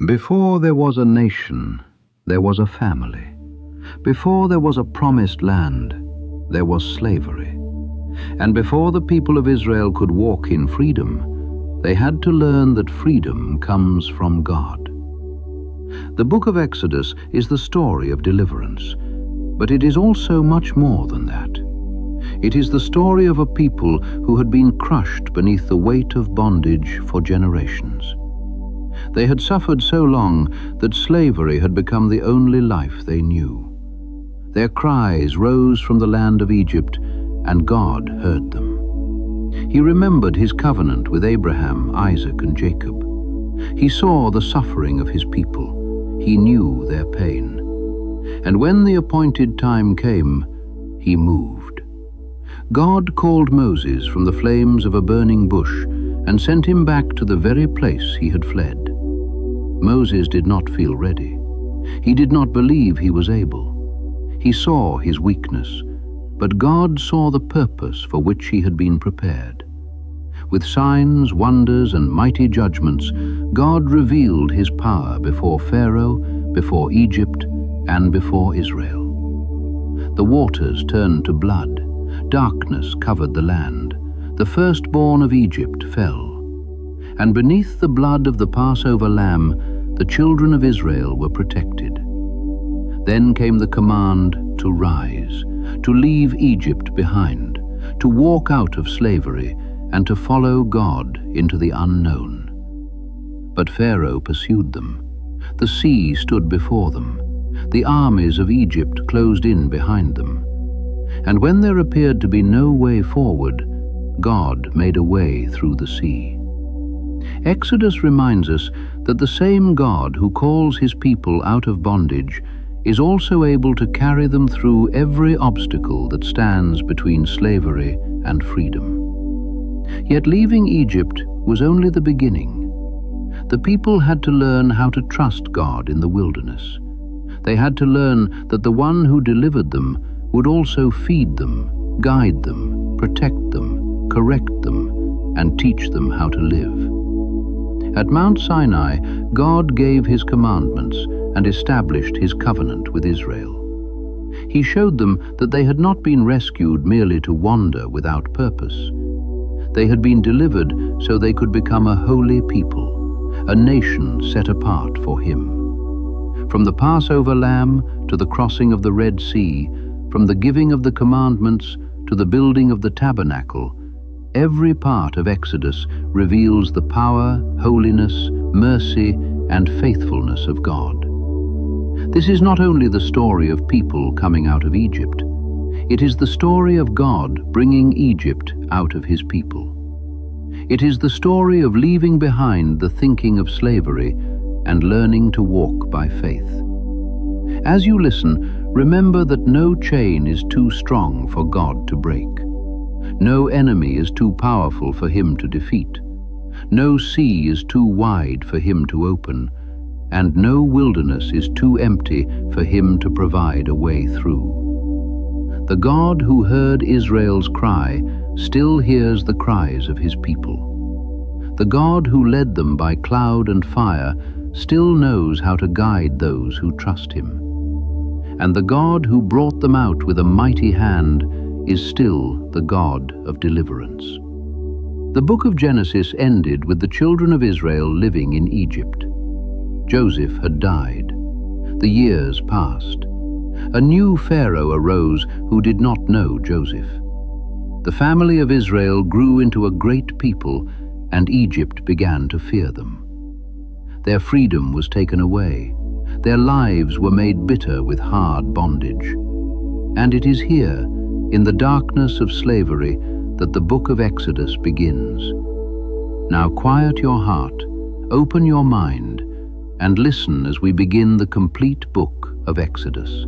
Before there was a nation, there was a family. Before there was a promised land, there was slavery. And before the people of Israel could walk in freedom, they had to learn that freedom comes from God. The book of Exodus is the story of deliverance, but it is also much more than that. It is the story of a people who had been crushed beneath the weight of bondage for generations. They had suffered so long that slavery had become the only life they knew. Their cries rose from the land of Egypt, and God heard them. He remembered his covenant with Abraham, Isaac, and Jacob. He saw the suffering of his people. He knew their pain. And when the appointed time came, he moved. God called Moses from the flames of a burning bush and sent him back to the very place he had fled. Moses did not feel ready. He did not believe he was able. He saw his weakness, but God saw the purpose for which he had been prepared. With signs, wonders, and mighty judgments, God revealed his power before Pharaoh, before Egypt, and before Israel. The waters turned to blood. Darkness covered the land. The firstborn of Egypt fell. And beneath the blood of the Passover lamb, the children of Israel were protected. Then came the command to rise, to leave Egypt behind, to walk out of slavery, and to follow God into the unknown. But Pharaoh pursued them. The sea stood before them. The armies of Egypt closed in behind them. And when there appeared to be no way forward, God made a way through the sea. Exodus reminds us that the same God who calls his people out of bondage is also able to carry them through every obstacle that stands between slavery and freedom. Yet leaving Egypt was only the beginning. The people had to learn how to trust God in the wilderness. They had to learn that the one who delivered them would also feed them, guide them, protect them, correct them, and teach them how to live. At Mount Sinai, God gave his commandments and established his covenant with Israel. He showed them that they had not been rescued merely to wander without purpose. They had been delivered so they could become a holy people, a nation set apart for him. From the Passover lamb to the crossing of the Red Sea, from the giving of the commandments to the building of the tabernacle, every part of Exodus reveals the power, holiness, mercy, and faithfulness of God. This is not only the story of people coming out of Egypt. It is the story of God bringing Egypt out of his people. It is the story of leaving behind the thinking of slavery and learning to walk by faith. As you listen, remember that no chain is too strong for God to break. No enemy is too powerful for him to defeat. No sea is too wide for him to open, and no wilderness is too empty for him to provide a way through. The God who heard Israel's cry still hears the cries of his people. The God who led them by cloud and fire still knows how to guide those who trust him. And the God who brought them out with a mighty hand is still the God of deliverance. The book of Genesis ended with the children of Israel living in Egypt. Joseph had died. The years passed. A new Pharaoh arose who did not know Joseph. The family of Israel grew into a great people, and Egypt began to fear them. Their freedom was taken away. Their lives were made bitter with hard bondage. And it is here, in the darkness of slavery, that the book of Exodus begins. Now quiet your heart, open your mind, and listen as we begin the complete book of Exodus.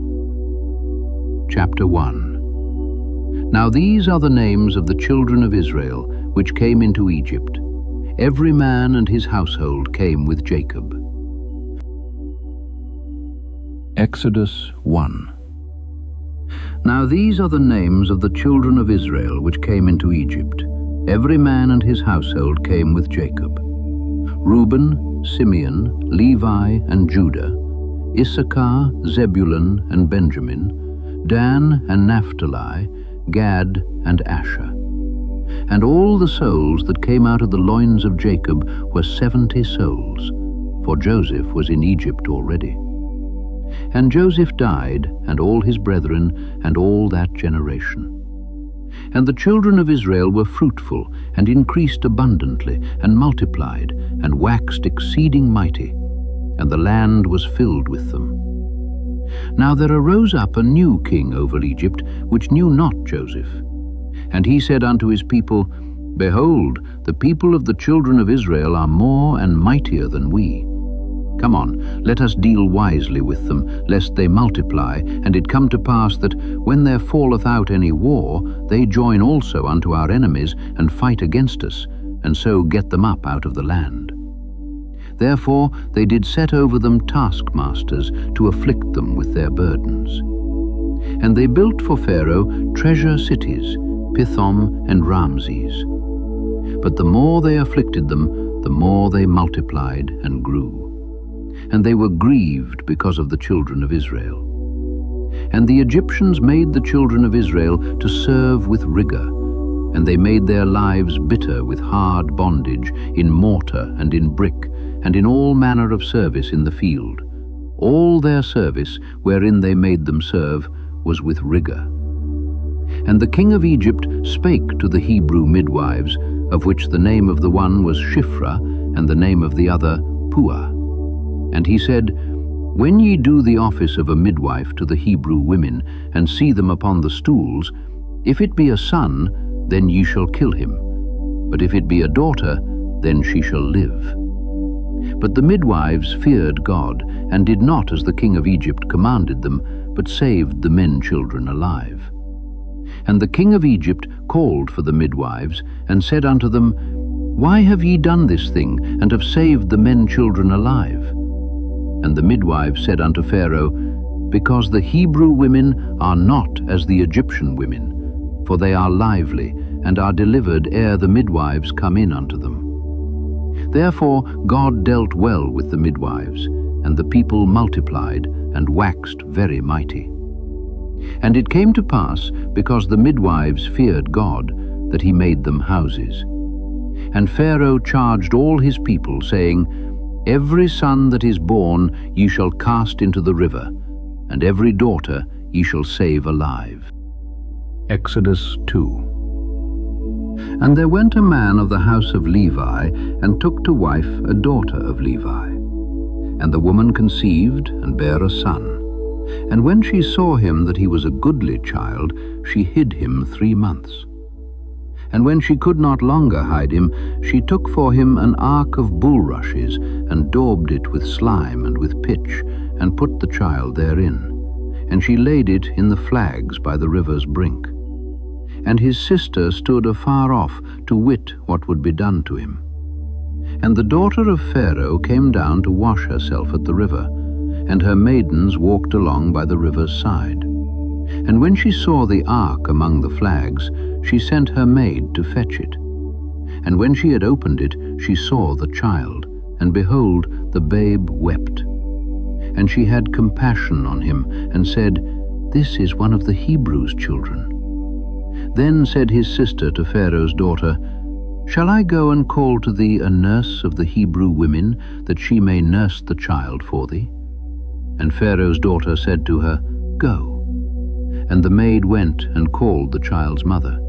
Chapter 1. Now these are the names of the children of Israel which came into Egypt. Every man and his household came with Jacob. Exodus 1. Now these are the names of the children of Israel which came into Egypt. Every man and his household came with Jacob. Reuben, Simeon, Levi, and Judah, Issachar, Zebulun, and Benjamin, Dan and Naphtali, Gad and Asher. And all the souls that came out of the loins of Jacob were 70 souls, for Joseph was in Egypt already. And Joseph died, and all his brethren, and all that generation. And the children of Israel were fruitful, and increased abundantly, and multiplied, and waxed exceeding mighty, and the land was filled with them. Now there arose up a new king over Egypt, which knew not Joseph. And he said unto his people, Behold, the people of the children of Israel are more and mightier than we. Come on, let us deal wisely with them, lest they multiply, and it come to pass that, when there falleth out any war, they join also unto our enemies, and fight against us, and so get them up out of the land. Therefore they did set over them taskmasters, to afflict them with their burdens. And they built for Pharaoh treasure cities, Pithom and Ramses. But the more they afflicted them, the more they multiplied and grew. And they were grieved because of the children of Israel. And the Egyptians made the children of Israel to serve with rigor, and they made their lives bitter with hard bondage, in mortar and in brick, and in all manner of service in the field. All their service, wherein they made them serve, was with rigor. And the king of Egypt spake to the Hebrew midwives, of which the name of the one was Shiphrah, and the name of the other Puah. And he said, When ye do the office of a midwife to the Hebrew women, and see them upon the stools, if it be a son, then ye shall kill him. But if it be a daughter, then she shall live. But the midwives feared God, and did not as the king of Egypt commanded them, but saved the men-children alive. And the king of Egypt called for the midwives, and said unto them, Why have ye done this thing, and have saved the men-children alive? And the midwives said unto Pharaoh, Because the Hebrew women are not as the Egyptian women, for they are lively, and are delivered ere the midwives come in unto them. Therefore God dealt well with the midwives, and the people multiplied, and waxed very mighty. And it came to pass, because the midwives feared God, that he made them houses. And Pharaoh charged all his people, saying, Every son that is born ye shall cast into the river, and every daughter ye shall save alive. Exodus 2. And there went a man of the house of Levi, and took to wife a daughter of Levi. And the woman conceived, and bare a son. And when she saw him that he was a goodly child, she hid him 3 months. And when she could not longer hide him, she took for him an ark of bulrushes, and daubed it with slime and with pitch, and put the child therein. And she laid it in the flags by the river's brink. And his sister stood afar off, to wit what would be done to him. And the daughter of Pharaoh came down to wash herself at the river, and her maidens walked along by the river's side. And when she saw the ark among the flags, she sent her maid to fetch it. And when she had opened it, she saw the child, and behold, the babe wept. And she had compassion on him, and said, This is one of the Hebrews' children. Then said his sister to Pharaoh's daughter, Shall I go and call to thee a nurse of the Hebrew women, that she may nurse the child for thee? And Pharaoh's daughter said to her, Go. And the maid went and called the child's mother.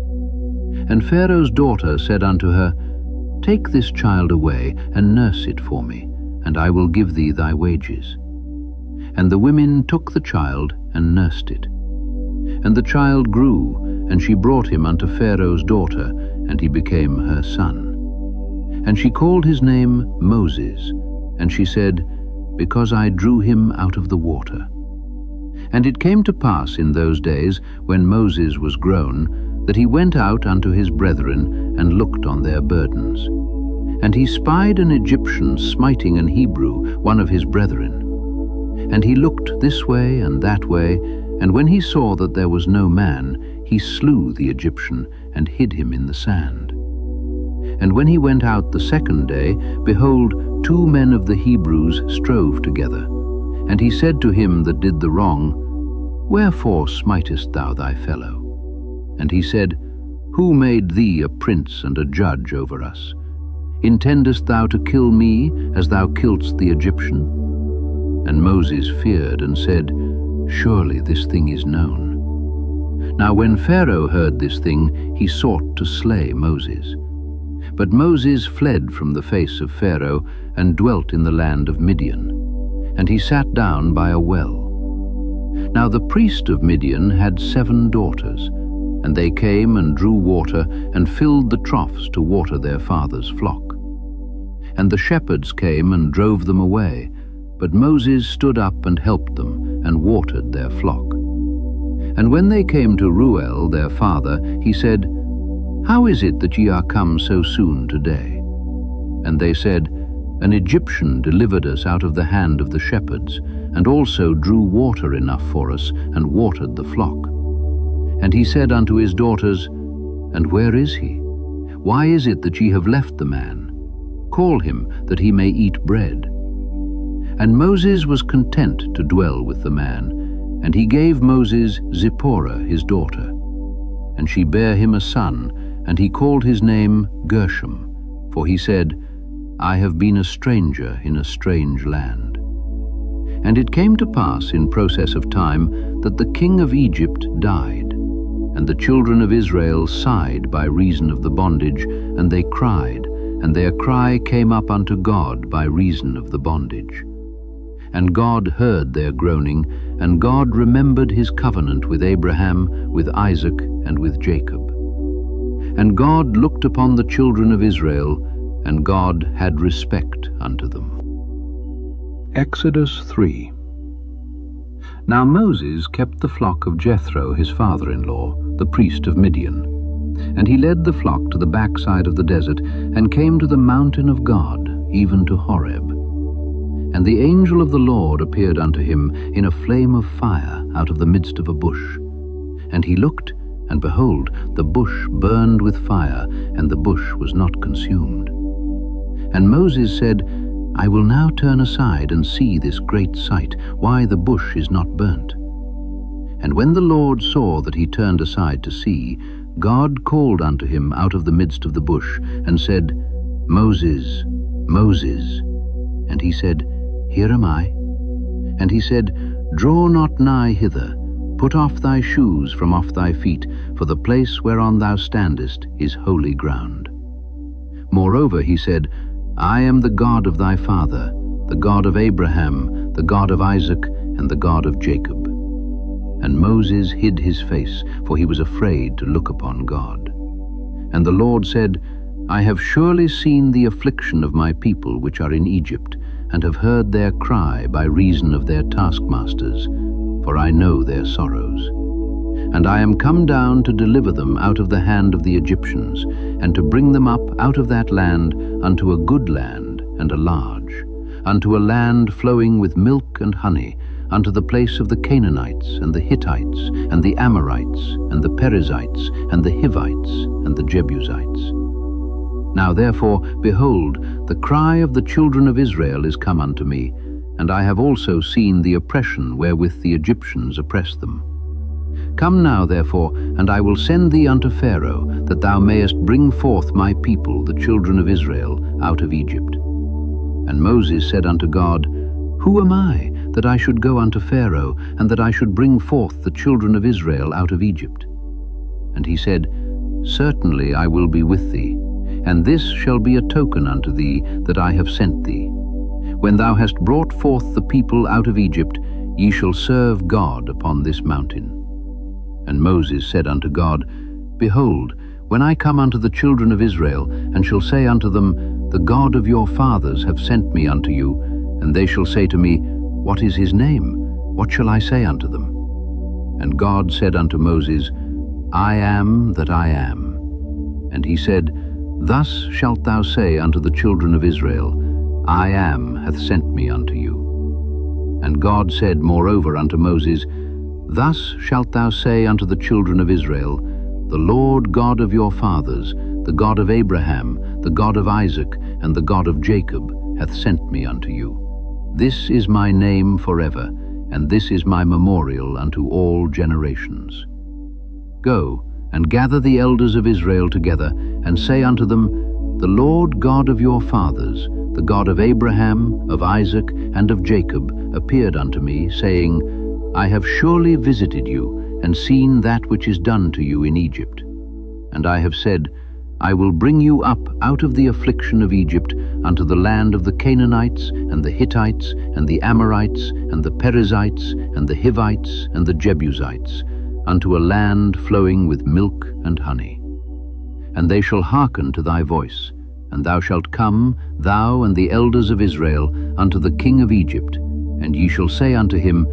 And Pharaoh's daughter said unto her, Take this child away, and nurse it for me, and I will give thee thy wages. And the women took the child, and nursed it. And the child grew, and she brought him unto Pharaoh's daughter, and he became her son. And she called his name Moses, and she said, Because I drew him out of the water. And it came to pass in those days, when Moses was grown, that he went out unto his brethren, and looked on their burdens. And he spied an Egyptian smiting an Hebrew, one of his brethren. And he looked this way and that way, and when he saw that there was no man, he slew the Egyptian, and hid him in the sand. And when he went out the second day, behold, 2 men of the Hebrews strove together. And he said to him that did the wrong, Wherefore smitest thou thy fellow? And he said, Who made thee a prince and a judge over us? Intendest thou to kill me as thou killedst the Egyptian? And Moses feared and said, Surely this thing is known. Now when Pharaoh heard this thing, he sought to slay Moses. But Moses fled from the face of Pharaoh and dwelt in the land of Midian. And he sat down by a well. Now the priest of Midian had 7 daughters, and they came and drew water and filled the troughs to water their father's flock. And the shepherds came and drove them away, but Moses stood up and helped them and watered their flock. And when they came to Reuel their father, he said, How is it that ye are come so soon today? And they said, An Egyptian delivered us out of the hand of the shepherds, and also drew water enough for us, and watered the flock. And he said unto his daughters, And where is he? Why is it that ye have left the man? Call him, that he may eat bread. And Moses was content to dwell with the man, and he gave Moses Zipporah his daughter. And she bare him a son, and he called his name Gershom, for he said, I have been a stranger in a strange land. And it came to pass in process of time that the king of Egypt died, and the children of Israel sighed by reason of the bondage, and they cried, and their cry came up unto God by reason of the bondage. And God heard their groaning, and God remembered his covenant with Abraham, with Isaac, and with Jacob. And God looked upon the children of Israel, and God had respect unto them. Exodus 3. Now Moses kept the flock of Jethro his father-in-law, the priest of Midian. And he led the flock to the backside of the desert, and came to the mountain of God, even to Horeb. And the angel of the Lord appeared unto him in a flame of fire out of the midst of a bush. And he looked, and behold, the bush burned with fire, and the bush was not consumed. And Moses said, I will now turn aside and see this great sight, why the bush is not burnt. And when the Lord saw that he turned aside to see, God called unto him out of the midst of the bush, and said, Moses, Moses. And he said, Here am I. And he said, Draw not nigh hither, put off thy shoes from off thy feet, for the place whereon thou standest is holy ground. Moreover he said, I am the God of thy father, the God of Abraham, the God of Isaac, and the God of Jacob. And Moses hid his face, for he was afraid to look upon God. And the Lord said, I have surely seen the affliction of my people which are in Egypt, and have heard their cry by reason of their taskmasters, for I know their sorrows. And I am come down to deliver them out of the hand of the Egyptians, and to bring them up out of that land unto a good land and a large, unto a land flowing with milk and honey, unto the place of the Canaanites, and the Hittites, and the Amorites, and the Perizzites, and the Hivites, and the Jebusites. Now therefore, behold, the cry of the children of Israel is come unto me, and I have also seen the oppression wherewith the Egyptians oppress them. Come now therefore, and I will send thee unto Pharaoh, that thou mayest bring forth my people, the children of Israel, out of Egypt. And Moses said unto God, Who am I, that I should go unto Pharaoh, and that I should bring forth the children of Israel out of Egypt? And he said, Certainly I will be with thee, and this shall be a token unto thee that I have sent thee. When thou hast brought forth the people out of Egypt, ye shall serve God upon this mountain. And Moses said unto God, Behold, when I come unto the children of Israel, and shall say unto them, The God of your fathers have sent me unto you, and they shall say to me, What is his name? What shall I say unto them? And God said unto Moses, I am that I am. And he said, Thus shalt thou say unto the children of Israel, I am hath sent me unto you. And God said moreover unto Moses, Thus shalt thou say unto the children of Israel, The Lord God of your fathers, the God of Abraham, the God of Isaac, and the God of Jacob, hath sent me unto you. This is my name forever, and this is my memorial unto all generations. Go, and gather the elders of Israel together, and say unto them, The Lord God of your fathers, the God of Abraham, of Isaac, and of Jacob, appeared unto me, saying, I have surely visited you, and seen that which is done to you in Egypt. And I have said, I will bring you up out of the affliction of Egypt unto the land of the Canaanites, and the Hittites, and the Amorites, and the Perizzites, and the Hivites, and the Jebusites, unto a land flowing with milk and honey. And they shall hearken to thy voice, and thou shalt come, thou and the elders of Israel, unto the king of Egypt, and ye shall say unto him,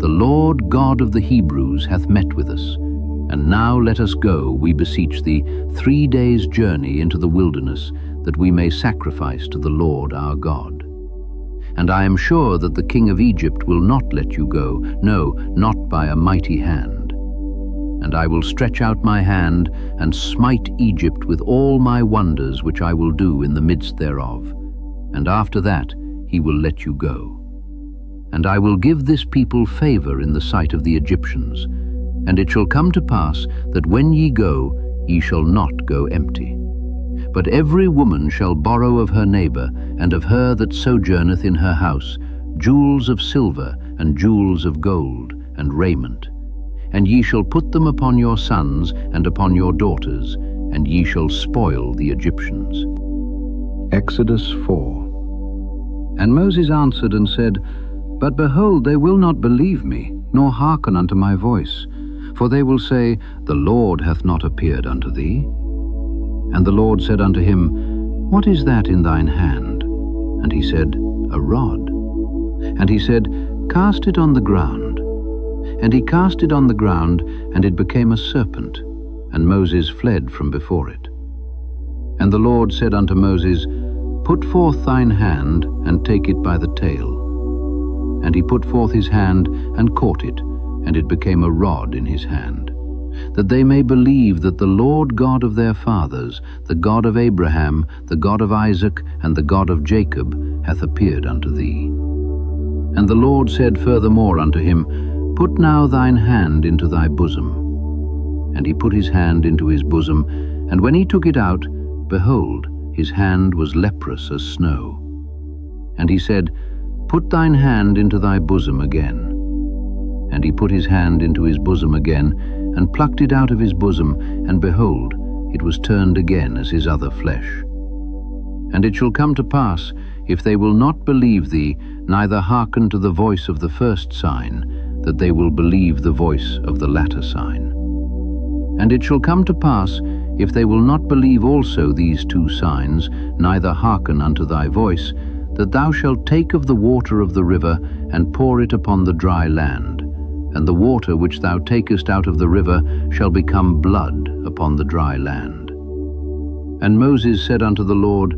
The Lord God of the Hebrews hath met with us. And now let us go, we beseech thee, 3 days' journey into the wilderness, that we may sacrifice to the Lord our God. And I am sure that the king of Egypt will not let you go, no, not by a mighty hand. And I will stretch out my hand, and smite Egypt with all my wonders which I will do in the midst thereof. And after that he will let you go. And I will give this people favor in the sight of the Egyptians. And it shall come to pass that when ye go, ye shall not go empty. But every woman shall borrow of her neighbor, and of her that sojourneth in her house, jewels of silver, and jewels of gold, and raiment. And ye shall put them upon your sons, and upon your daughters, and ye shall spoil the Egyptians. Exodus 4. And Moses answered and said, But behold, they will not believe me, nor hearken unto my voice. For they will say, The Lord hath not appeared unto thee. And the Lord said unto him, What is that in thine hand? And he said, A rod. And he said, Cast it on the ground. And he cast it on the ground, and it became a serpent, and Moses fled from before it. And the Lord said unto Moses, Put forth thine hand, and take it by the tail. And he put forth his hand, and caught it, and it became a rod in his hand, that they may believe that the Lord God of their fathers, the God of Abraham, the God of Isaac, and the God of Jacob, hath appeared unto thee. And the Lord said furthermore unto him, Put now thine hand into thy bosom. And he put his hand into his bosom, and when he took it out, behold, his hand was leprous as snow. And he said, Put thine hand into thy bosom again. And he put his hand into his bosom again, and plucked it out of his bosom, and behold, it was turned again as his other flesh. And it shall come to pass, if they will not believe thee, neither hearken to the voice of the first sign, that they will believe the voice of the latter sign. And it shall come to pass, if they will not believe also these 2 signs, neither hearken unto thy voice, that thou shalt take of the water of the river, and pour it upon the dry land. And the water which thou takest out of the river shall become blood upon the dry land. And Moses said unto the Lord,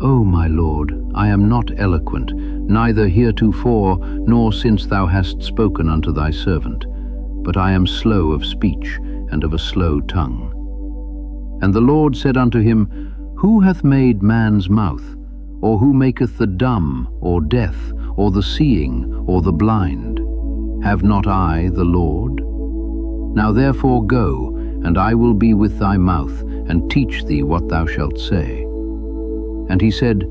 O my Lord, I am not eloquent, neither heretofore, nor since thou hast spoken unto thy servant, but I am slow of speech, and of a slow tongue. And the Lord said unto him, Who hath made man's mouth? Or who maketh the dumb, or deaf, or the seeing, or the blind? Have not I the Lord? Now therefore go, and I will be with thy mouth, and teach thee what thou shalt say. And he said,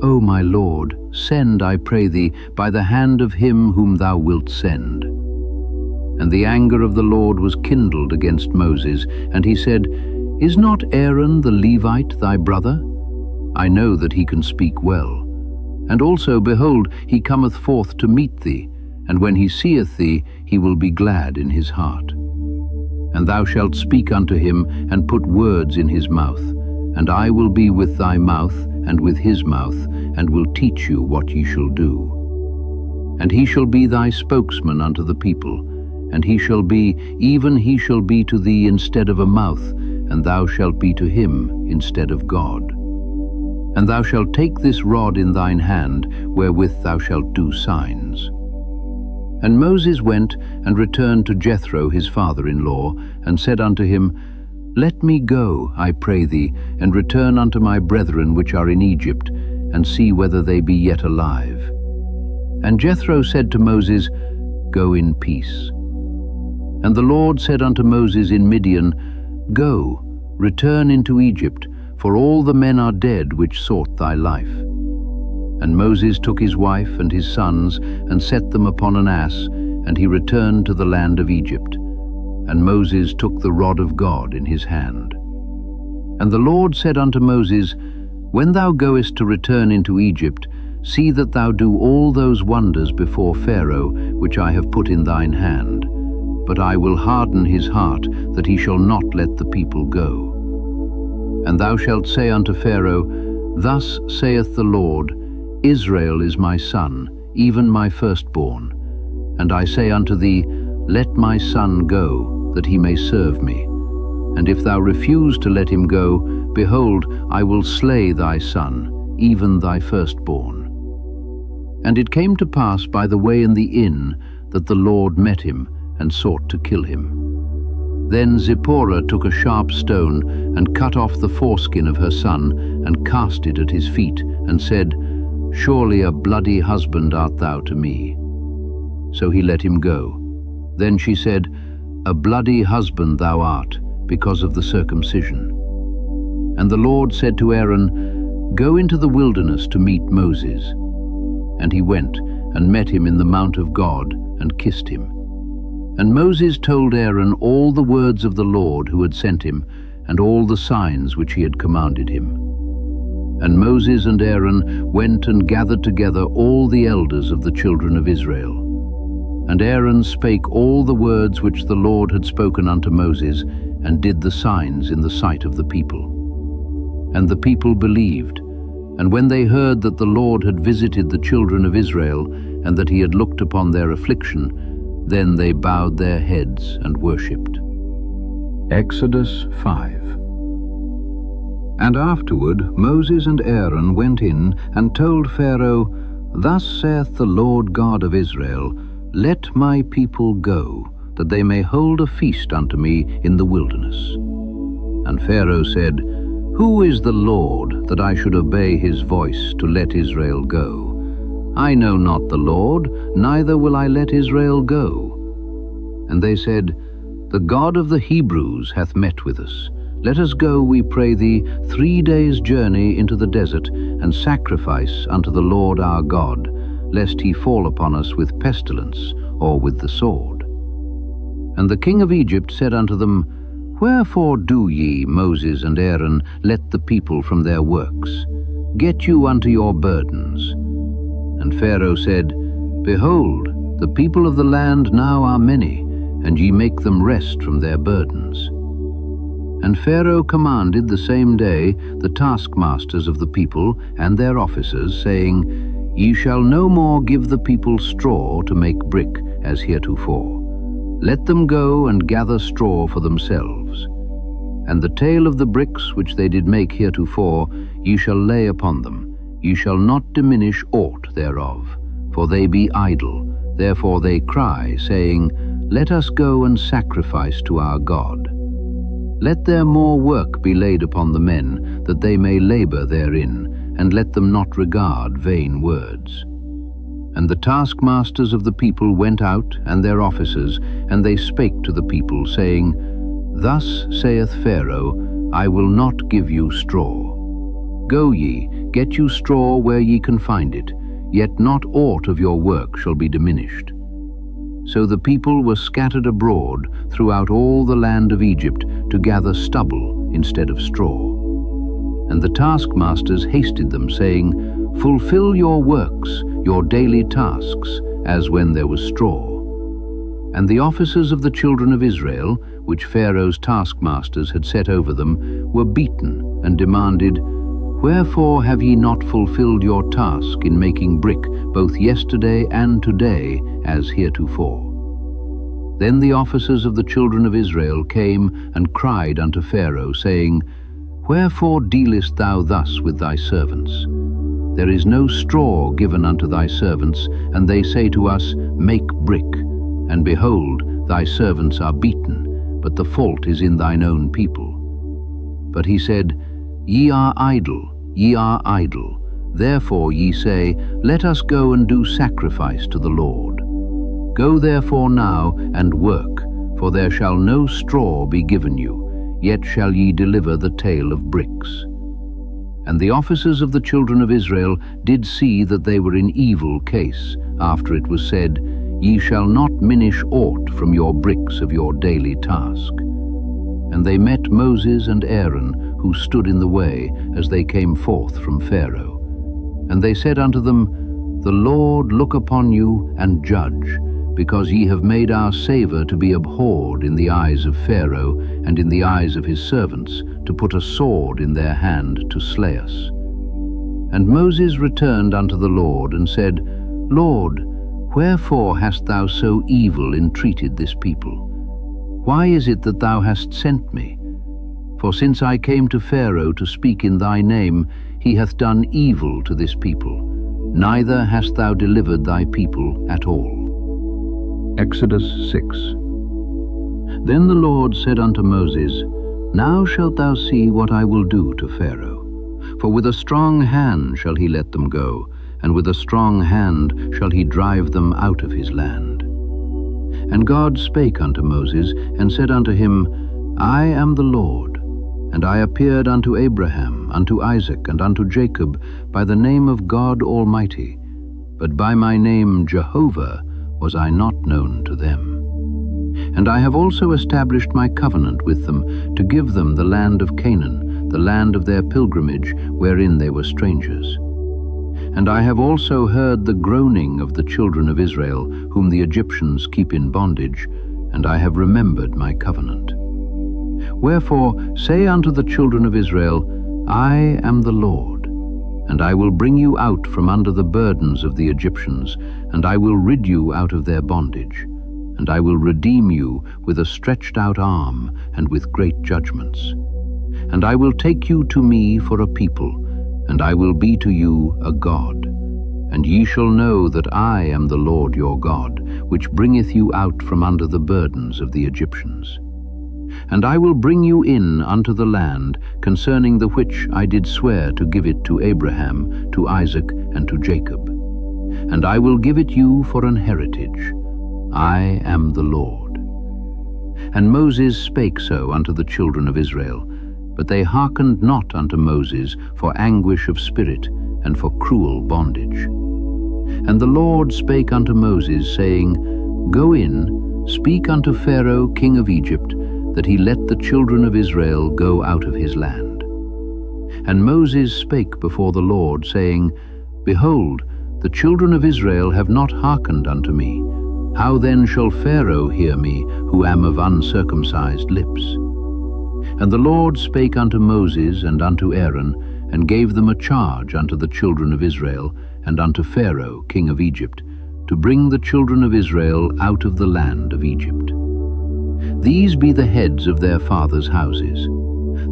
O my Lord, send, I pray thee, by the hand of him whom thou wilt send. And the anger of the Lord was kindled against Moses, and he said, Is not Aaron the Levite thy brother? I know that he can speak well. And also, behold, he cometh forth to meet thee, and when he seeth thee, he will be glad in his heart. And thou shalt speak unto him, and put words in his mouth, and I will be with thy mouth, and with his mouth, and will teach you what ye shall do. And he shall be thy spokesman unto the people, and he shall be, even he shall be to thee instead of a mouth, and thou shalt be to him instead of God. And thou shalt take this rod in thine hand, wherewith thou shalt do signs. And Moses went and returned to Jethro his father-in-law, and said unto him, Let me go, I pray thee, and return unto my brethren which are in Egypt, and see whether they be yet alive. And Jethro said to Moses, Go in peace. And the Lord said unto Moses in Midian, Go, return into Egypt, for all the men are dead which sought thy life. And Moses took his wife and his sons, and set them upon an ass, and he returned to the land of Egypt. And Moses took the rod of God in his hand. And the Lord said unto Moses, When thou goest to return into Egypt, see that thou do all those wonders before Pharaoh, which I have put in thine hand. But I will harden his heart, that he shall not let the people go. And thou shalt say unto Pharaoh, Thus saith the Lord, Israel is my son, even my firstborn. And I say unto thee, Let my son go, that he may serve me. And if thou refuse to let him go, behold, I will slay thy son, even thy firstborn. And it came to pass by the way in the inn, that the Lord met him, and sought to kill him. Then Zipporah took a sharp stone, and cut off the foreskin of her son, and cast it at his feet, and said, Surely a bloody husband art thou to me. So he let him go. Then she said, A bloody husband thou art, because of the circumcision. And the Lord said to Aaron, Go into the wilderness to meet Moses. And he went, and met him in the mount of God, and kissed him. And Moses told Aaron all the words of the Lord who had sent him, and all the signs which he had commanded him. And Moses and Aaron went and gathered together all the elders of the children of Israel. And Aaron spake all the words which the Lord had spoken unto Moses, and did the signs in the sight of the people. And the people believed. And when they heard that the Lord had visited the children of Israel, and that he had looked upon their affliction, then they bowed their heads and worshipped. Exodus 5. And afterward Moses and Aaron went in and told Pharaoh, Thus saith the Lord God of Israel, Let my people go, that they may hold a feast unto me in the wilderness. And Pharaoh said, Who is the Lord, that I should obey his voice to let Israel go? I know not the Lord, neither will I let Israel go. And they said, The God of the Hebrews hath met with us. Let us go, we pray thee, 3 days' journey into the desert, and sacrifice unto the Lord our God, lest he fall upon us with pestilence, or with the sword. And the king of Egypt said unto them, Wherefore do ye, Moses and Aaron, let the people from their works? Get you unto your burdens. And Pharaoh said, Behold, the people of the land now are many, and ye make them rest from their burdens. And Pharaoh commanded the same day the taskmasters of the people and their officers, saying, Ye shall no more give the people straw to make brick, as heretofore. Let them go and gather straw for themselves. And the tale of the bricks which they did make heretofore ye shall lay upon them. Ye shall not diminish aught thereof, for they be idle. Therefore they cry, saying, Let us go and sacrifice to our God. Let their more work be laid upon the men, that they may labor therein, and let them not regard vain words. And the taskmasters of the people went out, and their officers, and they spake to the people, saying, Thus saith Pharaoh, I will not give you straw. Go ye, get you straw where ye can find it, yet not aught of your work shall be diminished. So the people were scattered abroad throughout all the land of Egypt to gather stubble instead of straw. And the taskmasters hasted them, saying, Fulfill your works, your daily tasks, as when there was straw. And the officers of the children of Israel, which Pharaoh's taskmasters had set over them, were beaten, and demanded, Wherefore have ye not fulfilled your task in making brick both yesterday and today, as heretofore? Then the officers of the children of Israel came and cried unto Pharaoh, saying, Wherefore dealest thou thus with thy servants? There is no straw given unto thy servants, and they say to us, Make brick. And behold, thy servants are beaten, but the fault is in thine own people. But he said, Ye are idle, ye are idle. Therefore ye say, Let us go and do sacrifice to the Lord. Go therefore now and work, for there shall no straw be given you, yet shall ye deliver the tale of bricks. And the officers of the children of Israel did see that they were in evil case, after it was said, Ye shall not minish aught from your bricks of your daily task. And they met Moses and Aaron, who stood in the way, as they came forth from Pharaoh. And they said unto them, The Lord look upon you and judge, because ye have made our savour to be abhorred in the eyes of Pharaoh and in the eyes of his servants, to put a sword in their hand to slay us. And Moses returned unto the Lord and said, Lord, wherefore hast thou so evil entreated this people? Why is it that thou hast sent me? For since I came to Pharaoh to speak in thy name, he hath done evil to this people, neither hast thou delivered thy people at all. Exodus 6. Then the Lord said unto Moses, Now shalt thou see what I will do to Pharaoh. For with a strong hand shall he let them go, and with a strong hand shall he drive them out of his land. And God spake unto Moses, and said unto him, I am the Lord, and I appeared unto Abraham, unto Isaac, and unto Jacob by the name of God Almighty, but by my name Jehovah was I not known to them. And I have also established my covenant with them, to give them the land of Canaan, the land of their pilgrimage, wherein they were strangers. And I have also heard the groaning of the children of Israel, whom the Egyptians keep in bondage, and I have remembered my covenant. Wherefore say unto the children of Israel, I am the Lord, and I will bring you out from under the burdens of the Egyptians, and I will rid you out of their bondage, and I will redeem you with a stretched out arm and with great judgments. And I will take you to me for a people, and I will be to you a God. And ye shall know that I am the Lord your God, which bringeth you out from under the burdens of the Egyptians. And I will bring you in unto the land, concerning the which I did swear to give it to Abraham, to Isaac, and to Jacob. And I will give it you for an heritage. I am the Lord. And Moses spake so unto the children of Israel, but they hearkened not unto Moses for anguish of spirit and for cruel bondage. And the Lord spake unto Moses, saying, Go in, speak unto Pharaoh king of Egypt, that he let the children of Israel go out of his land. And Moses spake before the Lord, saying, Behold, the children of Israel have not hearkened unto me. How then shall Pharaoh hear me, who am of uncircumcised lips? And the Lord spake unto Moses and unto Aaron, and gave them a charge unto the children of Israel, and unto Pharaoh king of Egypt, to bring the children of Israel out of the land of Egypt. These be the heads of their fathers' houses.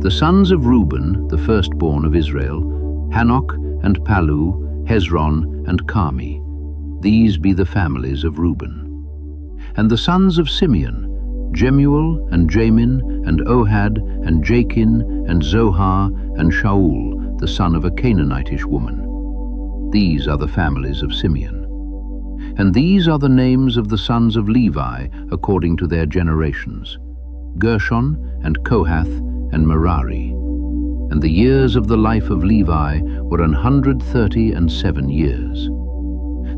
The sons of Reuben, the firstborn of Israel, Hanok and Palu, Hezron and Carmi. These be the families of Reuben. And the sons of Simeon, Jemuel and Jamin and Ohad and Jachin and Zohar and Shaul, the son of a Canaanitish woman. These are the families of Simeon. And these are the names of the sons of Levi according to their generations, Gershon and Kohath and Merari. And the years of the life of Levi were 137 years.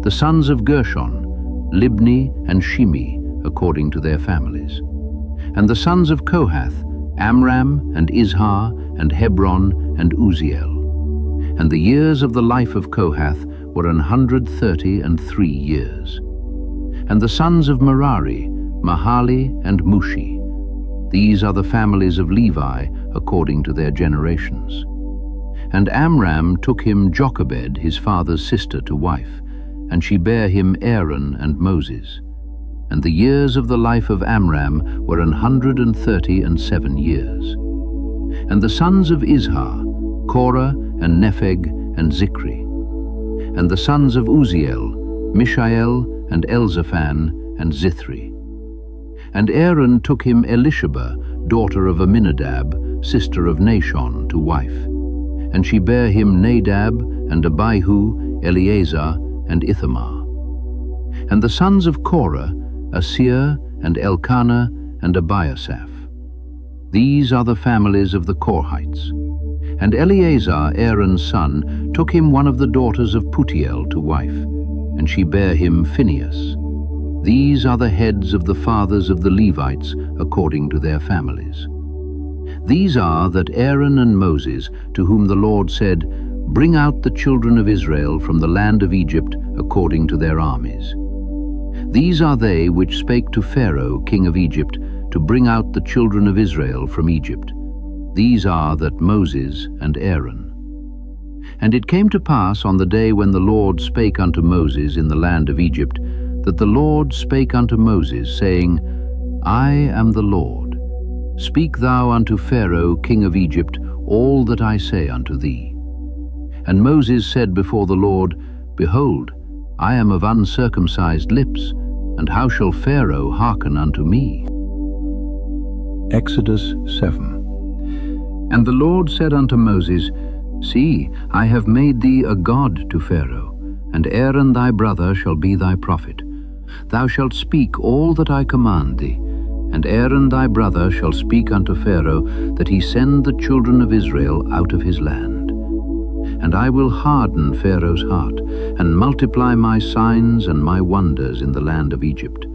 The sons of Gershon, Libni and Shimi, according to their families. And the sons of Kohath, Amram and Izhar and Hebron and Uziel. And the years of the life of Kohath were 133 years. And the sons of Merari, Mahali and Mushi. These are the families of Levi according to their generations. And Amram took him Jochebed, his father's sister, to wife, and she bare him Aaron and Moses. And the years of the life of Amram were 137 years. And the sons of Izhar, Korah and Nepheg and Zikri. And the sons of Uziel, Mishael and Elzaphan and Zithri. And Aaron took him Elisheba, daughter of Aminadab, sister of Nashon, to wife. And she bare him Nadab, and Abihu, Eleazar, and Ithamar. And the sons of Korah, Asir, and Elkanah, and Abiasaph. These are the families of the Korhites. And Eleazar, Aaron's son, took him one of the daughters of Putiel to wife, and she bare him Phinehas. These are the heads of the fathers of the Levites according to their families. These are that Aaron and Moses, to whom the Lord said, Bring out the children of Israel from the land of Egypt according to their armies. These are they which spake to Pharaoh, king of Egypt, to bring out the children of Israel from Egypt. These are that Moses and Aaron. And it came to pass on the day when the Lord spake unto Moses in the land of Egypt, that the Lord spake unto Moses, saying, I am the Lord. Speak thou unto Pharaoh, king of Egypt, all that I say unto thee. And Moses said before the Lord, Behold, I am of uncircumcised lips, and how shall Pharaoh hearken unto me? Exodus 7. And the Lord said unto Moses, See, I have made thee a god to Pharaoh, and Aaron thy brother shall be thy prophet. Thou shalt speak all that I command thee, and Aaron thy brother shall speak unto Pharaoh, that he send the children of Israel out of his land. And I will harden Pharaoh's heart, and multiply my signs and my wonders in the land of Egypt.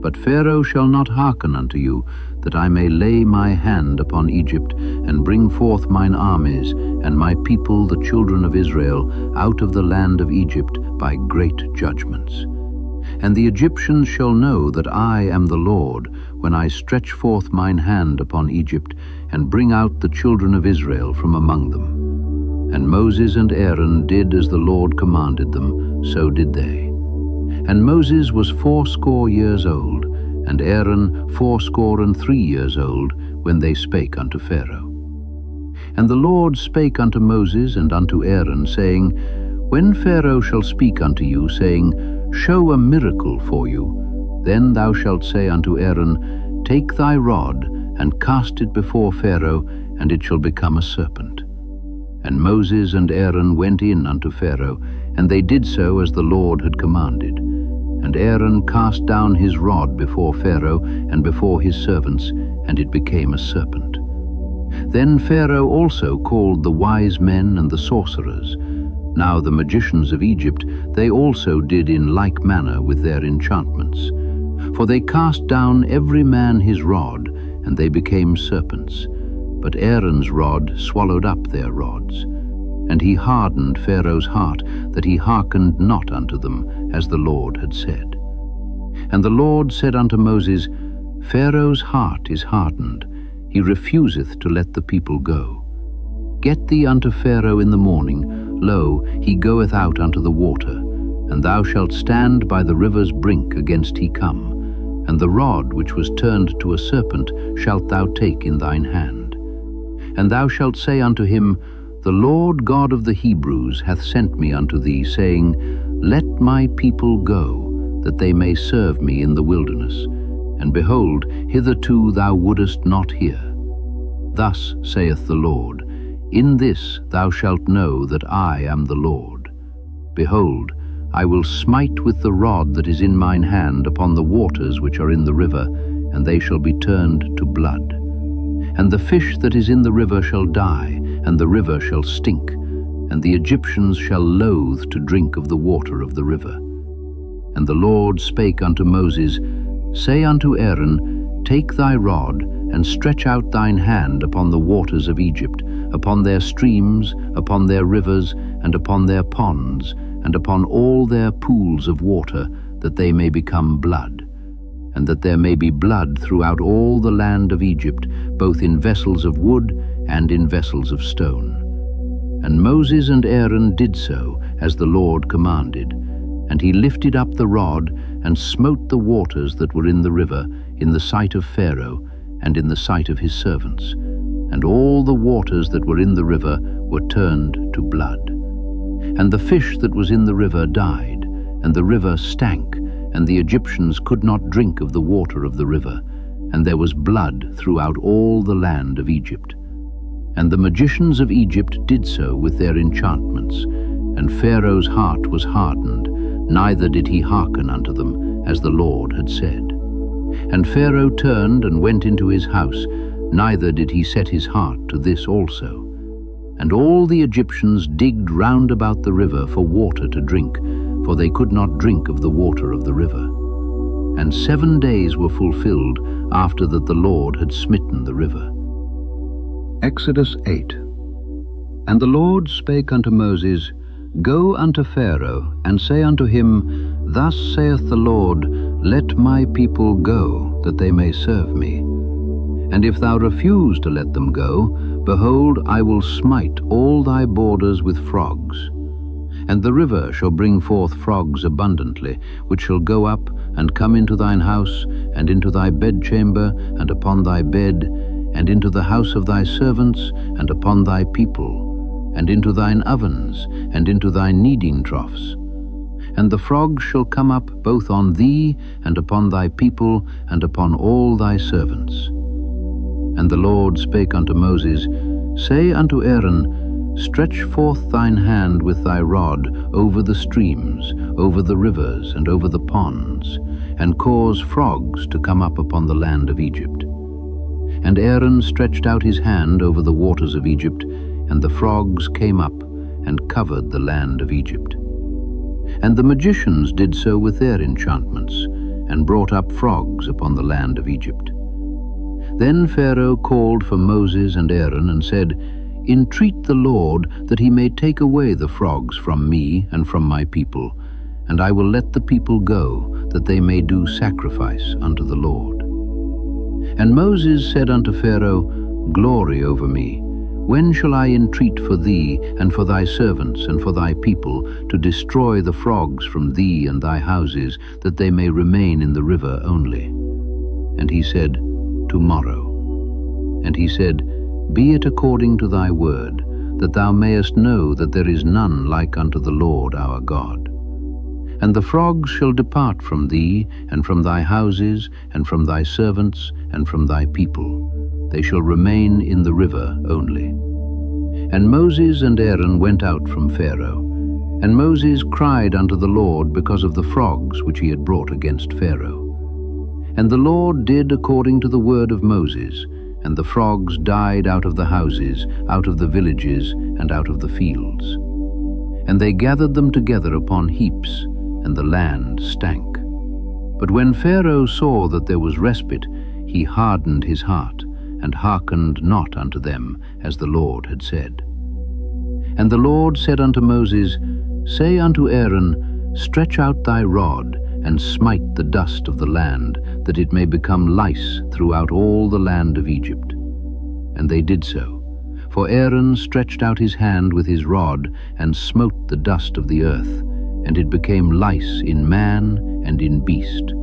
But Pharaoh shall not hearken unto you, that I may lay my hand upon Egypt, and bring forth mine armies, and my people the children of Israel, out of the land of Egypt by great judgments. And the Egyptians shall know that I am the Lord, when I stretch forth mine hand upon Egypt, and bring out the children of Israel from among them. And Moses and Aaron did as the Lord commanded them, so did they. And Moses was 80 years old, and Aaron 83 years old, when they spake unto Pharaoh. And the Lord spake unto Moses and unto Aaron, saying, When Pharaoh shall speak unto you, saying, Show a miracle for you, then thou shalt say unto Aaron, Take thy rod, and cast it before Pharaoh, and it shall become a serpent. And Moses and Aaron went in unto Pharaoh, and they did so as the Lord had commanded. And Aaron cast down his rod before Pharaoh and before his servants, and it became a serpent. Then Pharaoh also called the wise men and the sorcerers. Now the magicians of Egypt, they also did in like manner with their enchantments. For they cast down every man his rod, and they became serpents. But Aaron's rod swallowed up their rods. And he hardened Pharaoh's heart, that he hearkened not unto them, as the Lord had said. And the Lord said unto Moses, Pharaoh's heart is hardened, he refuseth to let the people go. Get thee unto Pharaoh in the morning, lo, he goeth out unto the water, and thou shalt stand by the river's brink against he come, and the rod which was turned to a serpent shalt thou take in thine hand. And thou shalt say unto him, The Lord God of the Hebrews hath sent me unto thee, saying, Let my people go, that they may serve me in the wilderness. And behold, hitherto thou wouldest not hear. Thus saith the Lord, In this thou shalt know that I am the Lord. Behold, I will smite with the rod that is in mine hand upon the waters which are in the river, and they shall be turned to blood. And the fish that is in the river shall die, and the river shall stink, and the Egyptians shall loathe to drink of the water of the river. And the Lord spake unto Moses, Say unto Aaron, Take thy rod, and stretch out thine hand upon the waters of Egypt, upon their streams, upon their rivers, and upon their ponds, and upon all their pools of water, that they may become blood. And that there may be blood throughout all the land of Egypt, both in vessels of wood and in vessels of stone. And Moses and Aaron did so, as the Lord commanded. And he lifted up the rod, and smote the waters that were in the river, in the sight of Pharaoh, and in the sight of his servants. And all the waters that were in the river were turned to blood. And the fish that was in the river died, and the river stank, and the Egyptians could not drink of the water of the river, and there was blood throughout all the land of Egypt. And the magicians of Egypt did so with their enchantments, and Pharaoh's heart was hardened, neither did he hearken unto them, as the Lord had said. And Pharaoh turned and went into his house, neither did he set his heart to this also. And all the Egyptians digged round about the river for water to drink, for they could not drink of the water of the river. And 7 days were fulfilled after that the Lord had smitten the river. Exodus 8. And the Lord spake unto Moses, Go unto Pharaoh, and say unto him, Thus saith the Lord, Let my people go, that they may serve me. And if thou refuse to let them go, behold, I will smite all thy borders with frogs. And the river shall bring forth frogs abundantly, which shall go up and come into thine house, and into thy bedchamber, and upon thy bed, and into the house of thy servants, and upon thy people, and into thine ovens, and into thy kneading troughs. And the frogs shall come up both on thee, and upon thy people, and upon all thy servants. And the Lord spake unto Moses, Say unto Aaron, Stretch forth thine hand with thy rod over the streams, over the rivers, and over the ponds, and cause frogs to come up upon the land of Egypt. And Aaron stretched out his hand over the waters of Egypt, and the frogs came up and covered the land of Egypt. And the magicians did so with their enchantments, and brought up frogs upon the land of Egypt. Then Pharaoh called for Moses and Aaron, and said, Entreat the Lord that he may take away the frogs from me and from my people, and I will let the people go, that they may do sacrifice unto the Lord. And Moses said unto Pharaoh, Glory over me. When shall I entreat for thee, and for thy servants, and for thy people, to destroy the frogs from thee and thy houses, that they may remain in the river only? And he said, Tomorrow. And he said, Be it according to thy word, that thou mayest know that there is none like unto the Lord our God. And the frogs shall depart from thee, and from thy houses, and from thy servants, and from thy people. They shall remain in the river only. And Moses and Aaron went out from Pharaoh. And Moses cried unto the Lord because of the frogs which he had brought against Pharaoh. And the Lord did according to the word of Moses, and the frogs died out of the houses, out of the villages, and out of the fields. And they gathered them together upon heaps, and the land stank. But when Pharaoh saw that there was respite, he hardened his heart, and hearkened not unto them, as the Lord had said. And the Lord said unto Moses, Say unto Aaron, Stretch out thy rod, and smite the dust of the land, that it may become lice throughout all the land of Egypt. And they did so. For Aaron stretched out his hand with his rod, and smote the dust of the earth, and it became lice in man and in beast.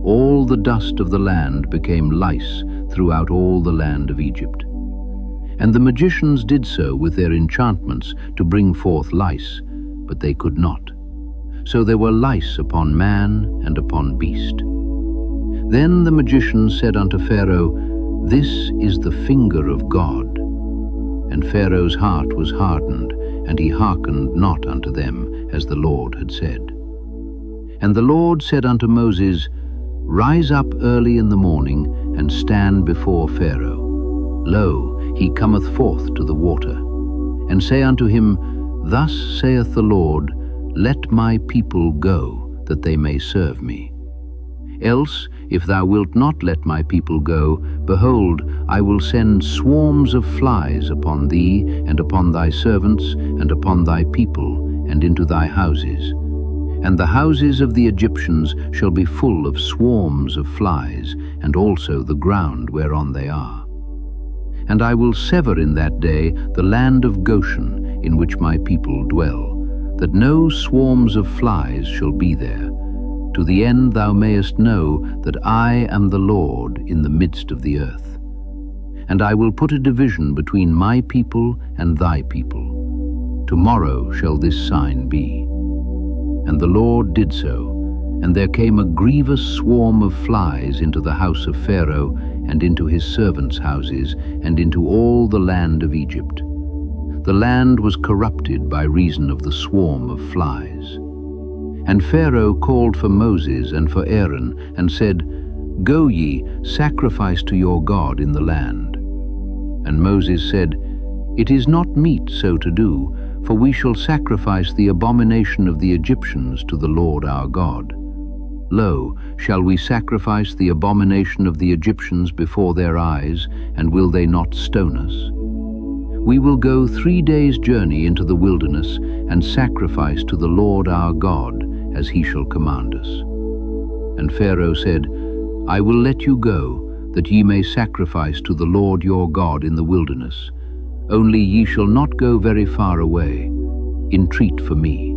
All the dust of the land became lice throughout all the land of Egypt. And the magicians did so with their enchantments to bring forth lice, but they could not. So there were lice upon man and upon beast. Then the magicians said unto Pharaoh, This is the finger of God. And Pharaoh's heart was hardened, and he hearkened not unto them, as the Lord had said. And the Lord said unto Moses, Rise up early in the morning, and stand before Pharaoh. Lo, he cometh forth to the water. And say unto him, Thus saith the Lord, Let my people go, that they may serve me. Else, if thou wilt not let my people go, behold, I will send swarms of flies upon thee, and upon thy servants, and upon thy people, and into thy houses. And the houses of the Egyptians shall be full of swarms of flies, and also the ground whereon they are. And I will sever in that day the land of Goshen, in which my people dwell, that no swarms of flies shall be there, to the end thou mayest know that I am the Lord in the midst of the earth. And I will put a division between my people and thy people. Tomorrow shall this sign be. And the Lord did so, and there came a grievous swarm of flies into the house of Pharaoh, and into his servants' houses, and into all the land of Egypt. The land was corrupted by reason of the swarm of flies. And Pharaoh called for Moses and for Aaron, and said, Go ye, sacrifice to your God in the land. And Moses said, It is not meet so to do, for we shall sacrifice the abomination of the Egyptians to the Lord our God. Lo, shall we sacrifice the abomination of the Egyptians before their eyes, and will they not stone us? We will go 3 days' journey into the wilderness, and sacrifice to the Lord our God, as he shall command us. And Pharaoh said, I will let you go, that ye may sacrifice to the Lord your God in the wilderness. Only ye shall not go very far away. Entreat for me.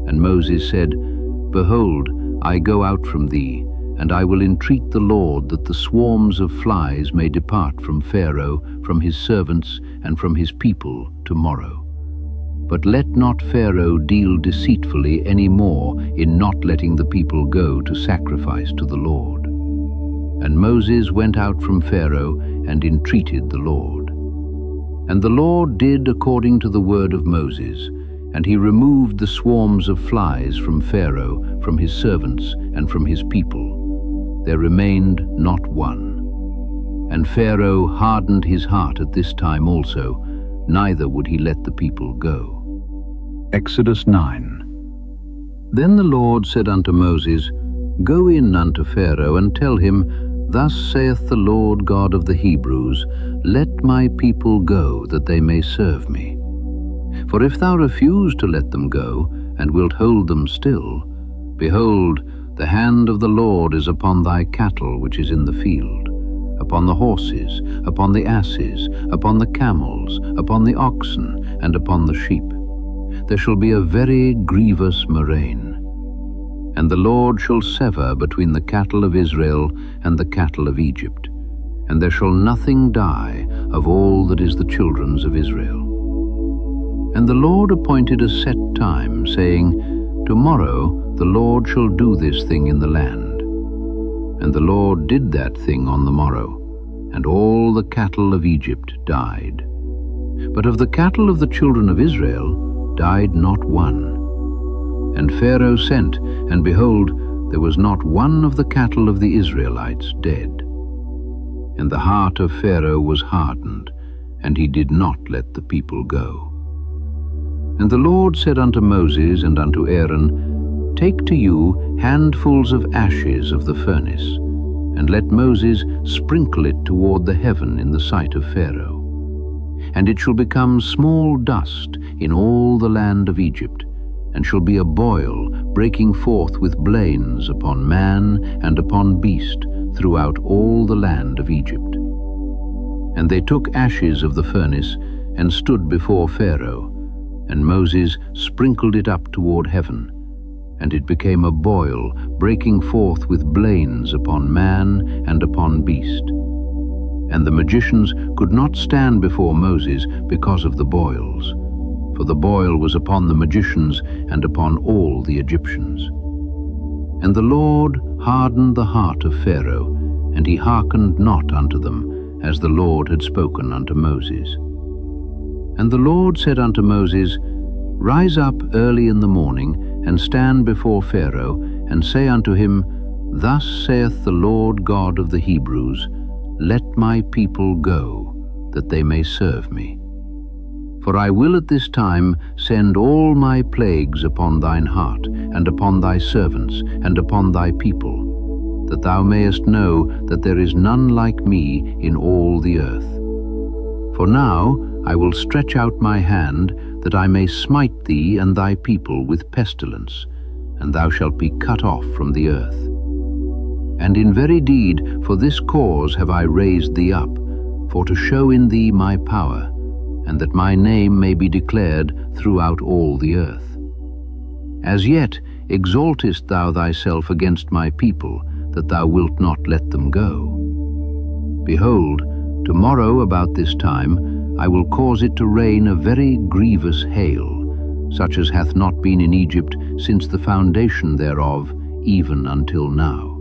And Moses said, Behold, I go out from thee, and I will entreat the Lord that the swarms of flies may depart from Pharaoh, from his servants, and from his people tomorrow. But let not Pharaoh deal deceitfully any more in not letting the people go to sacrifice to the Lord. And Moses went out from Pharaoh and entreated the Lord. And the Lord did according to the word of Moses, and he removed the swarms of flies from Pharaoh, from his servants, and from his people. There remained not one. And Pharaoh hardened his heart at this time also, neither would he let the people go. Exodus 9. Then the Lord said unto Moses, Go in unto Pharaoh, and tell him, Thus saith the Lord God of the Hebrews, Let my people go, that they may serve me. For if thou refuse to let them go, and wilt hold them still, behold, the hand of the Lord is upon thy cattle which is in the field, upon the horses, upon the asses, upon the camels, upon the oxen, and upon the sheep. There shall be a very grievous murrain. And the Lord shall sever between the cattle of Israel and the cattle of Egypt, and there shall nothing die of all that is the children's of Israel. And the Lord appointed a set time, saying, Tomorrow the Lord shall do this thing in the land. And the Lord did that thing on the morrow, and all the cattle of Egypt died. But of the cattle of the children of Israel died not one. And Pharaoh sent, and behold, there was not one of the cattle of the Israelites dead. And the heart of Pharaoh was hardened, and he did not let the people go. And the Lord said unto Moses and unto Aaron, Take to you handfuls of ashes of the furnace, and let Moses sprinkle it toward the heaven in the sight of Pharaoh. And it shall become small dust in all the land of Egypt, and shall be a boil breaking forth with blains upon man and upon beast throughout all the land of Egypt. And they took ashes of the furnace and stood before Pharaoh, and Moses sprinkled it up toward heaven, and it became a boil breaking forth with blains upon man and upon beast. And the magicians could not stand before Moses because of the boils, for the boil was upon the magicians and upon all the Egyptians. And the Lord hardened the heart of Pharaoh, and he hearkened not unto them, as the Lord had spoken unto Moses. And the Lord said unto Moses, Rise up early in the morning, and stand before Pharaoh, and say unto him, Thus saith the Lord God of the Hebrews, Let my people go, that they may serve me. For I will at this time send all my plagues upon thine heart, and upon thy servants, and upon thy people, that thou mayest know that there is none like me in all the earth. For now I will stretch out my hand, that I may smite thee and thy people with pestilence, and thou shalt be cut off from the earth. And in very deed for this cause have I raised thee up, for to show in thee my power, and that my name may be declared throughout all the earth. As yet exaltest thou thyself against my people, that thou wilt not let them go. Behold, tomorrow about this time I will cause it to rain a very grievous hail, such as hath not been in Egypt since the foundation thereof, even until now.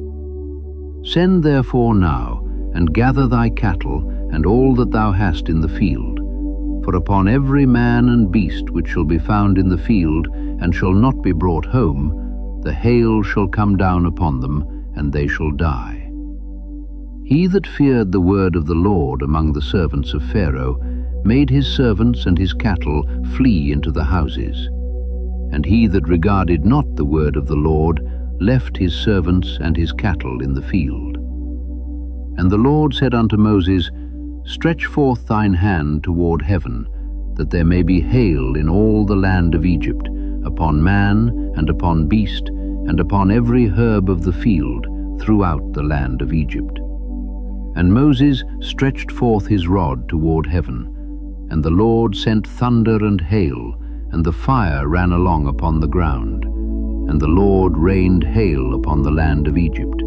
Send therefore now, and gather thy cattle, and all that thou hast in the field. For upon every man and beast which shall be found in the field, and shall not be brought home, the hail shall come down upon them, and they shall die. He that feared the word of the Lord among the servants of Pharaoh made his servants and his cattle flee into the houses. And he that regarded not the word of the Lord left his servants and his cattle in the field. And the Lord said unto Moses, Stretch forth thine hand toward heaven, that there may be hail in all the land of Egypt, upon man, and upon beast, and upon every herb of the field, throughout the land of Egypt. And Moses stretched forth his rod toward heaven, and the Lord sent thunder and hail, and the fire ran along upon the ground, and the Lord rained hail upon the land of Egypt.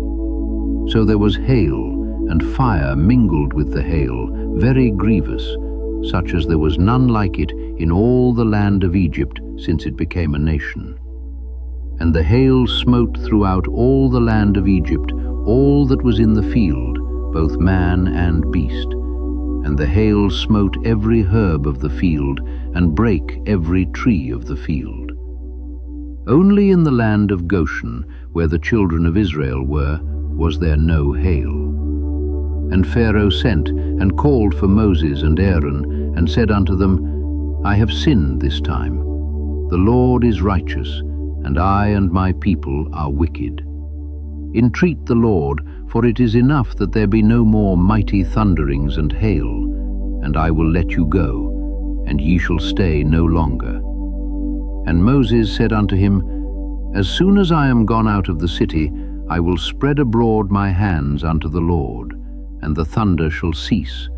So there was hail, and fire mingled with the hail, very grievous, such as there was none like it in all the land of Egypt since it became a nation. And the hail smote throughout all the land of Egypt, all that was in the field, both man and beast. And the hail smote every herb of the field, and brake every tree of the field. Only in the land of Goshen, where the children of Israel were, was there no hail. And Pharaoh sent and called for Moses and Aaron, and said unto them, I have sinned this time. The Lord is righteous, and I and my people are wicked. Entreat the Lord, for it is enough that there be no more mighty thunderings and hail, and I will let you go, and ye shall stay no longer. And Moses said unto him, As soon as I am gone out of the city, I will spread abroad my hands unto the Lord, and the thunder shall cease,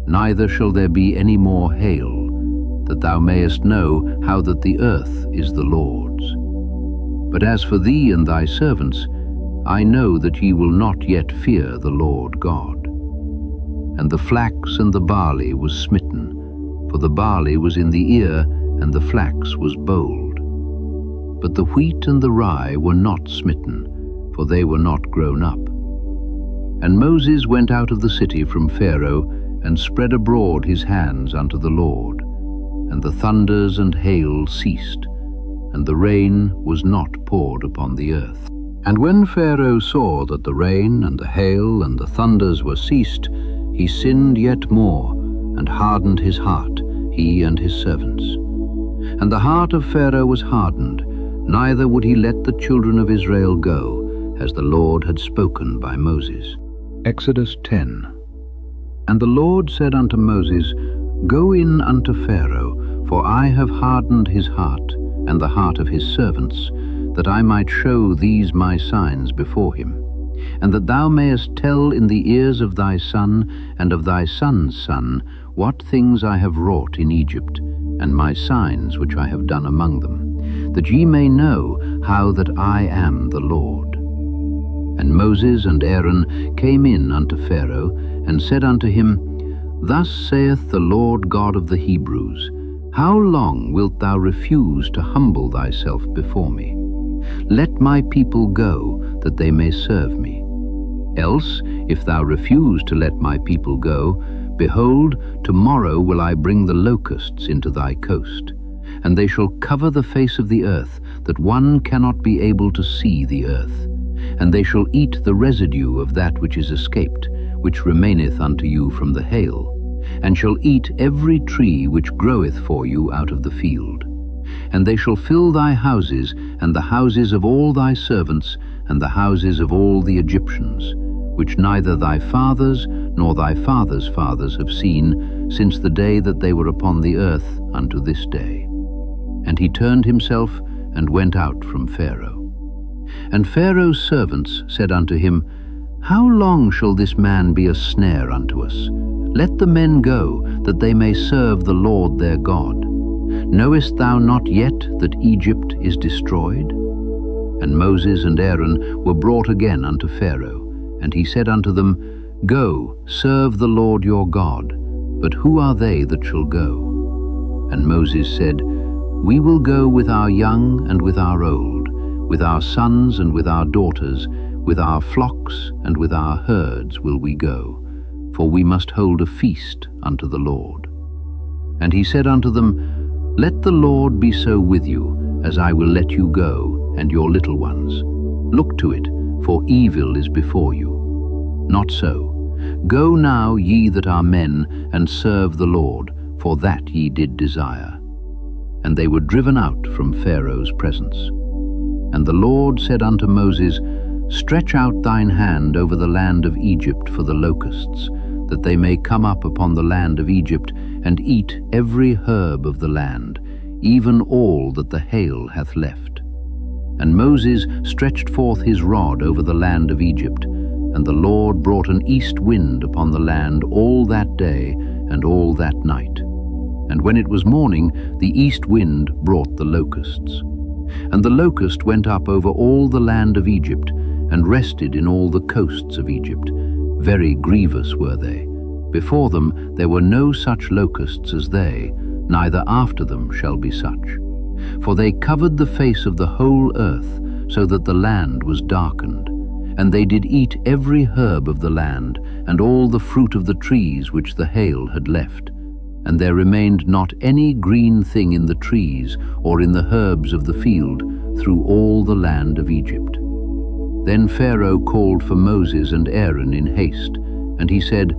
neither shall there be any more hail, that thou mayest know how that the earth is the Lord's. But as for thee and thy servants, I know that ye will not yet fear the Lord God. And the flax and the barley was smitten, for the barley was in the ear, and the flax was bold. But the wheat and the rye were not smitten, for they were not grown up. And Moses went out of the city from Pharaoh, and spread abroad his hands unto the Lord. And the thunders and hail ceased, and the rain was not poured upon the earth. And when Pharaoh saw that the rain and the hail and the thunders were ceased, he sinned yet more, and hardened his heart, he and his servants. And the heart of Pharaoh was hardened, neither would he let the children of Israel go, as the Lord had spoken by Moses. Exodus 10. And the Lord said unto Moses, Go in unto Pharaoh, for I have hardened his heart, and the heart of his servants, that I might show these my signs before him, and that thou mayest tell in the ears of thy son and of thy son's son what things I have wrought in Egypt, and my signs which I have done among them, that ye may know how that I am the Lord. And Moses and Aaron came in unto Pharaoh, and said unto him, Thus saith the Lord God of the Hebrews, How long wilt thou refuse to humble thyself before me? Let my people go, that they may serve me. Else, if thou refuse to let my people go, behold, tomorrow will I bring the locusts into thy coast, and they shall cover the face of the earth, that one cannot be able to see the earth. And they shall eat the residue of that which is escaped, which remaineth unto you from the hail, and shall eat every tree which groweth for you out of the field. And they shall fill thy houses, and the houses of all thy servants, and the houses of all the Egyptians, which neither thy fathers nor thy fathers' fathers have seen, since the day that they were upon the earth unto this day. And he turned himself, and went out from Pharaoh. And Pharaoh's servants said unto him, How long shall this man be a snare unto us? Let the men go, that they may serve the Lord their God. Knowest thou not yet that Egypt is destroyed? And Moses and Aaron were brought again unto Pharaoh, and he said unto them, Go, serve the Lord your God, but who are they that shall go? And Moses said, We will go with our young and with our old, with our sons and with our daughters, with our flocks and with our herds will we go, for we must hold a feast unto the Lord. And he said unto them, Let the Lord be so with you, as I will let you go, and your little ones. Look to it, for evil is before you. Not so. Go now, ye that are men, and serve the Lord, for that ye did desire. And they were driven out from Pharaoh's presence. And the Lord said unto Moses, Stretch out thine hand over the land of Egypt for the locusts, that they may come up upon the land of Egypt, and eat every herb of the land, even all that the hail hath left. And Moses stretched forth his rod over the land of Egypt, and the Lord brought an east wind upon the land all that day and all that night. And when it was morning, the east wind brought the locusts. And the locust went up over all the land of Egypt, and rested in all the coasts of Egypt. Very grievous were they. Before them there were no such locusts as they, neither after them shall be such. For they covered the face of the whole earth, so that the land was darkened. And they did eat every herb of the land, and all the fruit of the trees which the hail had left. And there remained not any green thing in the trees, or in the herbs of the field, through all the land of Egypt. Then Pharaoh called for Moses and Aaron in haste, and he said,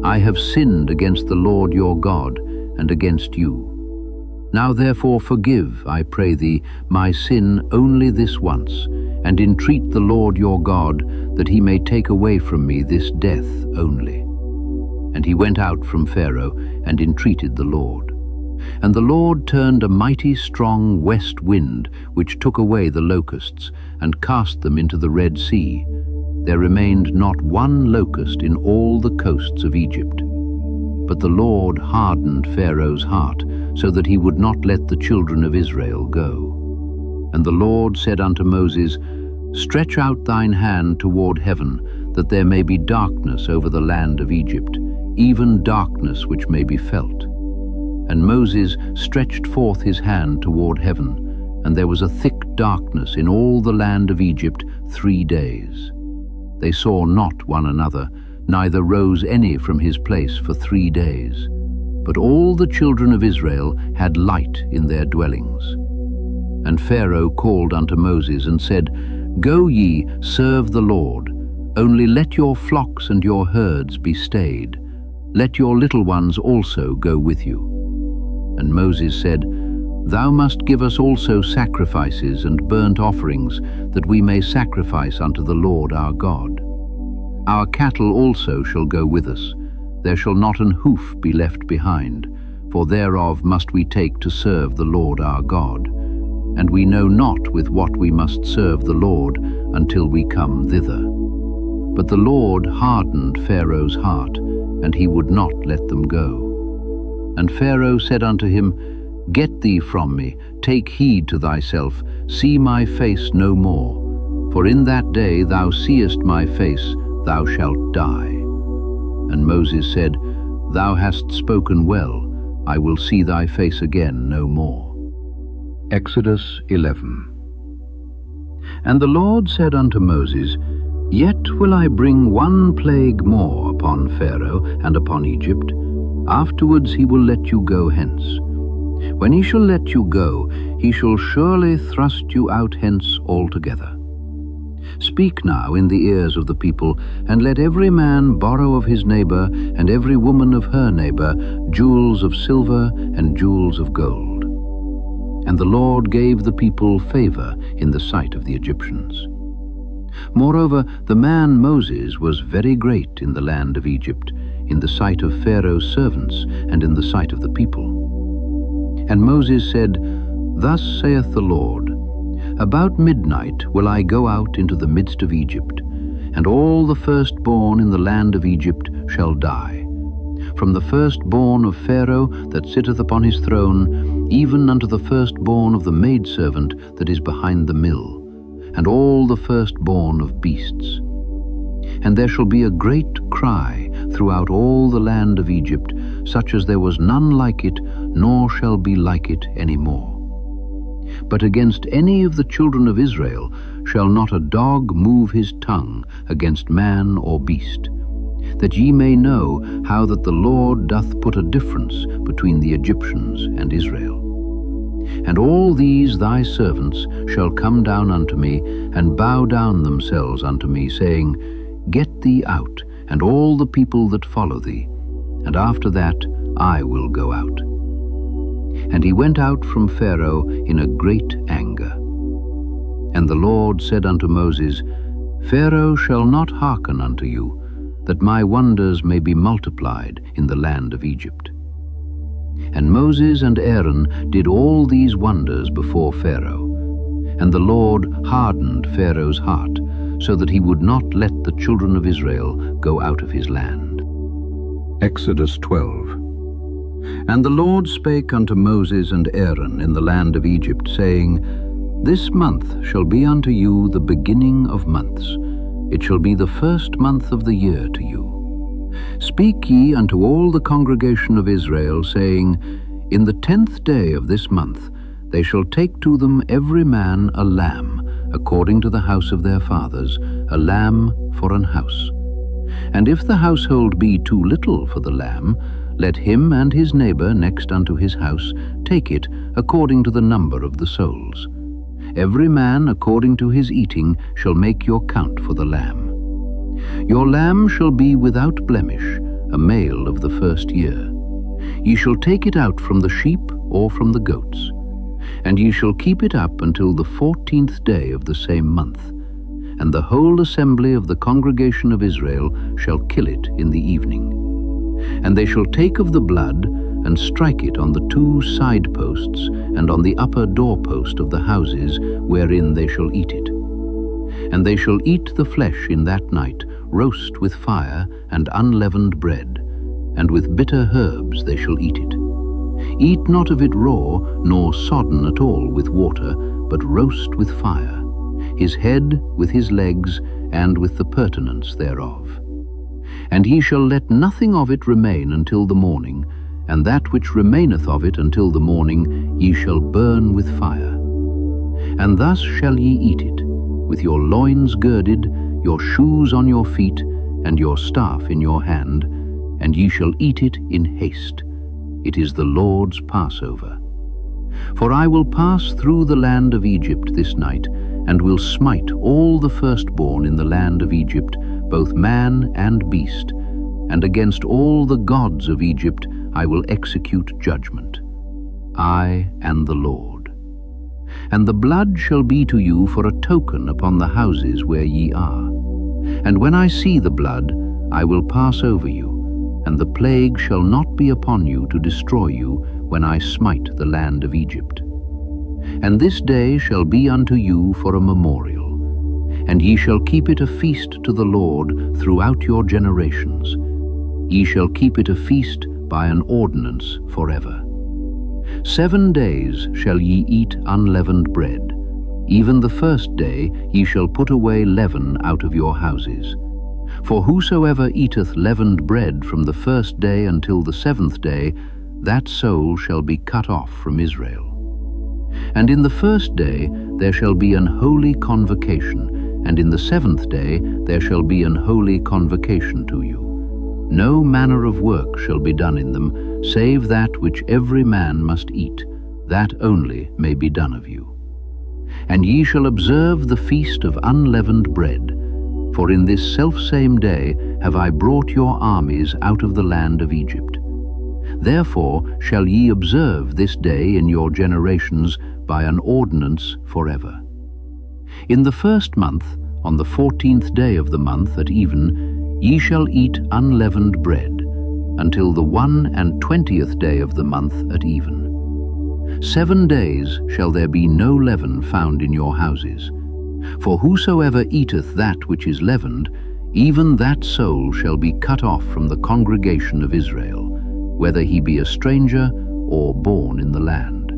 I have sinned against the Lord your God, and against you. Now therefore forgive, I pray thee, my sin only this once, and entreat the Lord your God, that he may take away from me this death only. And he went out from Pharaoh, and entreated the Lord. And the Lord turned a mighty strong west wind, which took away the locusts, and cast them into the Red Sea. There remained not one locust in all the coasts of Egypt. But the Lord hardened Pharaoh's heart, so that he would not let the children of Israel go. And the Lord said unto Moses, Stretch out thine hand toward heaven, that there may be darkness over the land of Egypt, even darkness which may be felt. And Moses stretched forth his hand toward heaven, and there was a thick darkness in all the land of Egypt 3 days. They saw not one another, neither rose any from his place for 3 days. But all the children of Israel had light in their dwellings. And Pharaoh called unto Moses and said, Go ye, serve the Lord, only let your flocks and your herds be stayed. Let your little ones also go with you. And Moses said, Thou must give us also sacrifices and burnt offerings, that we may sacrifice unto the Lord our God. Our cattle also shall go with us. There shall not an hoof be left behind, for thereof must we take to serve the Lord our God. And we know not with what we must serve the Lord until we come thither. But the Lord hardened Pharaoh's heart, and he would not let them go. And Pharaoh said unto him, Get thee from me, take heed to thyself, see my face no more. For in that day thou seest my face, thou shalt die. And Moses said, Thou hast spoken well, I will see thy face again no more. Exodus 11. And the Lord said unto Moses, Yet will I bring one plague more upon Pharaoh and upon Egypt. Afterwards he will let you go hence. When he shall let you go, he shall surely thrust you out hence altogether. Speak now in the ears of the people, and let every man borrow of his neighbor, and every woman of her neighbor, jewels of silver and jewels of gold. And the Lord gave the people favor in the sight of the Egyptians. Moreover, the man Moses was very great in the land of Egypt, in the sight of Pharaoh's servants, and in the sight of the people. And Moses said, Thus saith the Lord, About midnight will I go out into the midst of Egypt, and all the firstborn in the land of Egypt shall die. From the firstborn of Pharaoh that sitteth upon his throne, even unto the firstborn of the maidservant that is behind the mill, and all the firstborn of beasts. And there shall be a great cry throughout all the land of Egypt, such as there was none like it, nor shall be like it any more. But against any of the children of Israel shall not a dog move his tongue against man or beast. that ye may know how that the Lord doth put a difference between the Egyptians and Israel. And all these thy servants shall come down unto me, and bow down themselves unto me, saying, Get thee out, and all the people that follow thee, and after that I will go out. And he went out from Pharaoh in a great anger. And the Lord said unto Moses, Pharaoh shall not hearken unto you, that my wonders may be multiplied in the land of Egypt. And Moses and Aaron did all these wonders before Pharaoh. And the Lord hardened Pharaoh's heart, so that he would not let the children of Israel go out of his land. Exodus 12. And the Lord spake unto Moses and Aaron in the land of Egypt, saying, This month shall be unto you the beginning of months. It shall be the first month of the year to you. Speak ye unto all the congregation of Israel, saying, In the 10th day of this month they shall take to them every man a lamb, according to the house of their fathers, a lamb for an house. And if the household be too little for the lamb, let him and his neighbor next unto his house take it according to the number of the souls. Every man according to his eating shall make your count for the lamb. Your lamb shall be without blemish, a male of the first year. Ye shall take it out from the sheep or from the goats, and ye shall keep it up until the 14th day of the same month. And the whole assembly of the congregation of Israel shall kill it in the evening. And they shall take of the blood, and strike it on the 2 side posts, and on the upper doorpost of the houses wherein they shall eat it. And they shall eat the flesh in that night, roast with fire and unleavened bread, and with bitter herbs they shall eat it. Eat not of it raw, nor sodden at all with water, but roast with fire, his head with his legs, and with the purtenance thereof. And ye shall let nothing of it remain until the morning, and that which remaineth of it until the morning ye shall burn with fire. And thus shall ye eat it, with your loins girded, your shoes on your feet, and your staff in your hand, and ye shall eat it in haste. It is the Lord's Passover. For I will pass through the land of Egypt this night, and will smite all the firstborn in the land of Egypt, both man and beast, and against all the gods of Egypt I will execute judgment. I am the Lord. And the blood shall be to you for a token upon the houses where ye are. And when I see the blood, I will pass over you, and the plague shall not be upon you to destroy you when I smite the land of Egypt. And this day shall be unto you for a memorial, and ye shall keep it a feast to the Lord throughout your generations. Ye shall keep it a feast by an ordinance forever. 7 days shall ye eat unleavened bread. Even the first day ye shall put away leaven out of your houses. For whosoever eateth leavened bread from the first day until the 7th day, that soul shall be cut off from Israel. And in the first day there shall be an holy convocation, and in the 7th day there shall be an holy convocation to you. No manner of work shall be done in them, save that which every man must eat, that only may be done of you. And ye shall observe the feast of unleavened bread, for in this selfsame day have I brought your armies out of the land of Egypt. Therefore shall ye observe this day in your generations by an ordinance forever. In the 1st month, on the 14th day of the month at even, ye shall eat unleavened bread, until the 21st day of the month at even. 7 days shall there be no leaven found in your houses. For whosoever eateth that which is leavened, even that soul shall be cut off from the congregation of Israel, whether he be a stranger or born in the land.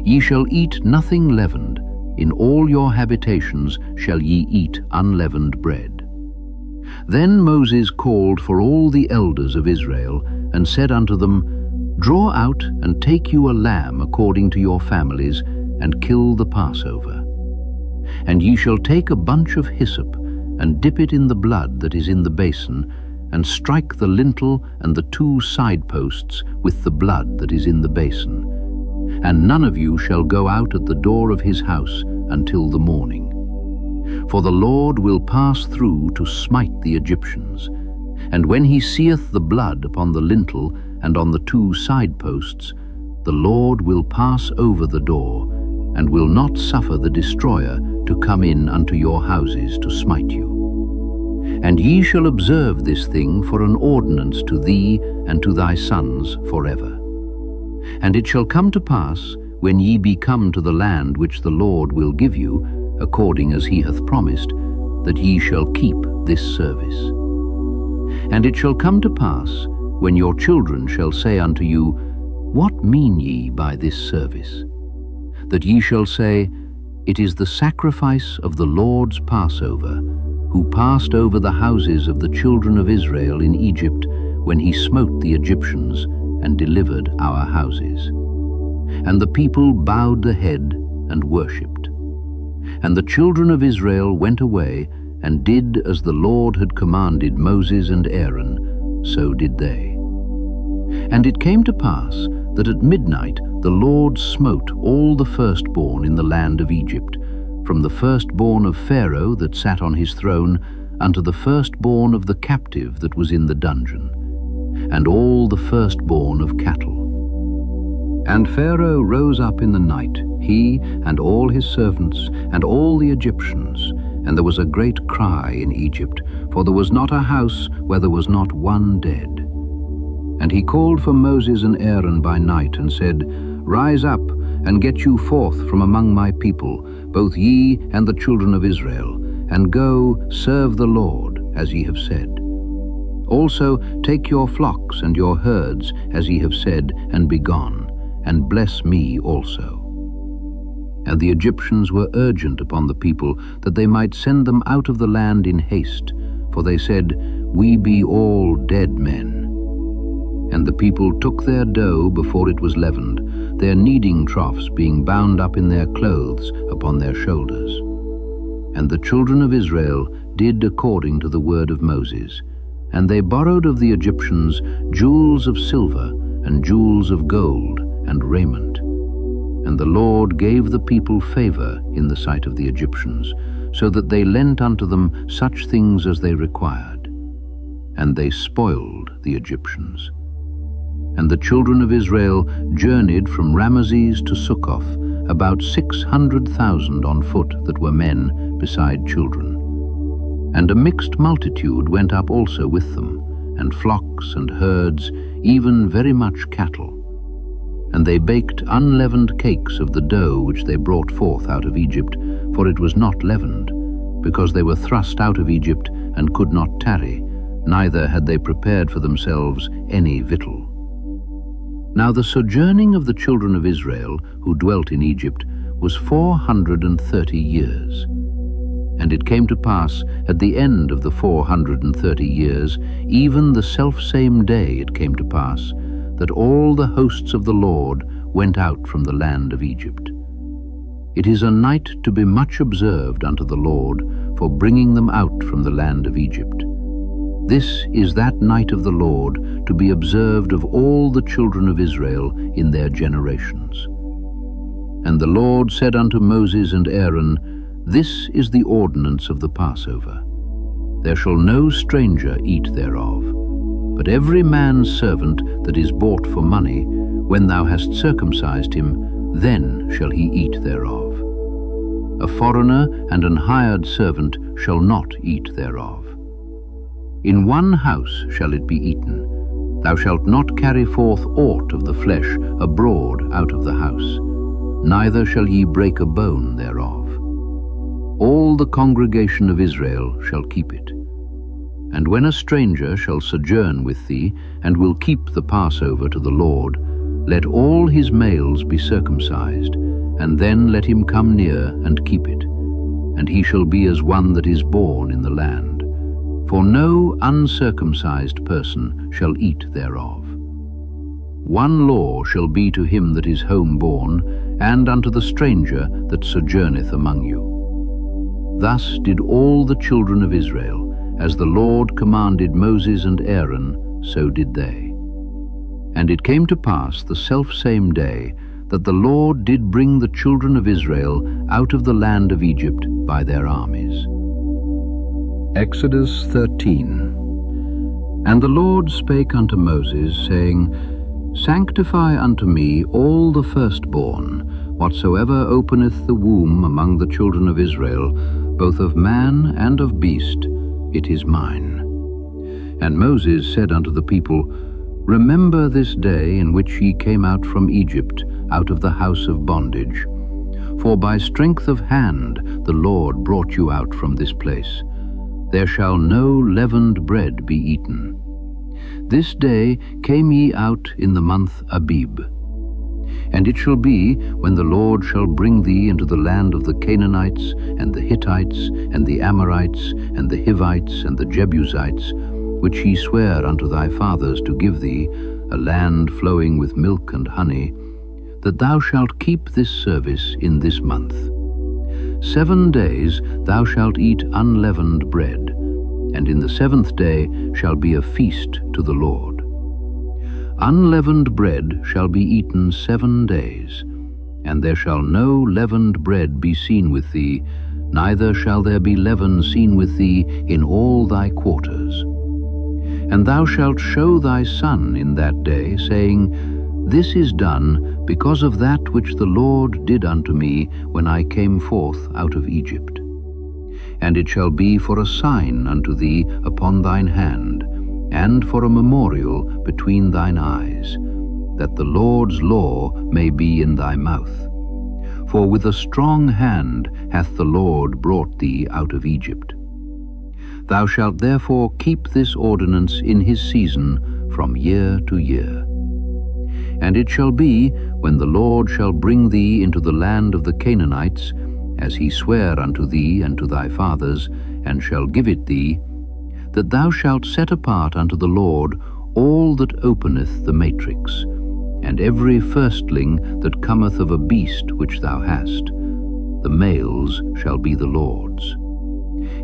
Ye shall eat nothing leavened. In all your habitations shall ye eat unleavened bread. Then Moses called for all the elders of Israel, and said unto them, Draw out and take you a lamb according to your families, and kill the Passover. And ye shall take a bunch of hyssop, and dip it in the blood that is in the basin, and strike the lintel and the 2 side posts with the blood that is in the basin. And none of you shall go out at the door of his house until the morning. For the Lord will pass through to smite the Egyptians. And when he seeth the blood upon the lintel and on the 2 side posts, the Lord will pass over the door, and will not suffer the destroyer to come in unto your houses to smite you. And ye shall observe this thing for an ordinance to thee and to thy sons forever. And it shall come to pass, when ye be come to the land which the Lord will give you, according as he hath promised, that ye shall keep this service. And it shall come to pass, when your children shall say unto you, What mean ye by this service? That ye shall say, It is the sacrifice of the Lord's Passover, who passed over the houses of the children of Israel in Egypt, when he smote the Egyptians and delivered our houses. And the people bowed the head and worshipped. And the children of Israel went away and did as the Lord had commanded Moses and Aaron, so did they. And it came to pass that at midnight the Lord smote all the firstborn in the land of Egypt, from the firstborn of Pharaoh that sat on his throne unto the firstborn of the captive that was in the dungeon, and all the firstborn of cattle. And Pharaoh rose up in the night, he and all his servants and all the Egyptians, and there was a great cry in Egypt, for there was not a house where there was not one dead. And he called for Moses and Aaron by night, and said, Rise up, and get you forth from among my people, both ye and the children of Israel, and go serve the Lord, as ye have said. Also take your flocks and your herds, as ye have said, and be gone, and bless me also. And the Egyptians were urgent upon the people, that they might send them out of the land in haste, for they said, We be all dead men. And the people took their dough before it was leavened, their kneading troughs being bound up in their clothes upon their shoulders. And the children of Israel did according to the word of Moses, and they borrowed of the Egyptians jewels of silver and jewels of gold and raiment. And the Lord gave the people favor in the sight of the Egyptians, so that they lent unto them such things as they required. And they spoiled the Egyptians. And the children of Israel journeyed from Ramesses to Succoth, about 600,000 on foot that were men, beside children. And a mixed multitude went up also with them, and flocks and herds, even very much cattle. And they baked unleavened cakes of the dough which they brought forth out of Egypt, for it was not leavened, because they were thrust out of Egypt and could not tarry, neither had they prepared for themselves any victual. Now the sojourning of the children of Israel, who dwelt in Egypt, was 430 years. And it came to pass at the end of the 430 years, even the selfsame day it came to pass, that all the hosts of the Lord went out from the land of Egypt. It is a night to be much observed unto the Lord, for bringing them out from the land of Egypt. This is that night of the Lord, to be observed of all the children of Israel in their generations. And the Lord said unto Moses and Aaron, This is the ordinance of the Passover. There shall no stranger eat thereof, but every man's servant that is bought for money, when thou hast circumcised him, then shall he eat thereof. A foreigner and an hired servant shall not eat thereof. In one house shall it be eaten. Thou shalt not carry forth aught of the flesh abroad out of the house, neither shall ye break a bone thereof. All the congregation of Israel shall keep it. And when a stranger shall sojourn with thee, and will keep the Passover to the Lord, let all his males be circumcised, and then let him come near and keep it, and he shall be as one that is born in the land. For no uncircumcised person shall eat thereof. One law shall be to him that is home-born, and unto the stranger that sojourneth among you. Thus did all the children of Israel, As the Lord commanded Moses and Aaron, so did they. And it came to pass the selfsame day that the Lord did bring the children of Israel out of the land of Egypt by their armies. Exodus 13. And the Lord spake unto Moses, saying, Sanctify unto me all the firstborn, whatsoever openeth the womb among the children of Israel, both of man and of beast, it is mine. And Moses said unto the people, Remember this day in which ye came out from Egypt, out of the house of bondage. For by strength of hand the Lord brought you out from this place. There shall no leavened bread be eaten. This day came ye out in the month Abib. And it shall be, when the Lord shall bring thee into the land of the Canaanites, and the Hittites, and the Amorites, and the Hivites, and the Jebusites, which he sware unto thy fathers to give thee, a land flowing with milk and honey, that thou shalt keep this service in this month. 7 days thou shalt eat unleavened bread, and in the 7th day shall be a feast to the Lord. Unleavened bread shall be eaten 7 days, and there shall no leavened bread be seen with thee, neither shall there be leaven seen with thee in all thy quarters. And thou shalt show thy son in that day, saying, This is done because of that which the Lord did unto me when I came forth out of Egypt. And it shall be for a sign unto thee upon thine hand, and for a memorial between thine eyes, that the Lord's law may be in thy mouth. For with a strong hand hath the Lord brought thee out of Egypt. Thou shalt therefore keep this ordinance in his season from year to year. And it shall be, when the Lord shall bring thee into the land of the Canaanites, as he sware unto thee and to thy fathers, and shall give it thee, that thou shalt set apart unto the Lord all that openeth the matrix, and every firstling that cometh of a beast which thou hast. The males shall be the Lord's.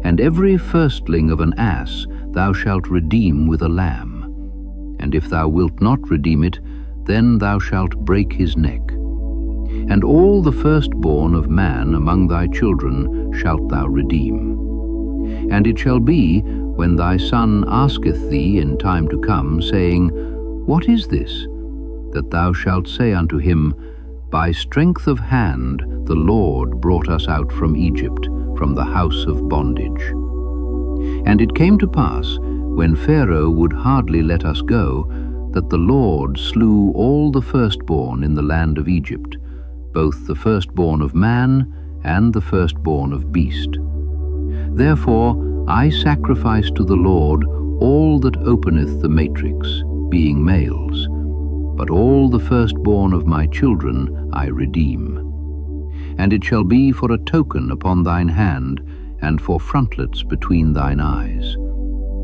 And every firstling of an ass thou shalt redeem with a lamb. And if thou wilt not redeem it, then thou shalt break his neck. And all the firstborn of man among thy children shalt thou redeem. And it shall be, when thy son asketh thee in time to come, saying, What is this? That thou shalt say unto him, By strength of hand the Lord brought us out from Egypt, from the house of bondage. And it came to pass, when Pharaoh would hardly let us go, that the Lord slew all the firstborn in the land of Egypt, both the firstborn of man and the firstborn of beast. Therefore I sacrifice to the Lord all that openeth the matrix, being males, but all the firstborn of my children I redeem. And it shall be for a token upon thine hand, and for frontlets between thine eyes.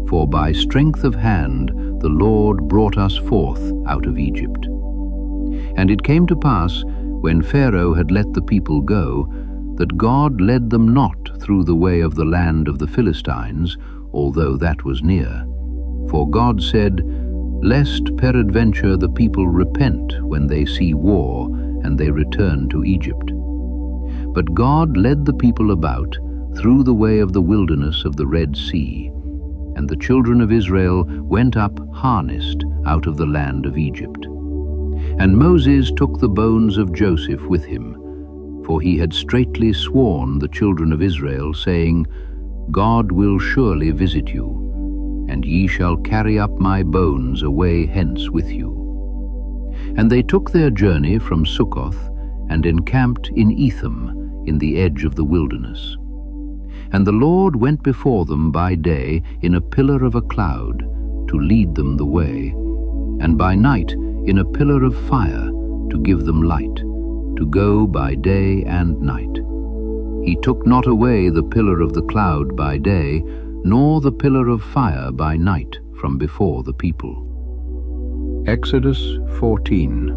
For by strength of hand the Lord brought us forth out of Egypt. And it came to pass, when Pharaoh had let the people go, that God led them not through the way of the land of the Philistines, although that was near. For God said, Lest peradventure the people repent when they see war, and they return to Egypt. But God led the people about through the way of the wilderness of the Red Sea, and the children of Israel went up harnessed out of the land of Egypt. And Moses took the bones of Joseph with him, for he had straitly sworn the children of Israel, saying, God will surely visit you, and ye shall carry up my bones away hence with you. And they took their journey from Succoth, and encamped in Etham, in the edge of the wilderness. And the Lord went before them by day in a pillar of a cloud, to lead them the way, and by night in a pillar of fire, to give them light, to go by day and night. He took not away the pillar of the cloud by day, nor the pillar of fire by night from before the people. Exodus 14.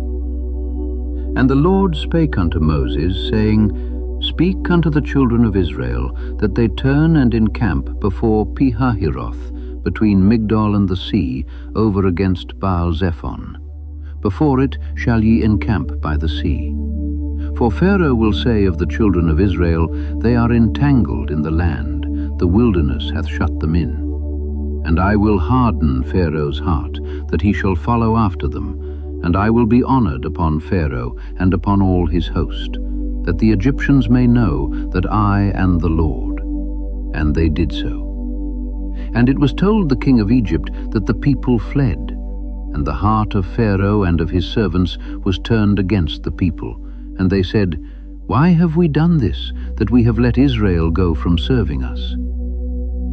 And the Lord spake unto Moses, saying, "Speak unto the children of Israel, that they turn and encamp before Pihahiroth, between Migdol and the sea, over against Baal-zephon. Before it shall ye encamp by the sea. For Pharaoh will say of the children of Israel, They are entangled in the land, the wilderness hath shut them in. And I will harden Pharaoh's heart, that he shall follow after them, and I will be honored upon Pharaoh and upon all his host, that the Egyptians may know that I am the Lord." And they did so. And it was told the king of Egypt that the people fled, and the heart of Pharaoh and of his servants was turned against the people. And they said, "Why have we done this, that we have let Israel go from serving us?"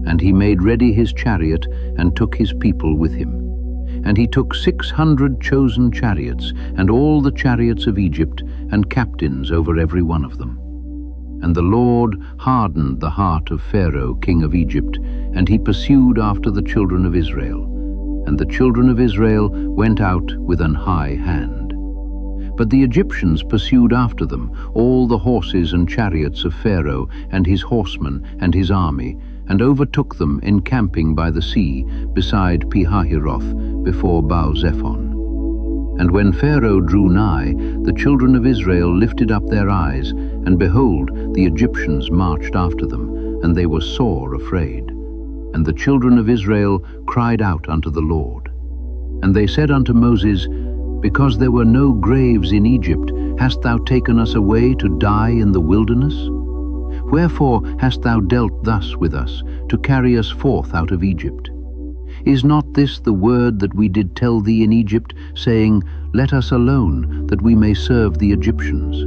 And he made ready his chariot, and took his people with him. And he took 600 chosen chariots, and all the chariots of Egypt, and captains over every one of them. And the Lord hardened the heart of Pharaoh, king of Egypt, and he pursued after the children of Israel. And the children of Israel went out with an high hand. But the Egyptians pursued after them, all the horses and chariots of Pharaoh, and his horsemen, and his army, and overtook them encamping by the sea, beside Pihahiroth, before Baal-zephon. And when Pharaoh drew nigh, the children of Israel lifted up their eyes, and behold, the Egyptians marched after them, and they were sore afraid. And the children of Israel cried out unto the Lord. And they said unto Moses, "Because there were no graves in Egypt, hast thou taken us away to die in the wilderness? Wherefore hast thou dealt thus with us, to carry us forth out of Egypt? Is not this the word that we did tell thee in Egypt, saying, Let us alone, that we may serve the Egyptians?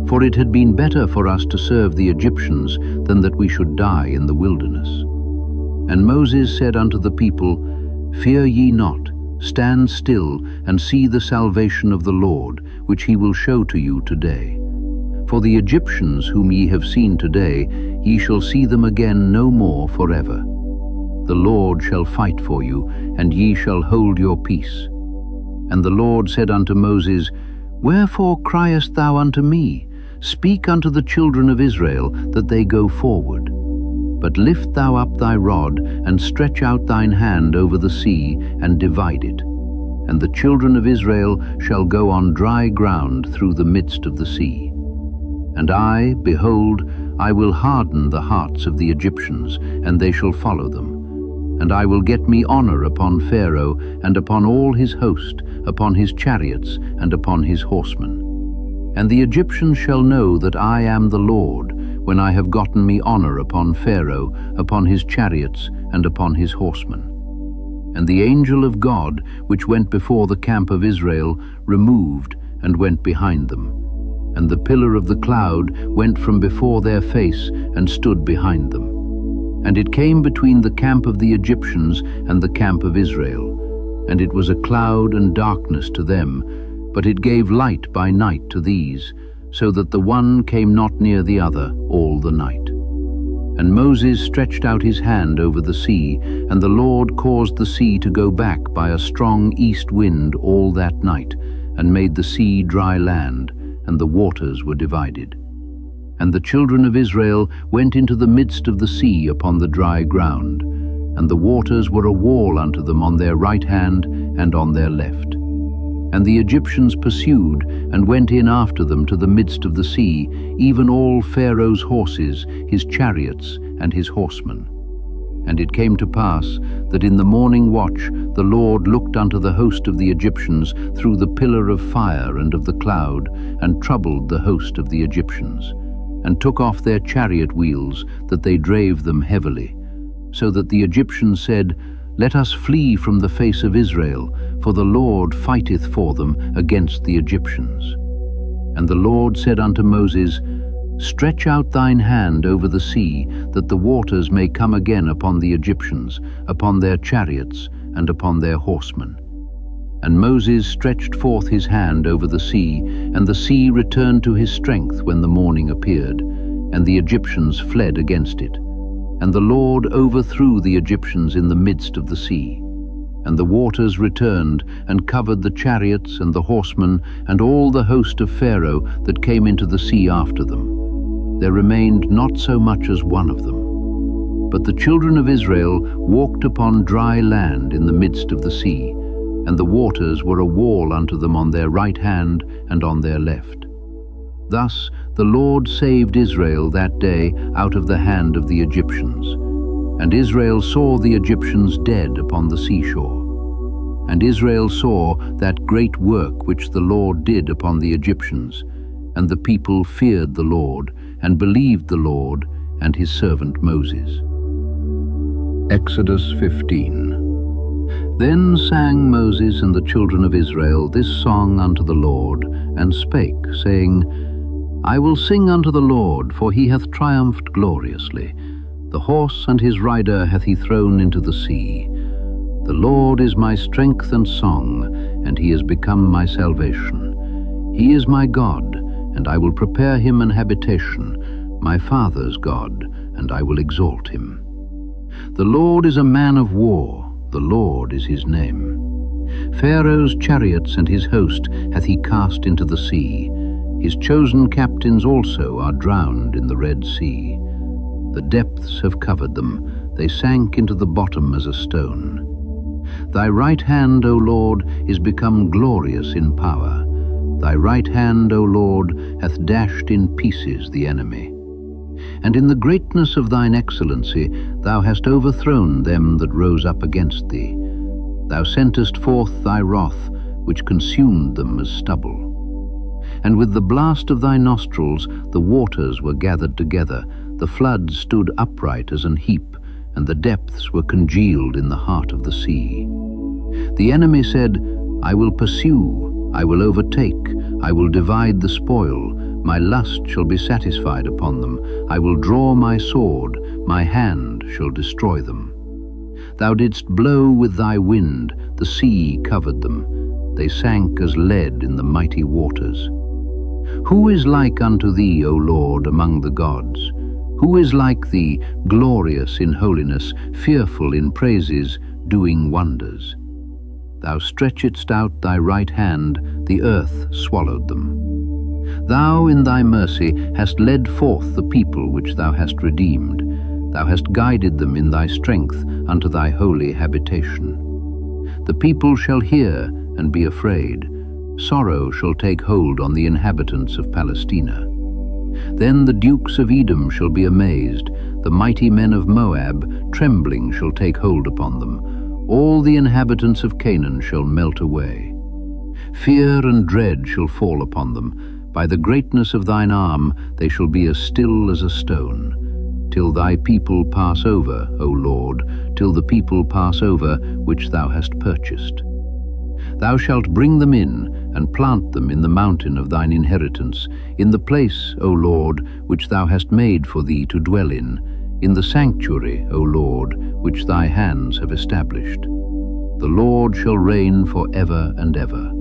For it had been better for us to serve the Egyptians, than that we should die in the wilderness." And Moses said unto the people, "Fear ye not, stand still, and see the salvation of the Lord, which he will show to you today. For the Egyptians whom ye have seen today, ye shall see them again no more forever. The Lord shall fight for you, and ye shall hold your peace." And the Lord said unto Moses, "Wherefore criest thou unto me? Speak unto the children of Israel, that they go forward. But lift thou up thy rod, and stretch out thine hand over the sea, and divide it. And the children of Israel shall go on dry ground through the midst of the sea. And I, behold, I will harden the hearts of the Egyptians, and they shall follow them. And I will get me honor upon Pharaoh, and upon all his host, upon his chariots, and upon his horsemen. And the Egyptians shall know that I am the Lord, when I have gotten me honor upon Pharaoh, upon his chariots, and upon his horsemen." And the angel of God, which went before the camp of Israel, removed, and went behind them. And the pillar of the cloud went from before their face, and stood behind them. And it came between the camp of the Egyptians and the camp of Israel. And it was a cloud and darkness to them, but it gave light by night to these, so that the one came not near the other all the night. And Moses stretched out his hand over the sea, and the Lord caused the sea to go back by a strong east wind all that night, and made the sea dry land, and the waters were divided. And the children of Israel went into the midst of the sea upon the dry ground, and the waters were a wall unto them on their right hand and on their left. And the Egyptians pursued, and went in after them to the midst of the sea, even all Pharaoh's horses, his chariots, and his horsemen. And it came to pass that in the morning watch the Lord looked unto the host of the Egyptians through the pillar of fire and of the cloud, and troubled the host of the Egyptians, and took off their chariot wheels, that they drave them heavily. So that the Egyptians said, "Let us flee from the face of Israel, for the Lord fighteth for them against the Egyptians." And the Lord said unto Moses, "Stretch out thine hand over the sea, that the waters may come again upon the Egyptians, upon their chariots, and upon their horsemen." And Moses stretched forth his hand over the sea, and the sea returned to his strength when the morning appeared, and the Egyptians fled against it. And the Lord overthrew the Egyptians in the midst of the sea. And the waters returned, and covered the chariots and the horsemen, and all the host of Pharaoh that came into the sea after them. there remained not so much as one of them. But the children of Israel walked upon dry land in the midst of the sea, and the waters were a wall unto them on their right hand and on their left. Thus the Lord saved Israel that day out of the hand of the Egyptians. And Israel saw the Egyptians dead upon the seashore. And Israel saw that great work which the Lord did upon the Egyptians, and the people feared the Lord, and believed the Lord and his servant Moses. Exodus 15. Then sang Moses and the children of Israel this song unto the Lord, and spake, saying, I will sing unto the Lord, for he hath triumphed gloriously. The horse and his rider hath he thrown into the sea. The Lord is my strength and song, and he is become my salvation. He is my God, and I will prepare him an habitation, my father's God, and I will exalt him. The Lord is a man of war, the Lord is his name. Pharaoh's chariots and his host hath he cast into the sea. His chosen captains also are drowned in the Red Sea. The depths have covered them, they sank into the bottom as a stone. Thy right hand, O Lord, is become glorious in power. Thy right hand, O Lord, hath dashed in pieces the enemy. And in the greatness of thine excellency thou hast overthrown them that rose up against thee. Thou sentest forth thy wrath, which consumed them as stubble. And with the blast of thy nostrils the waters were gathered together, the floods stood upright as an heap, and the depths were congealed in the heart of the sea. The enemy said, I will pursue, I will overtake, I will divide the spoil, my lust shall be satisfied upon them, I will draw my sword, my hand shall destroy them. Thou didst blow with thy wind, the sea covered them, they sank as lead in the mighty waters. Who is like unto thee, O Lord, among the gods? Who is like thee, glorious in holiness, fearful in praises, doing wonders? Thou stretchedst out thy right hand, the earth swallowed them. Thou in thy mercy hast led forth the people which thou hast redeemed. Thou hast guided them in thy strength unto thy holy habitation. The people shall hear and be afraid. Sorrow shall take hold on the inhabitants of Palestina. Then the dukes of Edom shall be amazed, the mighty men of Moab, trembling shall take hold upon them. All the inhabitants of Canaan shall melt away. Fear and dread shall fall upon them. By the greatness of thine arm they shall be as still as a stone. Till thy people pass over, O Lord, till the people pass over which thou hast purchased. Thou shalt bring them in, and plant them in the mountain of thine inheritance, in the place, O Lord, which thou hast made for thee to dwell in the sanctuary, O Lord, which thy hands have established. The Lord shall reign for ever and ever.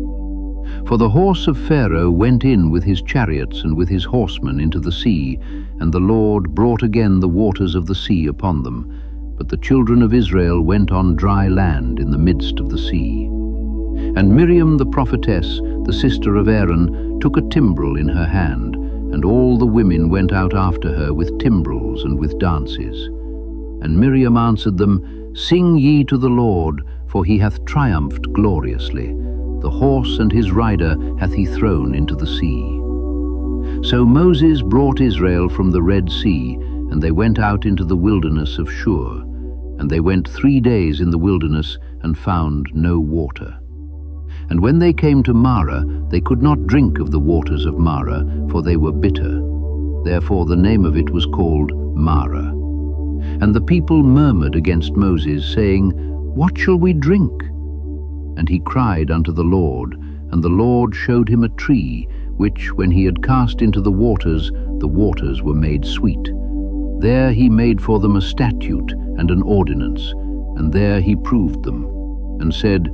For the horse of Pharaoh went in with his chariots and with his horsemen into the sea, and the Lord brought again the waters of the sea upon them. But the children of Israel went on dry land in the midst of the sea. And Miriam the prophetess, the sister of Aaron, took a timbrel in her hand, and all the women went out after her with timbrels and with dances. And Miriam answered them, Sing ye to the Lord, for he hath triumphed gloriously. The horse and his rider hath he thrown into the sea. So Moses brought Israel from the Red Sea, and they went out into the wilderness of Shur. And they went 3 days in the wilderness, and found no water. And when they came to Marah, they could not drink of the waters of Marah, for they were bitter. Therefore the name of it was called Marah. And the people murmured against Moses, saying, What shall we drink? And he cried unto the Lord, and the Lord showed him a tree, which, when he had cast into the waters were made sweet. There he made for them a statute and an ordinance, and there he proved them, and said,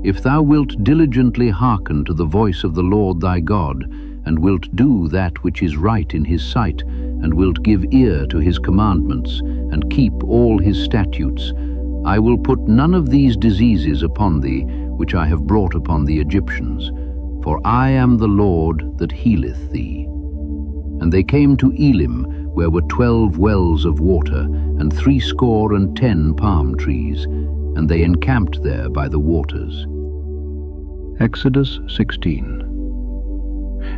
If thou wilt diligently hearken to the voice of the Lord thy God, and wilt do that which is right in his sight, and wilt give ear to his commandments, and keep all his statutes, I will put none of these diseases upon thee, which I have brought upon the Egyptians, for I am the Lord that healeth thee. And they came to Elim, where were 12 wells of water, and 70 palm trees, and they encamped there by the waters. Exodus 16.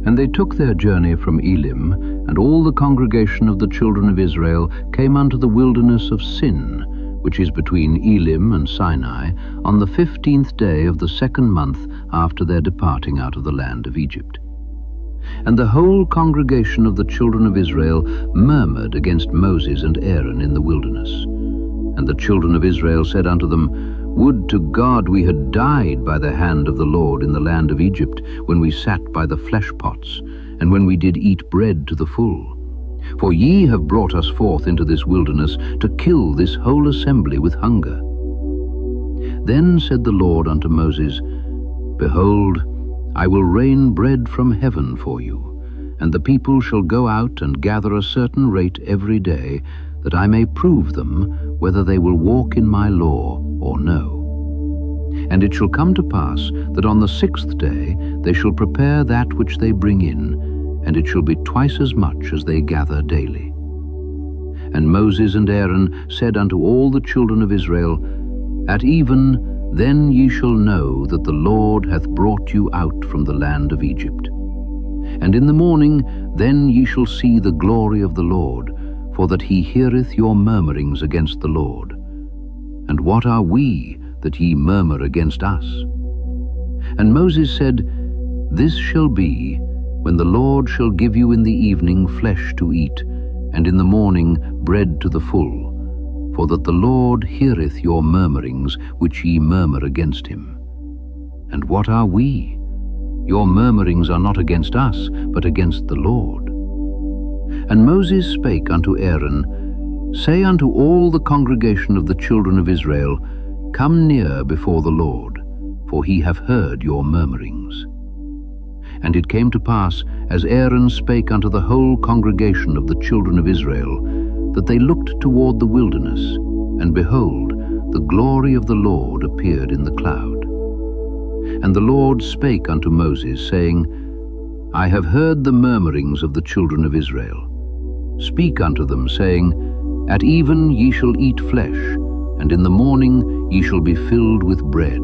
And they took their journey from Elim, and all the congregation of the children of Israel came unto the wilderness of Sin, which is between Elim and Sinai, on the 15th day of the 2nd month after their departing out of the land of Egypt. And the whole congregation of the children of Israel murmured against Moses and Aaron in the wilderness. And the children of Israel said unto them, Would to God we had died by the hand of the Lord in the land of Egypt, when we sat by the flesh pots, and when we did eat bread to the full. For ye have brought us forth into this wilderness to kill this whole assembly with hunger. Then said the Lord unto Moses, Behold, I will rain bread from heaven for you, and the people shall go out and gather a certain rate every day, that I may prove them whether they will walk in my law or no. And it shall come to pass that on the 6th day they shall prepare that which they bring in, and it shall be twice as much as they gather daily. And Moses and Aaron said unto all the children of Israel, At even then ye shall know that the Lord hath brought you out from the land of Egypt. And in the morning then ye shall see the glory of the Lord, for that he heareth your murmurings against the Lord. And what are we that ye murmur against us? And Moses said, This shall be, when the Lord shall give you in the evening flesh to eat, and in the morning bread to the full, for that the Lord heareth your murmurings which ye murmur against him. And what are we? Your murmurings are not against us, but against the Lord. And Moses spake unto Aaron, Say unto all the congregation of the children of Israel, Come near before the Lord, for he hath heard your murmurings. And it came to pass, as Aaron spake unto the whole congregation of the children of Israel, that they looked toward the wilderness, and behold, the glory of the Lord appeared in the cloud. And the Lord spake unto Moses, saying, I have heard the murmurings of the children of Israel. Speak unto them, saying, At even ye shall eat flesh, and in the morning ye shall be filled with bread,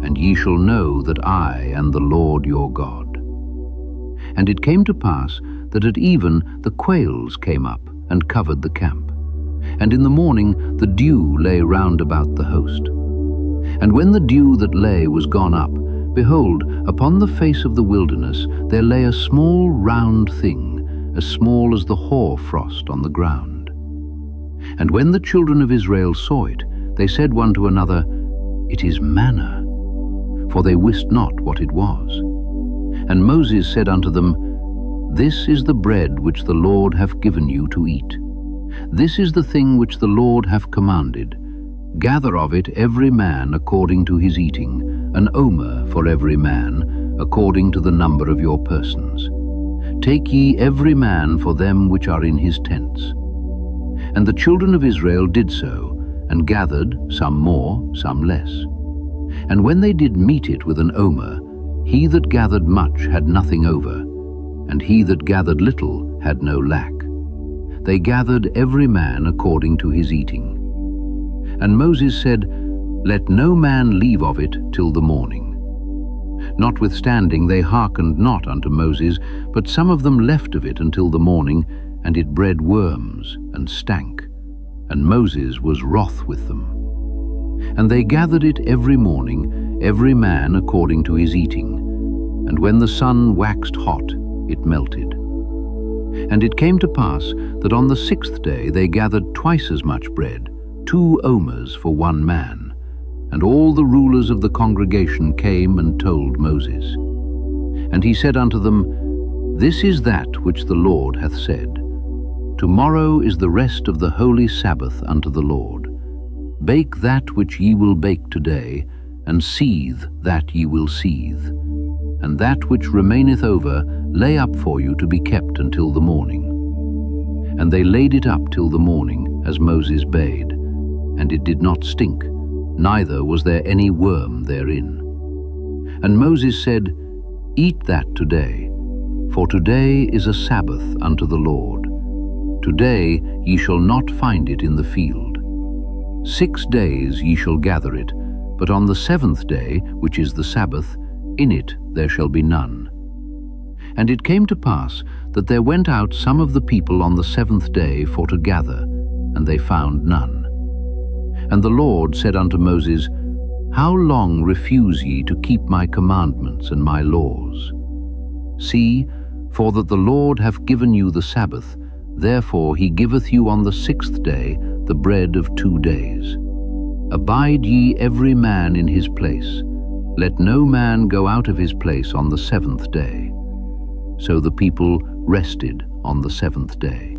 and ye shall know that I am the Lord your God. And it came to pass that at even the quails came up and covered the camp. And in the morning the dew lay round about the host. And when the dew that lay was gone up, behold, upon the face of the wilderness there lay a small round thing, as small as the hoar frost on the ground. And when the children of Israel saw it, they said one to another, It is manna, for they wist not what it was. And Moses said unto them, This is the bread which the Lord hath given you to eat. This is the thing which the Lord hath commanded. Gather of it every man according to his eating, an omer for every man, according to the number of your persons. Take ye every man for them which are in his tents. And the children of Israel did so, and gathered, some more, some less. And when they did mete it with an omer, he that gathered much had nothing over, and he that gathered little had no lack. They gathered every man according to his eating. And Moses said, Let no man leave of it till the morning. Notwithstanding they hearkened not unto Moses, but some of them left of it until the morning, and it bred worms, and stank. And Moses was wroth with them. And they gathered it every morning, every man according to his eating. And when the sun waxed hot, it melted. And it came to pass that on the 6th day they gathered twice as much bread, 2 omers for one man. And all the rulers of the congregation came and told Moses. And he said unto them, This is that which the Lord hath said. Tomorrow is the rest of the holy Sabbath unto the Lord. Bake that which ye will bake today, and seethe that ye will seethe. And that which remaineth over lay up for you to be kept until the morning. And they laid it up till the morning, as Moses bade, and it did not stink, neither was there any worm therein. And Moses said, Eat that today, For today is a Sabbath unto the Lord. Today ye shall not find it in the field. 6 days ye shall gather it, but on the 7th day, which is the Sabbath, in it there shall be none. And it came to pass that there went out some of the people on the 7th day for to gather, and they found none. And the Lord said unto Moses, How long refuse ye to keep my commandments and my laws? See, for that the Lord hath given you the Sabbath, therefore he giveth you on the 6th day the bread of 2 days. Abide ye every man in his place. Let no man go out of his place on the 7th day. So the people rested on the 7th day.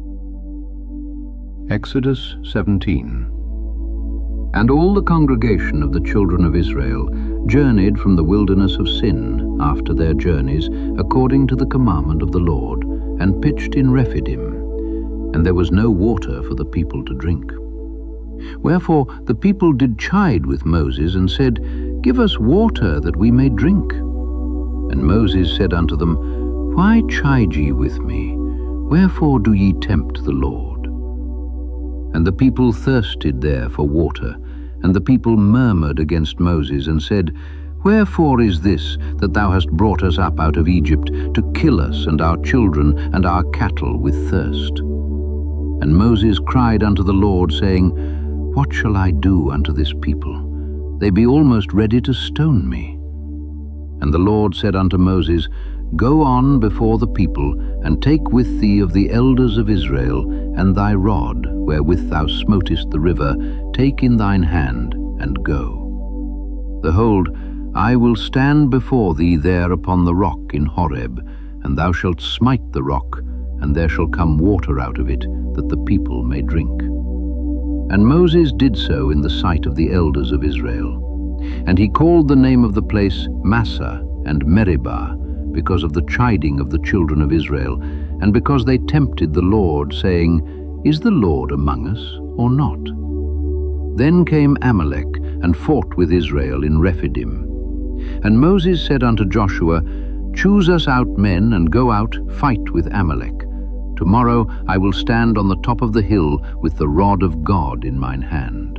Exodus 17. And all the congregation of the children of Israel journeyed from the wilderness of Sin after their journeys, according to the commandment of the Lord, and pitched in Rephidim. And there was no water for the people to drink. Wherefore the people did chide with Moses, and said, Give us water that we may drink. And Moses said unto them, Why chide ye with me? Wherefore do ye tempt the Lord? And the people thirsted there for water, and the people murmured against Moses, and said, Wherefore is this that thou hast brought us up out of Egypt, to kill us and our children and our cattle with thirst? And Moses cried unto the Lord, saying, What shall I do unto this people? They be almost ready to stone me. And the Lord said unto Moses, Go on before the people, and take with thee of the elders of Israel, and thy rod, wherewith thou smotest the river, take in thine hand, and go. Behold, I will stand before thee there upon the rock in Horeb, and thou shalt smite the rock, and there shall come water out of it, that the people may drink. And Moses did so in the sight of the elders of Israel. And he called the name of the place Massah and Meribah, because of the chiding of the children of Israel, and because they tempted the Lord, saying, Is the Lord among us, or not? Then came Amalek, and fought with Israel in Rephidim. And Moses said unto Joshua, Choose us out men, and go out, fight with Amalek. Tomorrow I will stand on the top of the hill with the rod of God in mine hand.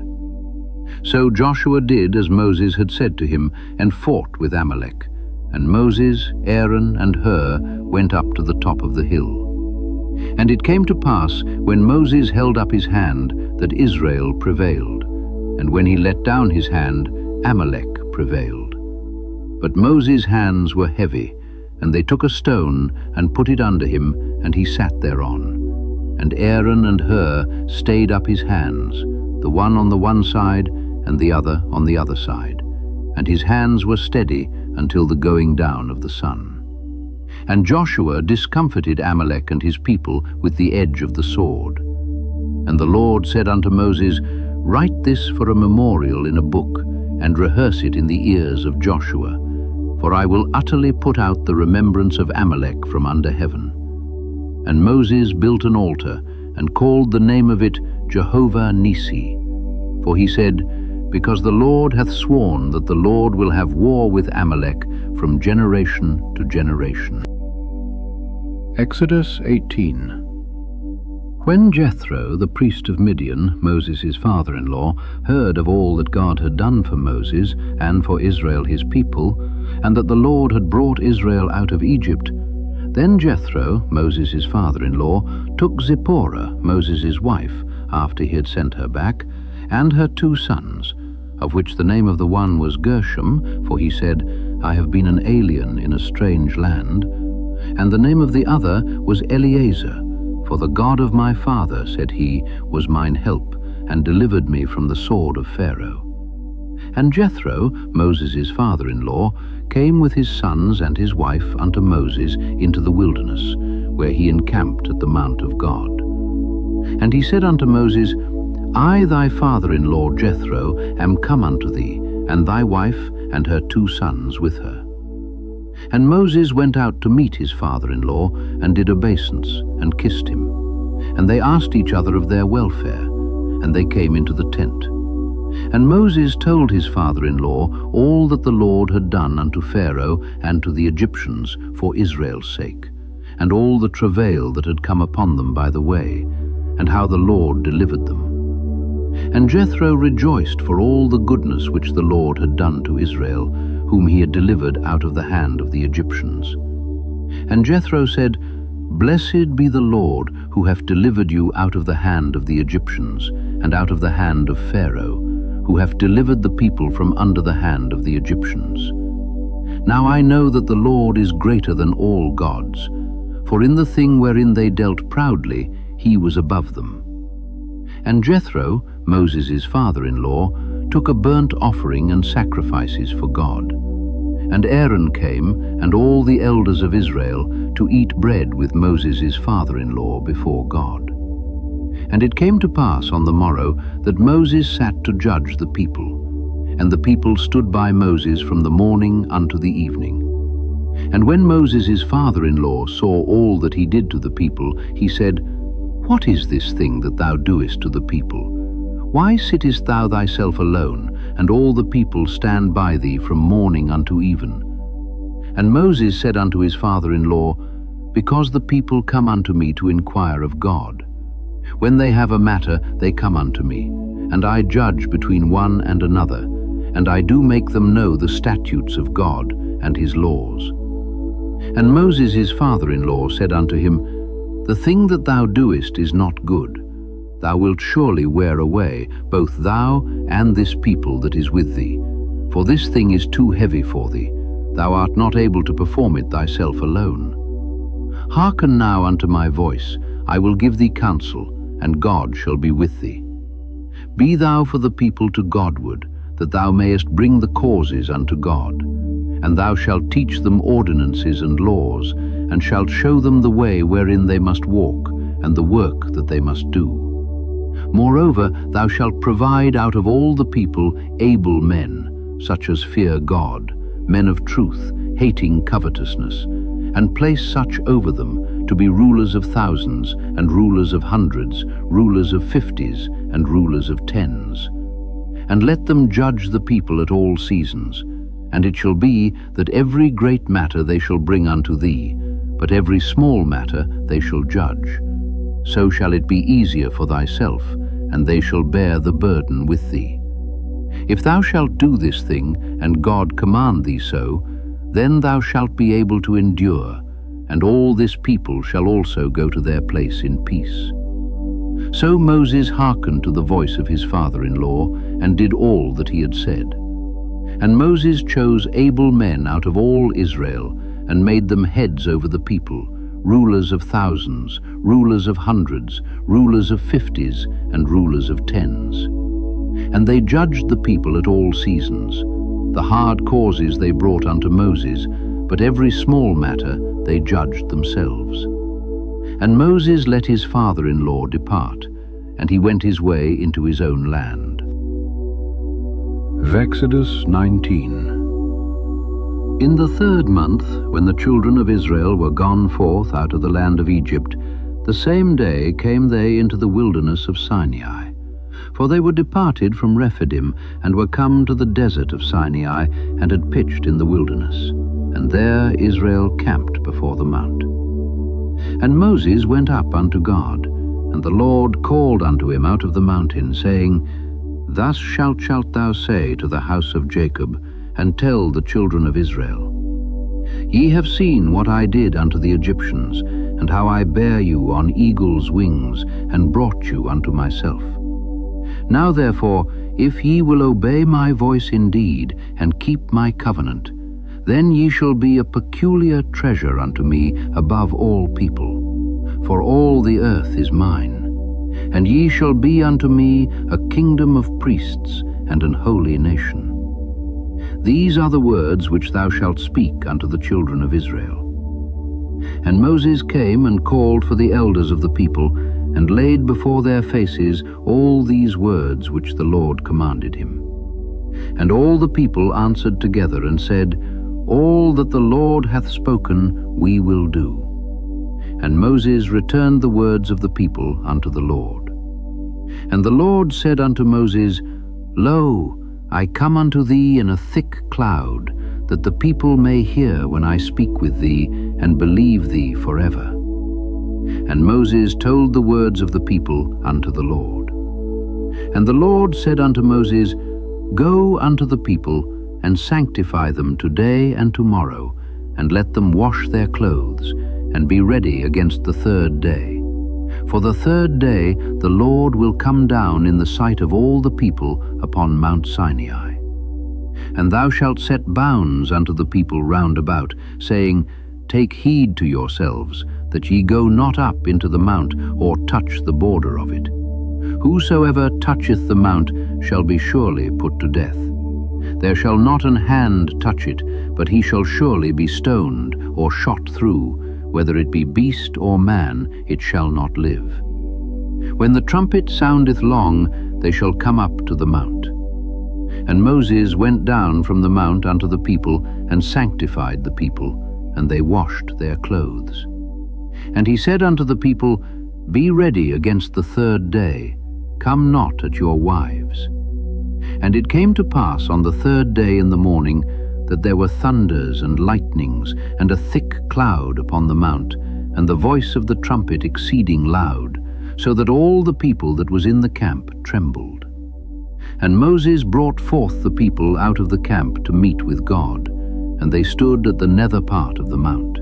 So Joshua did as Moses had said to him, and fought with Amalek. And Moses, Aaron, and Hur went up to the top of the hill. And it came to pass, when Moses held up his hand, that Israel prevailed. And when he let down his hand, Amalek prevailed. But Moses' hands were heavy, and they took a stone, and put it under him, and he sat thereon. And Aaron and Hur stayed up his hands, the one on the one side, and the other on the other side. And his hands were steady until the going down of the sun. And Joshua discomfited Amalek and his people with the edge of the sword. And the Lord said unto Moses, Write this for a memorial in a book, and rehearse it in the ears of Joshua. For I will utterly put out the remembrance of Amalek from under heaven. And Moses built an altar, and called the name of it Jehovah Nissi. For he said, Because the Lord hath sworn that the Lord will have war with Amalek from generation to generation. Exodus 18. When Jethro, the priest of Midian, Moses' father-in-law, heard of all that God had done for Moses and for Israel his people, and that the Lord had brought Israel out of Egypt, then Jethro, Moses' father-in-law, took Zipporah, Moses' wife, after he had sent her back, and her 2 sons, of which the name of the one was Gershom, for he said, I have been an alien in a strange land, and the name of the other was Eleazar, for the God of my father, said he, was mine help, and delivered me from the sword of Pharaoh. And Jethro, Moses' father-in-law, came with his sons and his wife unto Moses into the wilderness, where he encamped at the mount of God. And he said unto Moses, I, thy father-in-law Jethro, am come unto thee, and thy wife and her 2 sons with her. And Moses went out to meet his father-in-law, and did obeisance, and kissed him. And they asked each other of their welfare, and they came into the tent. And Moses told his father-in-law all that the Lord had done unto Pharaoh and to the Egyptians for Israel's sake, and all the travail that had come upon them by the way, and how the Lord delivered them. And Jethro rejoiced for all the goodness which the Lord had done to Israel, whom he had delivered out of the hand of the Egyptians. And Jethro said, Blessed be the Lord, who hath delivered you out of the hand of the Egyptians, and out of the hand of Pharaoh, who hath delivered the people from under the hand of the Egyptians. Now I know that the Lord is greater than all gods, for in the thing wherein they dealt proudly, he was above them. And Jethro, Moses' father-in-law, took a burnt offering and sacrifices for God. And Aaron came, and all the elders of Israel, to eat bread with Moses' father-in-law before God. And it came to pass on the morrow that Moses sat to judge the people. And the people stood by Moses from the morning unto the evening. And when Moses' father-in-law saw all that he did to the people, he said, What is this thing that thou doest to the people? Why sittest thou thyself alone, and all the people stand by thee from morning unto even? And Moses said unto his father-in-law, Because the people come unto me to inquire of God. When they have a matter, they come unto me, and I judge between one and another, and I do make them know the statutes of God and his laws. And Moses his father-in-law said unto him, The thing that thou doest is not good. Thou wilt surely wear away, both thou and this people that is with thee. For this thing is too heavy for thee. Thou art not able to perform it thyself alone. Hearken now unto my voice. I will give thee counsel, and God shall be with thee. Be thou for the people to Godward, that thou mayest bring the causes unto God. And thou shalt teach them ordinances and laws, and shalt show them the way wherein they must walk, and the work that they must do. Moreover, thou shalt provide out of all the people able men, such as fear God, men of truth, hating covetousness, and place such over them to be rulers of thousands, and rulers of hundreds, rulers of 50s, and rulers of 10s. And let them judge the people at all seasons. And it shall be that every great matter they shall bring unto thee, but every small matter they shall judge. So shall it be easier for thyself, and they shall bear the burden with thee. If thou shalt do this thing, and God command thee so, then thou shalt be able to endure, and all this people shall also go to their place in peace. So Moses hearkened to the voice of his father-in-law, and did all that he had said. And Moses chose able men out of all Israel, and made them heads over the people, rulers of thousands, rulers of hundreds, rulers of 50s, and rulers of 10s. And they judged the people at all seasons. The hard causes they brought unto Moses, but every small matter they judged themselves. And Moses let his father-in-law depart, and he went his way into his own land. Exodus 19. In the 3rd month, when the children of Israel were gone forth out of the land of Egypt, the same day came they into the wilderness of Sinai. For they were departed from Rephidim, and were come to the desert of Sinai, and had pitched in the wilderness. And there Israel camped before the mount. And Moses went up unto God, and the Lord called unto him out of the mountain, saying, Thus shalt thou say to the house of Jacob, and tell the children of Israel, Ye have seen what I did unto the Egyptians, and how I bare you on eagle's wings, and brought you unto myself. Now therefore, if ye will obey my voice indeed, and keep my covenant, then ye shall be a peculiar treasure unto me above all people. For all the earth is mine. And ye shall be unto me a kingdom of priests, and an holy nation. These are the words which thou shalt speak unto the children of Israel. And Moses came and called for the elders of the people, and laid before their faces all these words which the Lord commanded him. And all the people answered together and said, All that the Lord hath spoken we will do. And Moses returned the words of the people unto the Lord. And the Lord said unto Moses, Lo, I come unto thee in a thick cloud, that the people may hear when I speak with thee, and believe thee forever. And Moses told the words of the people unto the Lord. And the Lord said unto Moses, Go unto the people, and sanctify them today and tomorrow, and let them wash their clothes, and be ready against the third day. For the third day the Lord will come down in the sight of all the people upon Mount Sinai. And thou shalt set bounds unto the people round about, saying, Take heed to yourselves, that ye go not up into the mount, or touch the border of it. Whosoever toucheth the mount shall be surely put to death. There shall not an hand touch it, but he shall surely be stoned, or shot through. Whether it be beast or man, it shall not live. When the trumpet soundeth long, they shall come up to the mount. And Moses went down from the mount unto the people, and sanctified the people, and they washed their clothes. And he said unto the people, Be ready against the third day, come not at your wives. And it came to pass on the third day in the morning, that there were thunders and lightnings, and a thick cloud upon the mount, and the voice of the trumpet exceeding loud, so that all the people that was in the camp trembled. And Moses brought forth the people out of the camp to meet with God, and they stood at the nether part of the mount.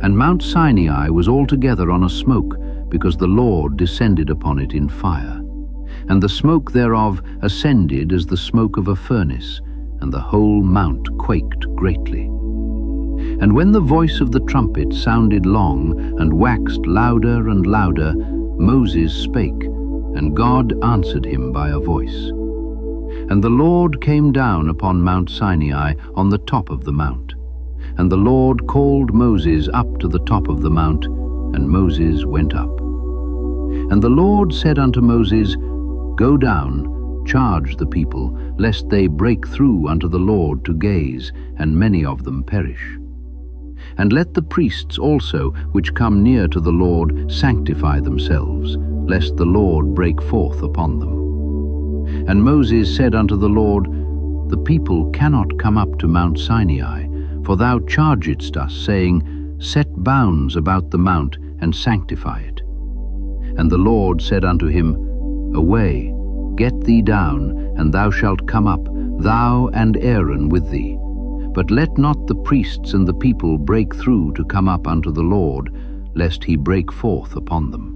And Mount Sinai was altogether on a smoke, because the Lord descended upon it in fire. And the smoke thereof ascended as the smoke of a furnace, and the whole mount quaked greatly. And when the voice of the trumpet sounded long, and waxed louder and louder, Moses spake, and God answered him by a voice. And the Lord came down upon Mount Sinai on the top of the mount. And the Lord called Moses up to the top of the mount, and Moses went up. And the Lord said unto Moses, Go down, charge the people, lest they break through unto the Lord to gaze, and many of them perish. And let the priests also, which come near to the Lord, sanctify themselves, lest the Lord break forth upon them. And Moses said unto the Lord, The people cannot come up to Mount Sinai, for thou chargedst us, saying, Set bounds about the mount, and sanctify it. And the Lord said unto him, Away, get thee down, and thou shalt come up, thou and Aaron with thee. But let not the priests and the people break through to come up unto the Lord, lest he break forth upon them.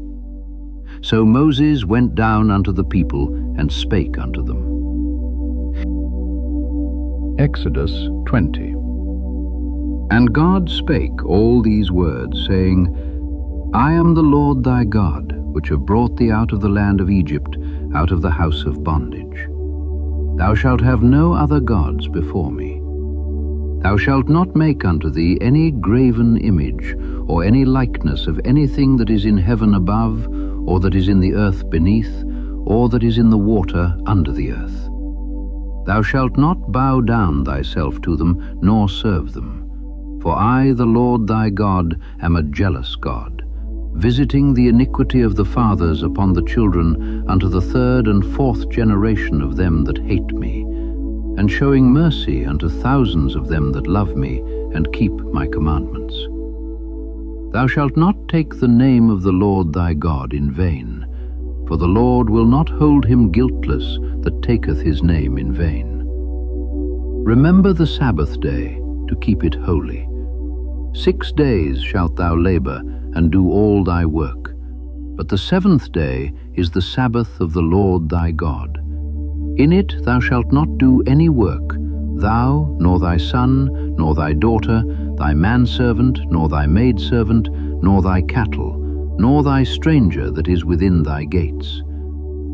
So Moses went down unto the people, and spake unto them. Exodus 20. And God spake all these words, saying, I am the Lord thy God, which have brought thee out of the land of Egypt, out of the house of bondage. Thou shalt have no other gods before me. Thou shalt not make unto thee any graven image, or any likeness of anything that is in heaven above, or that is in the earth beneath, or that is in the water under the earth. Thou shalt not bow down thyself to them, nor serve them. For I, the Lord thy God, am a jealous God, visiting the iniquity of the fathers upon the children unto the third and fourth generation of them that hate me, and showing mercy unto thousands of them that love me, and keep my commandments. Thou shalt not take the name of the Lord thy God in vain, for the Lord will not hold him guiltless that taketh his name in vain. Remember the Sabbath day, to keep it holy. 6 days shalt thou labor, and do all thy work. But the seventh day is the Sabbath of the Lord thy God. In it thou shalt not do any work, thou, nor thy son, nor thy daughter, thy manservant, nor thy maidservant, nor thy cattle, nor thy stranger that is within thy gates.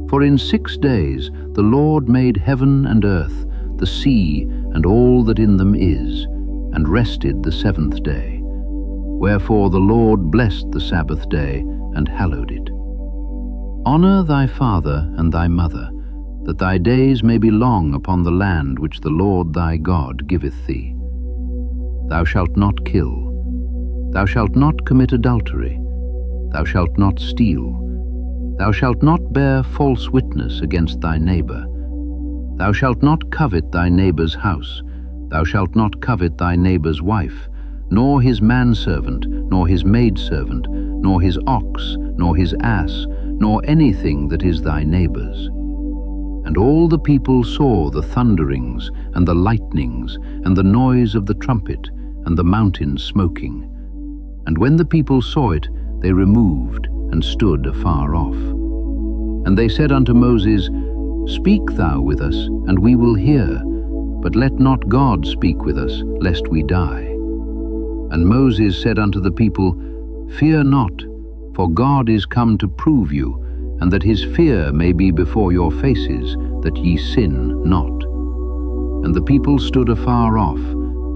For in 6 days the Lord made heaven and earth, the sea, and all that in them is, and rested the seventh day. Wherefore the Lord blessed the Sabbath day, and hallowed it. Honor thy father and thy mother, that thy days may be long upon the land which the Lord thy God giveth thee. Thou shalt not kill. Thou shalt not commit adultery. Thou shalt not steal. Thou shalt not bear false witness against thy neighbor. Thou shalt not covet thy neighbor's house. Thou shalt not covet thy neighbor's wife, nor his manservant, nor his maidservant, nor his ox, nor his ass, nor anything that is thy neighbor's. And all the people saw the thunderings, and the lightnings, and the noise of the trumpet, and the mountain smoking. And when the people saw it, they removed, and stood afar off. And they said unto Moses, Speak thou with us, and we will hear, but let not God speak with us, lest we die. And Moses said unto the people, Fear not, for God is come to prove you, and that his fear may be before your faces, that ye sin not. And the people stood afar off,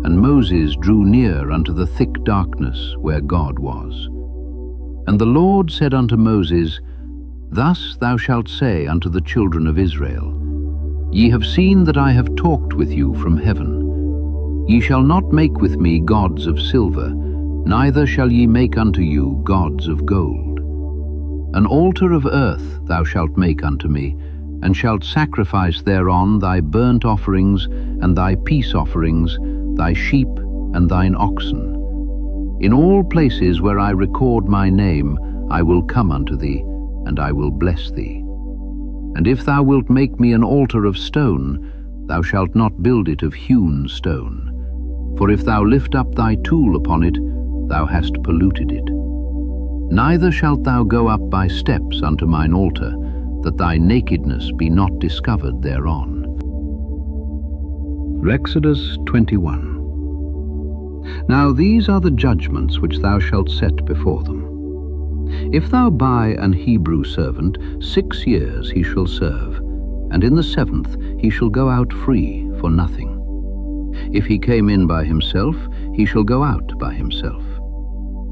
and Moses drew near unto the thick darkness where God was. And the Lord said unto Moses, Thus thou shalt say unto the children of Israel, Ye have seen that I have talked with you from heaven. Ye shall not make with me gods of silver, neither shall ye make unto you gods of gold. An altar of earth thou shalt make unto me, and shalt sacrifice thereon thy burnt offerings, and thy peace offerings, thy sheep, and thine oxen. In all places where I record my name, I will come unto thee, and I will bless thee. And if thou wilt make me an altar of stone, thou shalt not build it of hewn stone. For if thou lift up thy tool upon it, thou hast polluted it. Neither shalt thou go up by steps unto mine altar, that thy nakedness be not discovered thereon. Exodus 21. Now these are the judgments which thou shalt set before them. If thou buy an Hebrew servant, 6 years he shall serve, and in the 7th he shall go out free for nothing. If he came in by himself, he shall go out by himself.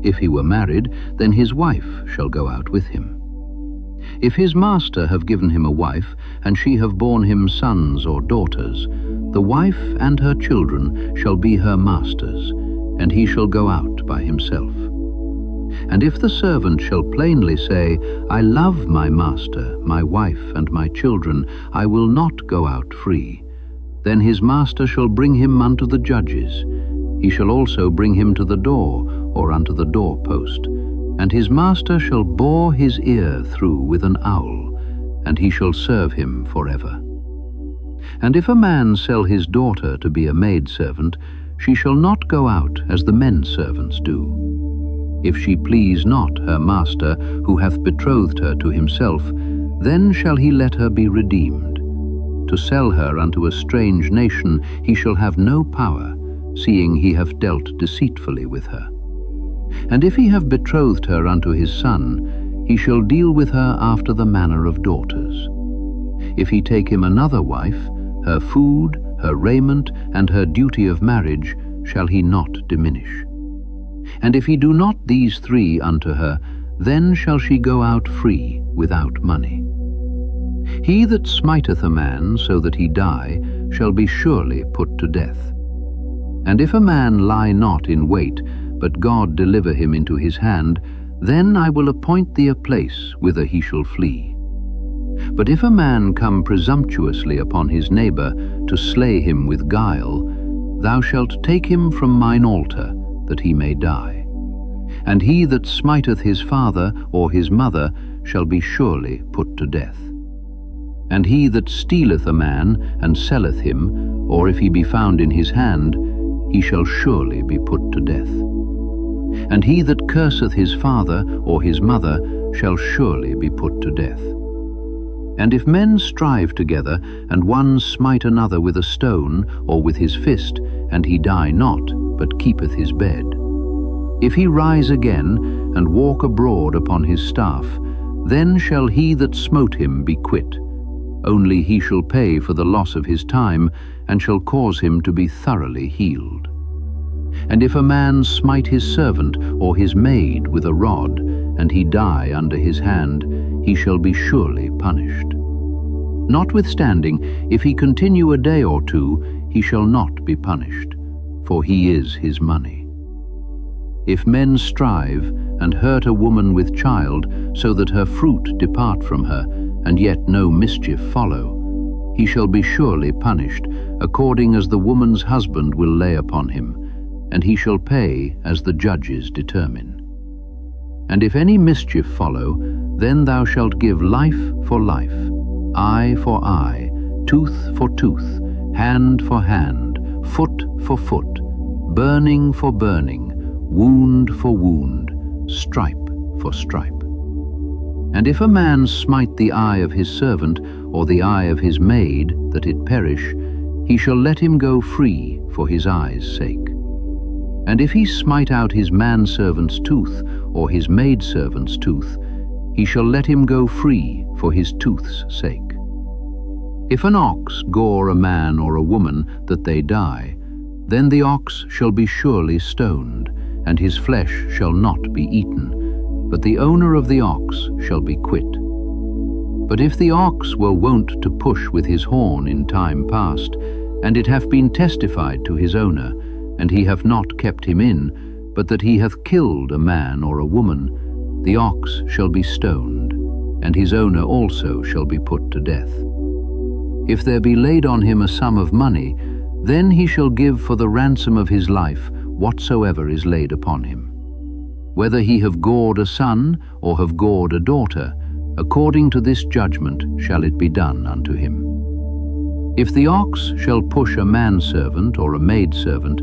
If he were married, then his wife shall go out with him. If his master have given him a wife, and she have borne him sons or daughters, the wife and her children shall be her master's, and he shall go out by himself. And if the servant shall plainly say, I love my master, my wife, and my children, I will not go out free, then his master shall bring him unto the judges. He shall also bring him to the door, or unto the doorpost, and his master shall bore his ear through with an awl, and he shall serve him forever. And if a man sell his daughter to be a maidservant, she shall not go out as the men servants do. If she please not her master, who hath betrothed her to himself, then shall he let her be redeemed. To sell her unto a strange nation he shall have no power, seeing he hath dealt deceitfully with her. And if he have betrothed her unto his son, he shall deal with her after the manner of daughters. If he take him another wife, her food, her raiment, and her duty of marriage shall he not diminish. And if he do not these 3 unto her, then shall she go out free without money. He that smiteth a man so that he die shall be surely put to death. And if a man lie not in wait, but God deliver him into his hand, then I will appoint thee a place whither he shall flee. But if a man come presumptuously upon his neighbor to slay him with guile, thou shalt take him from mine altar, that he may die. And he that smiteth his father or his mother shall be surely put to death. And he that stealeth a man and selleth him, or if he be found in his hand, he shall surely be put to death. And he that curseth his father or his mother shall surely be put to death. And if men strive together, and one smite another with a stone or with his fist, and he die not, but keepeth his bed, if he rise again, and walk abroad upon his staff, then shall he that smote him be quit. Only he shall pay for the loss of his time, and shall cause him to be thoroughly healed. And if a man smite his servant or his maid with a rod, and he die under his hand, he shall be surely punished. Notwithstanding, if he continue a day or 2, he shall not be punished, for he is his money. If men strive, and hurt a woman with child, so that her fruit depart from her, and yet no mischief follow, he shall be surely punished, according as the woman's husband will lay upon him, and he shall pay as the judges determine. And if any mischief follow, then thou shalt give life for life, eye for eye, tooth for tooth, hand for hand, foot for foot, burning for burning, wound for wound, stripe for stripe. And if a man smite the eye of his servant, or the eye of his maid, that it perish, he shall let him go free for his eye's sake. And if he smite out his manservant's tooth, or his maidservant's tooth, he shall let him go free for his tooth's sake. If an ox gore a man or a woman, that they die, then the ox shall be surely stoned, and his flesh shall not be eaten, but the owner of the ox shall be quit. But if the ox were wont to push with his horn in time past, and it hath been testified to his owner, and he hath not kept him in, but that he hath killed a man or a woman, the ox shall be stoned, and his owner also shall be put to death. If there be laid on him a sum of money, then he shall give for the ransom of his life whatsoever is laid upon him. Whether he have gored a son, or have gored a daughter, according to this judgment shall it be done unto him. If the ox shall push a manservant or a maidservant,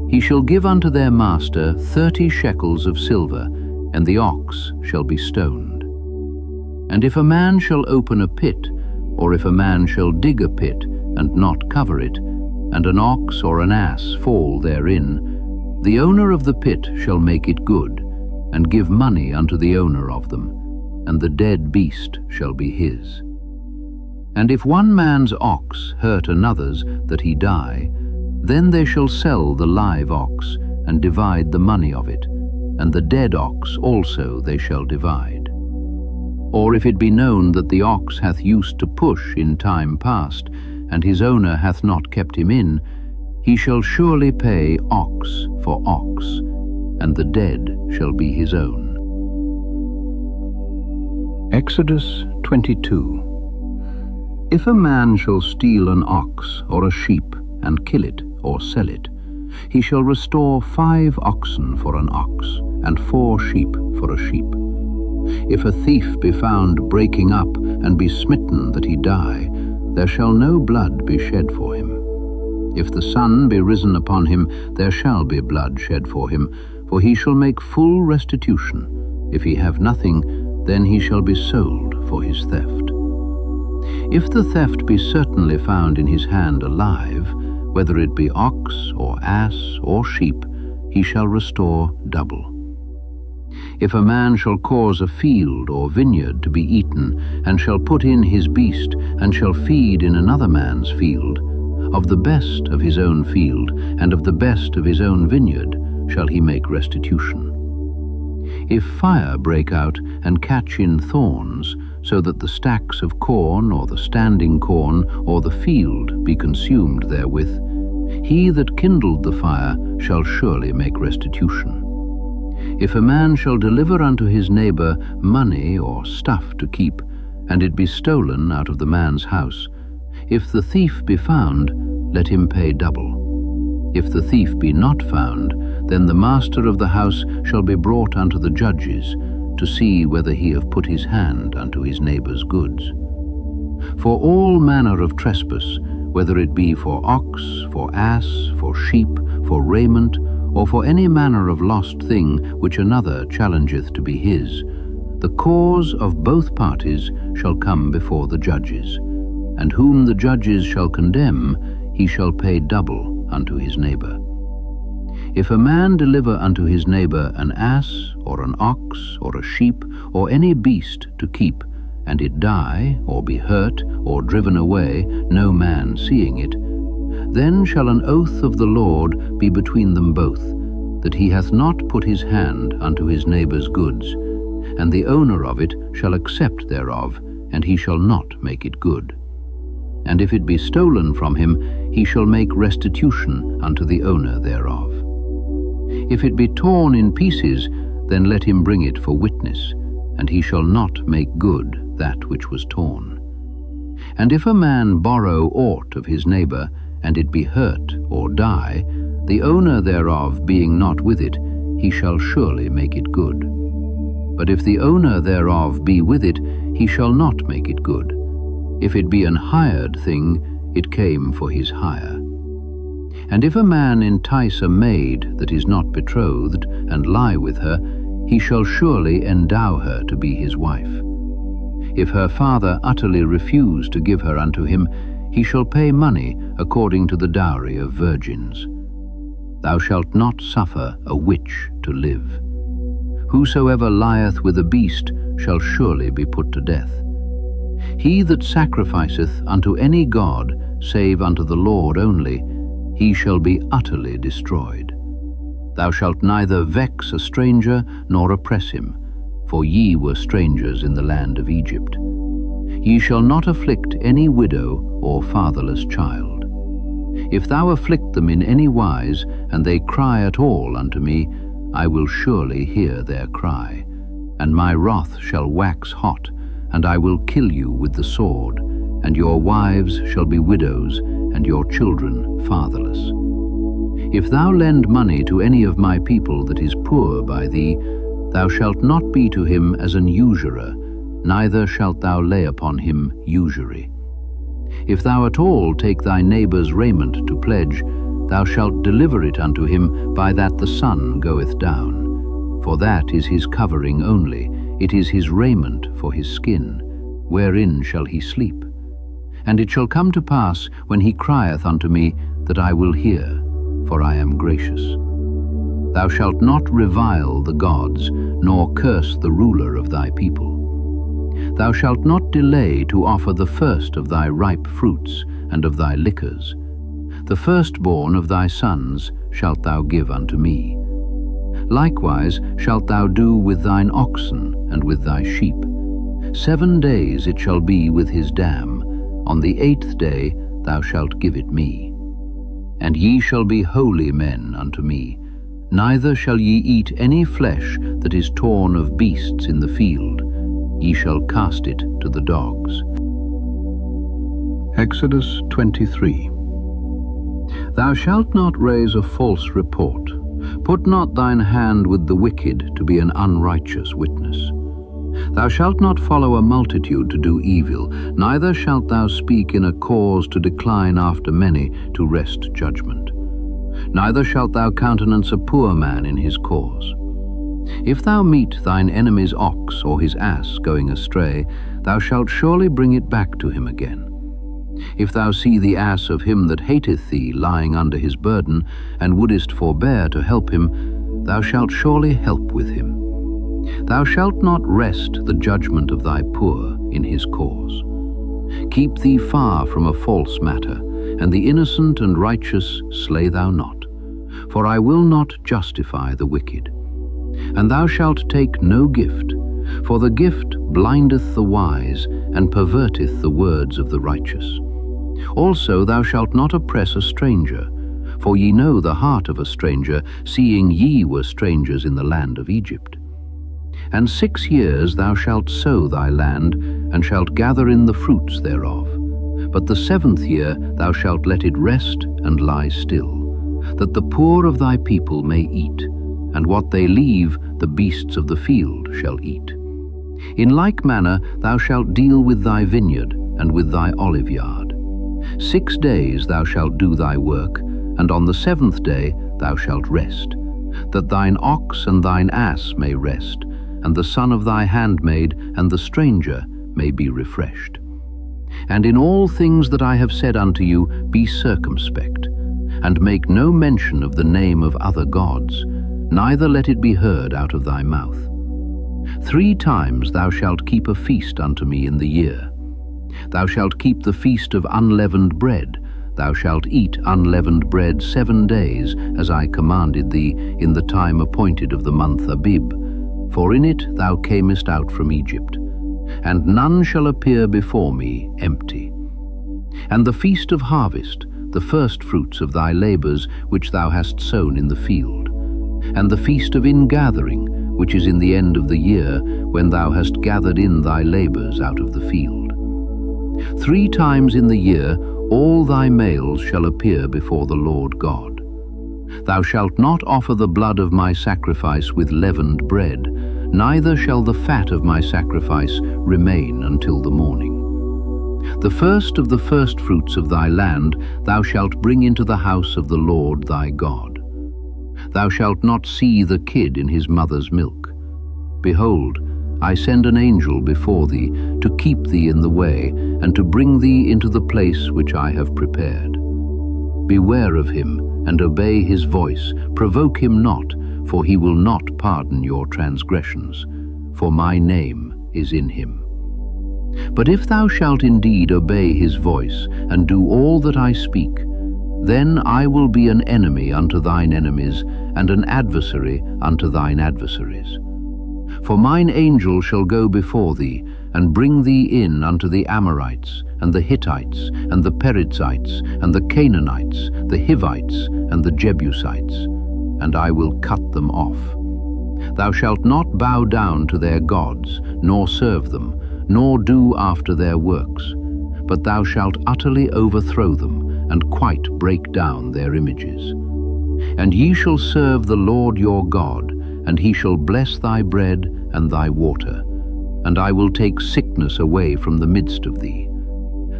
he shall give unto their master 30 shekels of silver, and the ox shall be stoned. And if a man shall open a pit, or if a man shall dig a pit, and not cover it, and an ox or an ass fall therein, the owner of the pit shall make it good, and give money unto the owner of them, and the dead beast shall be his. And if one man's ox hurt another's, that he die, then they shall sell the live ox, and divide the money of it, and the dead ox also they shall divide. Or if it be known that the ox hath used to push in time past, and his owner hath not kept him in, he shall surely pay ox for ox, and the dead shall be his own. Exodus 22. If a man shall steal an ox or a sheep, and kill it or sell it, he shall restore 5 oxen for an ox, and 4 sheep for a sheep. If a thief be found breaking up, and be smitten that he die, there shall no blood be shed for him. If the sun be risen upon him, there shall be blood shed for him, for he shall make full restitution. If he have nothing, then he shall be sold for his theft. If the theft be certainly found in his hand alive, whether it be ox or ass or sheep, he shall restore double. If a man shall cause a field or vineyard to be eaten, and shall put in his beast, and shall feed in another man's field, of the best of his own field, and of the best of his own vineyard, shall he make restitution. If fire break out, and catch in thorns, so that the stacks of corn, or the standing corn, or the field be consumed therewith, he that kindled the fire shall surely make restitution. If a man shall deliver unto his neighbor money or stuff to keep, and it be stolen out of the man's house, if the thief be found, let him pay double. If the thief be not found, then the master of the house shall be brought unto the judges, to see whether he have put his hand unto his neighbor's goods. For all manner of trespass, whether it be for ox, for ass, for sheep, for raiment, or for any manner of lost thing which another challengeth to be his, the cause of both parties shall come before the judges, and whom the judges shall condemn, he shall pay double unto his neighbor. If a man deliver unto his neighbor an ass, or an ox, or a sheep, or any beast to keep, and it die, or be hurt, or driven away, no man seeing it, then shall an oath of the Lord be between them both, that he hath not put his hand unto his neighbor's goods, and the owner of it shall accept thereof, and he shall not make it good. And if it be stolen from him, he shall make restitution unto the owner thereof. If it be torn in pieces, then let him bring it for witness, and he shall not make good that which was torn. And if a man borrow aught of his neighbor, and it be hurt or die, the owner thereof being not with it, he shall surely make it good. But if the owner thereof be with it, he shall not make it good. If it be an hired thing, it came for his hire. And if a man entice a maid that is not betrothed, and lie with her, he shall surely endow her to be his wife. If her father utterly refuse to give her unto him, he shall pay money according to the dowry of virgins. Thou shalt not suffer a witch to live. Whosoever lieth with a beast shall surely be put to death. He that sacrificeth unto any god, save unto the Lord only, he shall be utterly destroyed. Thou shalt neither vex a stranger nor oppress him, for ye were strangers in the land of Egypt. Ye shall not afflict any widow or fatherless child. If thou afflict them in any wise, and they cry at all unto me, I will surely hear their cry, and my wrath shall wax hot, and I will kill you with the sword, and your wives shall be widows, and your children fatherless. If thou lend money to any of my people that is poor by thee, thou shalt not be to him as an usurer, neither shalt thou lay upon him usury. If thou at all take thy neighbour's raiment to pledge, thou shalt deliver it unto him by that the sun goeth down. For that is his covering only, it is his raiment for his skin, wherein shall he sleep. And it shall come to pass, when he crieth unto me, that I will hear, for I am gracious. Thou shalt not revile the gods, nor curse the ruler of thy people. Thou shalt not delay to offer the first of thy ripe fruits, and of thy liquors. The firstborn of thy sons shalt thou give unto me. Likewise shalt thou do with thine oxen and with thy sheep. 7 days it shall be with his dam. On the 8th day thou shalt give it me. And ye shall be holy men unto me. Neither shall ye eat any flesh that is torn of beasts in the field. Ye shall cast it to the dogs. Exodus 23. Thou shalt not raise a false report. Put not thine hand with the wicked to be an unrighteous witness. Thou shalt not follow a multitude to do evil, neither shalt thou speak in a cause to decline after many to wrest judgment. Neither shalt thou countenance a poor man in his cause. If thou meet thine enemy's ox or his ass going astray, thou shalt surely bring it back to him again. If thou see the ass of him that hateth thee lying under his burden, and wouldest forbear to help him, thou shalt surely help with him. Thou shalt not wrest the judgment of thy poor in his cause. Keep thee far from a false matter, and the innocent and righteous slay thou not. For I will not justify the wicked. And thou shalt take no gift, for the gift blindeth the wise, and perverteth the words of the righteous. Also thou shalt not oppress a stranger, for ye know the heart of a stranger, seeing ye were strangers in the land of Egypt. And 6 years thou shalt sow thy land, and shalt gather in the fruits thereof. But the 7th year thou shalt let it rest and lie still, that the poor of thy people may eat, and what they leave the beasts of the field shall eat. In like manner thou shalt deal with thy vineyard and with thy oliveyard. 6 days thou shalt do thy work, and on the 7th day thou shalt rest, that thine ox and thine ass may rest, and the son of thy handmaid and the stranger may be refreshed. And in all things that I have said unto you, be circumspect, and make no mention of the name of other gods, neither let it be heard out of thy mouth. 3 times thou shalt keep a feast unto me in the year. Thou shalt keep the feast of unleavened bread. Thou shalt eat unleavened bread 7 days, as I commanded thee, in the time appointed of the month Abib. For in it thou camest out from Egypt. And none shall appear before me empty. And the feast of harvest, the first fruits of thy labours which thou hast sown in the field. And the feast of ingathering, which is in the end of the year, when thou hast gathered in thy labours out of the field. 3 times in the year all thy males shall appear before the Lord God. Thou shalt not offer the blood of my sacrifice with leavened bread, neither shall the fat of my sacrifice remain until the morning. The first of the firstfruits of thy land thou shalt bring into the house of the Lord thy God. Thou shalt not see the kid in his mother's milk. Behold, I send an angel before thee to keep thee in the way, and to bring thee into the place which I have prepared. Beware of him, and obey his voice. Provoke him not, for he will not pardon your transgressions, for my name is in him. But if thou shalt indeed obey his voice, and do all that I speak, then I will be an enemy unto thine enemies, and an adversary unto thine adversaries. For mine angel shall go before thee, and bring thee in unto the Amorites, and the Hittites, and the Perizzites, and the Canaanites, the Hivites, and the Jebusites, and I will cut them off. Thou shalt not bow down to their gods, nor serve them, nor do after their works, but thou shalt utterly overthrow them, and quite break down their images. And ye shall serve the Lord your God, and he shall bless thy bread and thy water, and I will take sickness away from the midst of thee.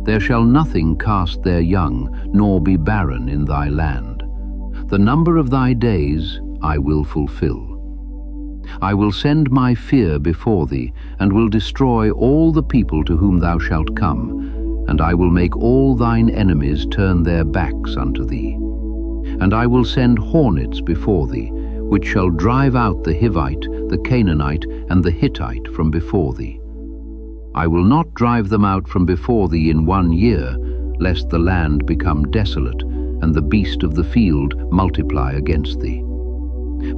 There shall nothing cast their young, nor be barren in thy land. The number of thy days I will fulfill. I will send my fear before thee, and will destroy all the people to whom thou shalt come, and I will make all thine enemies turn their backs unto thee. And I will send hornets before thee, which shall drive out the Hivite, the Canaanite, and the Hittite from before thee. I will not drive them out from before thee in 1 year, lest the land become desolate, and the beast of the field multiply against thee.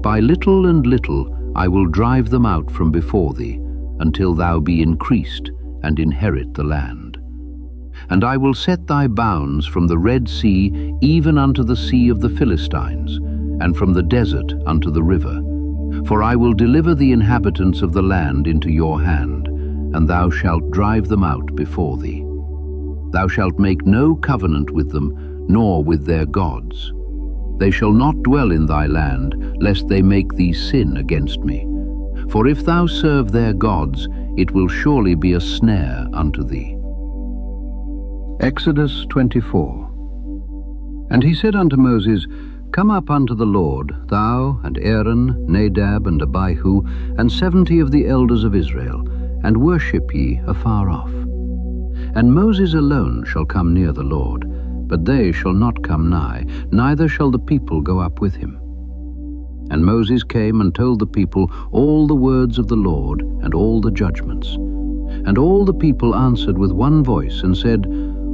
By little and little I will drive them out from before thee, until thou be increased, and inherit the land. And I will set thy bounds from the Red Sea even unto the sea of the Philistines, and from the desert unto the river. For I will deliver the inhabitants of the land into your hand, and thou shalt drive them out before thee. Thou shalt make no covenant with them, nor with their gods. They shall not dwell in thy land, lest they make thee sin against me. For if thou serve their gods, it will surely be a snare unto thee. Exodus 24. And he said unto Moses, Come up unto the Lord, thou and Aaron, Nadab and Abihu, and 70 of the elders of Israel, and worship ye afar off. And Moses alone shall come near the Lord, but they shall not come nigh, neither shall the people go up with him. And Moses came and told the people all the words of the Lord, and all the judgments. And all the people answered with one voice, and said,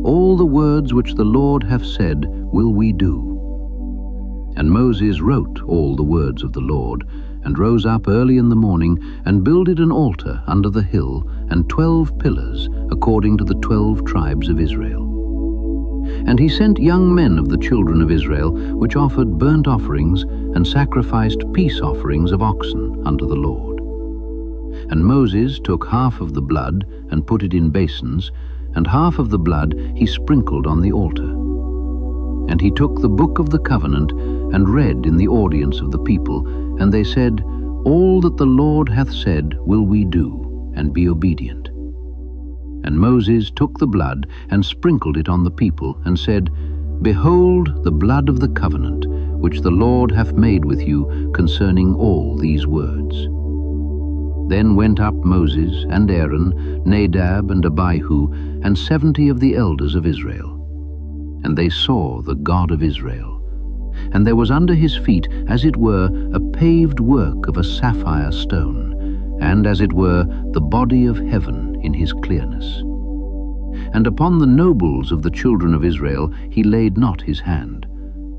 All the words which the Lord hath said will we do. And Moses wrote all the words of the Lord, and rose up early in the morning, and builded an altar under the hill, and 12 pillars, according to the 12 tribes of Israel. And he sent young men of the children of Israel, which offered burnt offerings, and sacrificed peace offerings of oxen unto the Lord. And Moses took half of the blood, and put it in basins, and half of the blood he sprinkled on the altar. And he took the book of the covenant, and read in the audience of the people, and they said, All that the Lord hath said will we do, and be obedient. And Moses took the blood, and sprinkled it on the people, and said, Behold the blood of the covenant, which the Lord hath made with you concerning all these words. Then went up Moses and Aaron, Nadab and Abihu, and 70 of the elders of Israel. And they saw the God of Israel. And there was under his feet, as it were, a paved work of a sapphire stone, and as it were, the body of heaven in his clearness. And upon the nobles of the children of Israel he laid not his hand.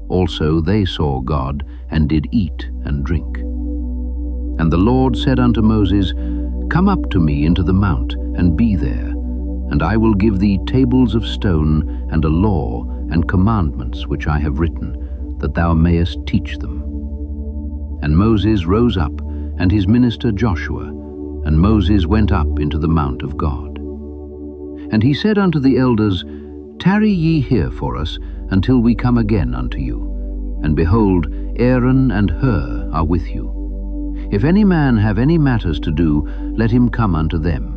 Also they saw God, and did eat and drink. And the Lord said unto Moses, Come up to me into the mount, and be there, and I will give thee tables of stone, and a law, and commandments which I have written, that thou mayest teach them. And Moses rose up, and his minister Joshua, and Moses went up into the mount of God. And he said unto the elders, Tarry ye here for us, until we come again unto you. And behold, Aaron and Hur are with you. If any man have any matters to do, let him come unto them.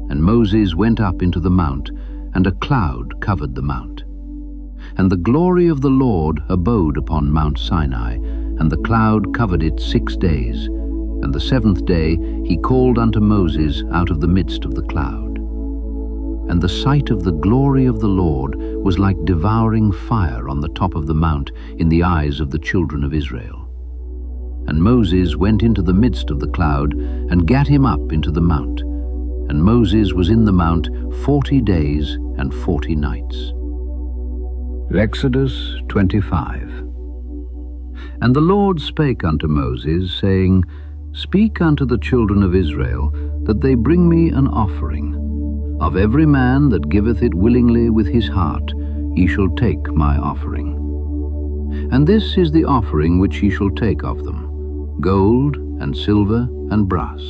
And Moses went up into the mount, and a cloud covered the mount. And the glory of the Lord abode upon Mount Sinai, and the cloud covered it 6 days. And the 7th day he called unto Moses out of the midst of the cloud. And the sight of the glory of the Lord was like devouring fire on the top of the mount in the eyes of the children of Israel. And Moses went into the midst of the cloud, and gat him up into the mount. And Moses was in the mount 40 days and 40 nights. Exodus 25. And the Lord spake unto Moses, saying, Speak unto the children of Israel, that they bring me an offering. Of every man that giveth it willingly with his heart, ye shall take my offering. And this is the offering which ye shall take of them: gold, and silver, and brass,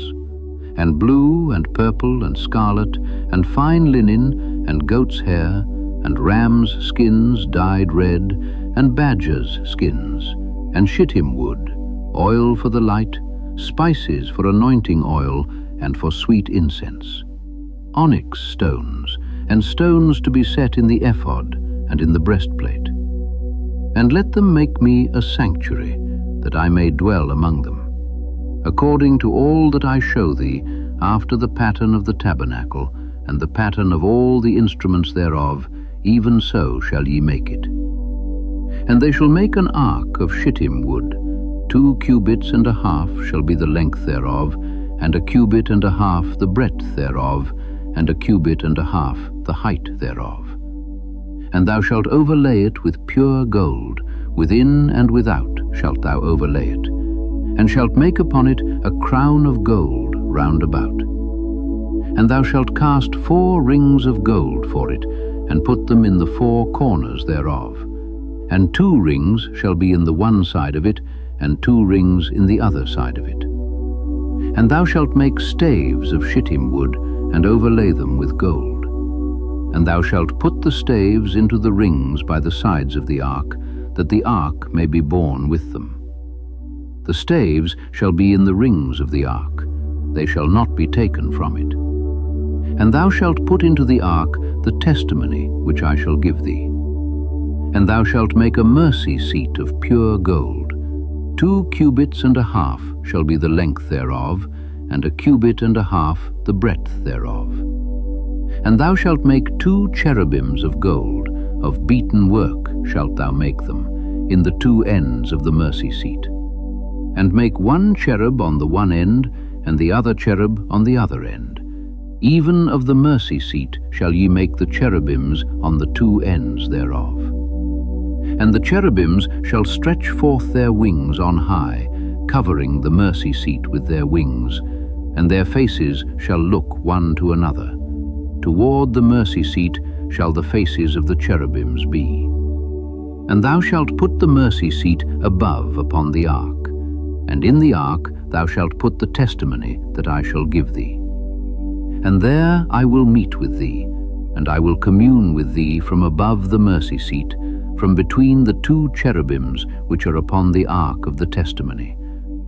and blue, and purple, and scarlet, and fine linen, and goat's hair, and rams' skins dyed red, and badgers' skins, and shittim wood, oil for the light, spices for anointing oil, and for sweet incense, onyx stones, and stones to be set in the ephod and in the breastplate. And let them make me a sanctuary, that I may dwell among them, according to all that I show thee, after the pattern of the tabernacle, and the pattern of all the instruments thereof, even so shall ye make it. And they shall make an ark of shittim wood. 2 cubits and a half shall be the length thereof, and a cubit and a half the breadth thereof, and a cubit and a half the height thereof. And thou shalt overlay it with pure gold, within and without shalt thou overlay it, and shalt make upon it a crown of gold round about. And thou shalt cast 4 rings of gold for it, and put them in the 4 corners thereof. And 2 rings shall be in the one side of it, and 2 rings in the other side of it. And thou shalt make staves of shittim wood, and overlay them with gold. And thou shalt put the staves into the rings by the sides of the ark, that the ark may be borne with them. The staves shall be in the rings of the ark, they shall not be taken from it. And thou shalt put into the ark the testimony which I shall give thee. And thou shalt make a mercy seat of pure gold. 2 cubits and a half shall be the length thereof, and a cubit and a half the breadth thereof. And thou shalt make 2 cherubims of gold, of beaten work shalt thou make them, in the 2 ends of the mercy seat. And make 1 cherub on the one end, and the other cherub on the other end. Even of the mercy seat shall ye make the cherubims on the 2 ends thereof. And the cherubims shall stretch forth their wings on high, covering the mercy seat with their wings, and their faces shall look one to another. Toward the mercy seat shall the faces of the cherubims be. And thou shalt put the mercy seat above upon the ark, and in the ark thou shalt put the testimony that I shall give thee. And there I will meet with thee, and I will commune with thee from above the mercy seat, from between the 2 cherubims which are upon the ark of the testimony,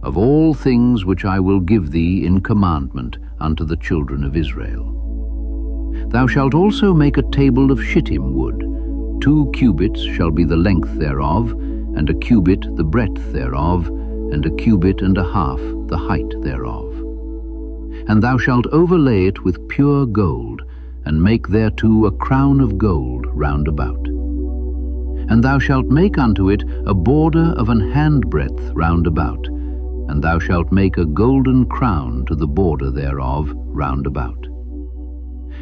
of all things which I will give thee in commandment unto the children of Israel. Thou shalt also make a table of shittim wood. 2 cubits shall be the length thereof, and a cubit the breadth thereof, and a cubit and a half the height thereof. And thou shalt overlay it with pure gold, and make thereto a crown of gold round about. And thou shalt make unto it a border of an handbreadth round about, and thou shalt make a golden crown to the border thereof round about.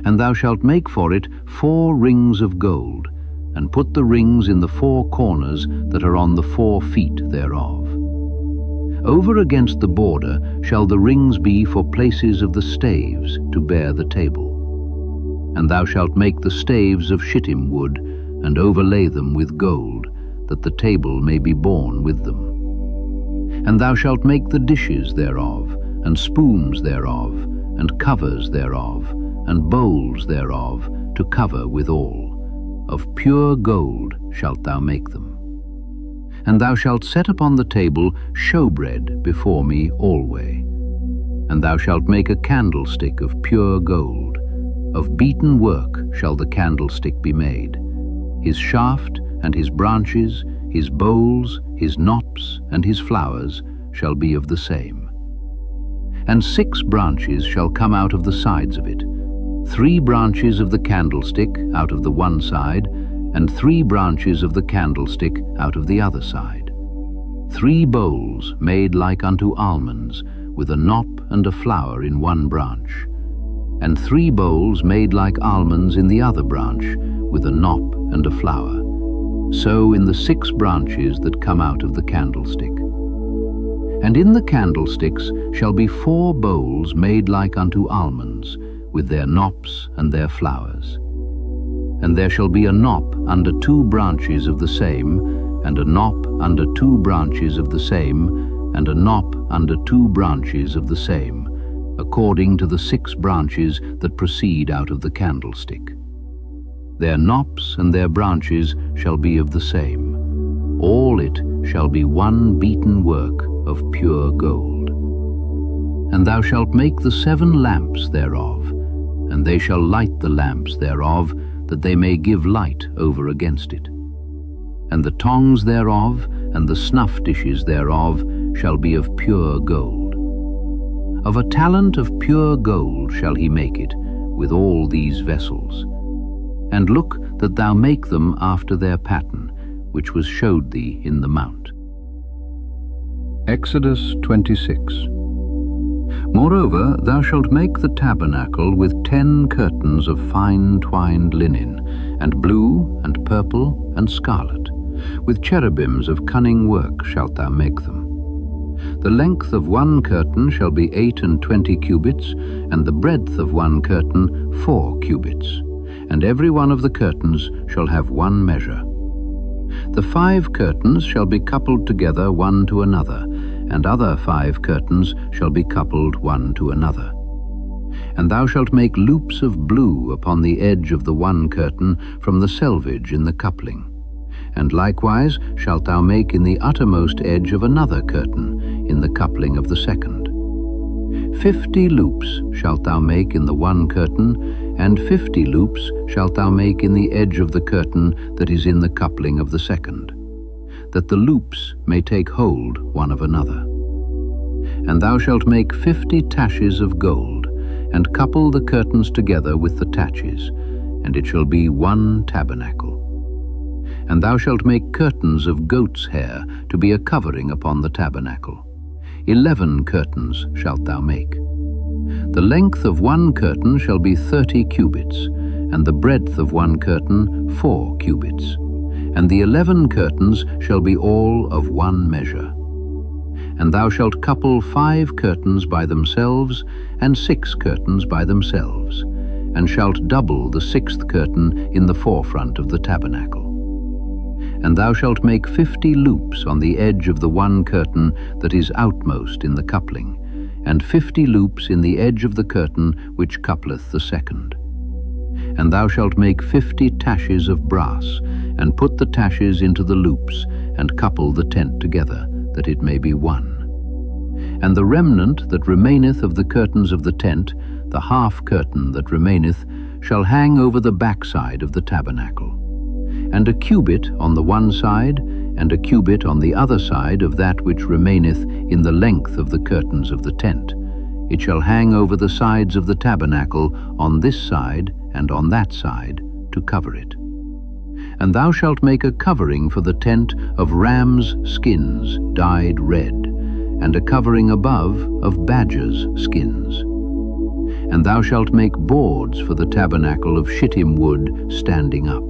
And thou shalt make for it 4 rings of gold, and put the rings in the 4 corners that are on the 4 feet thereof. Over against the border shall the rings be for places of the staves to bear the table. And thou shalt make the staves of shittim wood, and overlay them with gold, that the table may be borne with them. And thou shalt make the dishes thereof, and spoons thereof, and covers thereof, and bowls thereof to cover withal. Of pure gold shalt thou make them. And thou shalt set upon the table showbread before me alway. And thou shalt make a candlestick of pure gold. Of beaten work shall the candlestick be made. His shaft and his branches, his bowls, his knops, and his flowers shall be of the same. And 6 branches shall come out of the sides of it, 3 branches of the candlestick out of the one side, and 3 branches of the candlestick out of the other side. 3 bowls made like unto almonds, with a knop and a flower in one branch, and 3 bowls made like almonds in the other branch, with a knop and a flower. So in the 6 branches that come out of the candlestick. And in the candlesticks shall be 4 bowls made like unto almonds, with their knops and their flowers. And there shall be a knop under 2 branches of the same, and a knop under 2 branches of the same, and a knop under 2 branches of the same, according to the 6 branches that proceed out of the candlestick. Their knops and their branches shall be of the same. All it shall be one beaten work of pure gold. And thou shalt make the 7 lamps thereof, and they shall light the lamps thereof, that they may give light over against it. And the tongs thereof, and the snuff dishes thereof, shall be of pure gold. Of a talent of pure gold shall he make it, with all these vessels. And look that thou make them after their pattern, which was showed thee in the mount. Exodus 26. Moreover, thou shalt make the tabernacle with 10 curtains of fine twined linen, and blue, and purple, and scarlet. With cherubims of cunning work shalt thou make them. The length of one curtain shall be 28 cubits, and the breadth of one curtain 4 cubits. And every one of the curtains shall have one measure. The 5 curtains shall be coupled together one to another, and other 5 curtains shall be coupled one to another. And thou shalt make loops of blue upon the edge of the one curtain from the selvage in the coupling. And likewise shalt thou make in the uttermost edge of another curtain in the coupling of the second. 50 loops shalt thou make in the one curtain, and 50 loops shalt thou make in the edge of the curtain that is in the coupling of the second, that the loops may take hold one of another. And thou shalt make 50 taches of gold, and couple the curtains together with the taches, and it shall be one tabernacle. And thou shalt make curtains of goat's hair to be a covering upon the tabernacle. 11 curtains shalt thou make. The length of one curtain shall be 30 cubits, and the breadth of one curtain 4 cubits. And the 11 curtains shall be all of one measure. And thou shalt couple 5 curtains by themselves, and 6 curtains by themselves, and shalt double the 6th curtain in the forefront of the tabernacle. And thou shalt make 50 loops on the edge of the one curtain that is outmost in the coupling, and 50 loops in the edge of the curtain which coupleth the second. And thou shalt make 50 taches of brass, and put the taches into the loops, and couple the tent together, that it may be one. And the remnant that remaineth of the curtains of the tent, the half curtain that remaineth, shall hang over the backside of the tabernacle. And a cubit on the one side, and a cubit on the other side of that which remaineth in the length of the curtains of the tent. It shall hang over the sides of the tabernacle on this side and on that side, to cover it. And thou shalt make a covering for the tent of rams' skins dyed red, and a covering above of badgers' skins. And thou shalt make boards for the tabernacle of shittim wood standing up.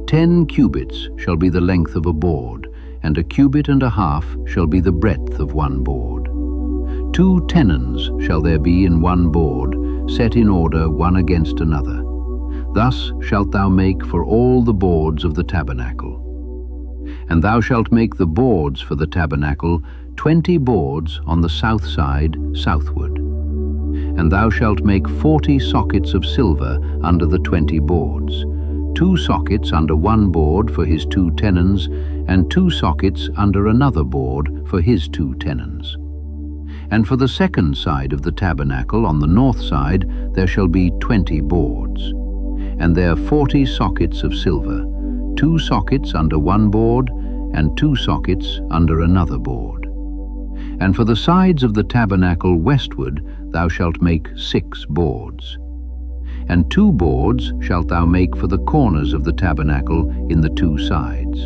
10 cubits shall be the length of a board, and a cubit and a half shall be the breadth of one board. 2 tenons shall there be in one board, set in order one against another. Thus shalt thou make for all the boards of the tabernacle. And thou shalt make the boards for the tabernacle 20 boards on the south side southward. And thou shalt make 40 sockets of silver under the 20 boards, 2 sockets under one board for his 2 tenons, and 2 sockets under another board for his 2 tenons. And for the second side of the tabernacle on the north side there shall be 20 boards, and there 40 sockets of silver, 2 sockets under one board, and 2 sockets under another board. And for the sides of the tabernacle westward thou shalt make 6 boards. And 2 boards shalt thou make for the corners of the tabernacle in the 2 sides.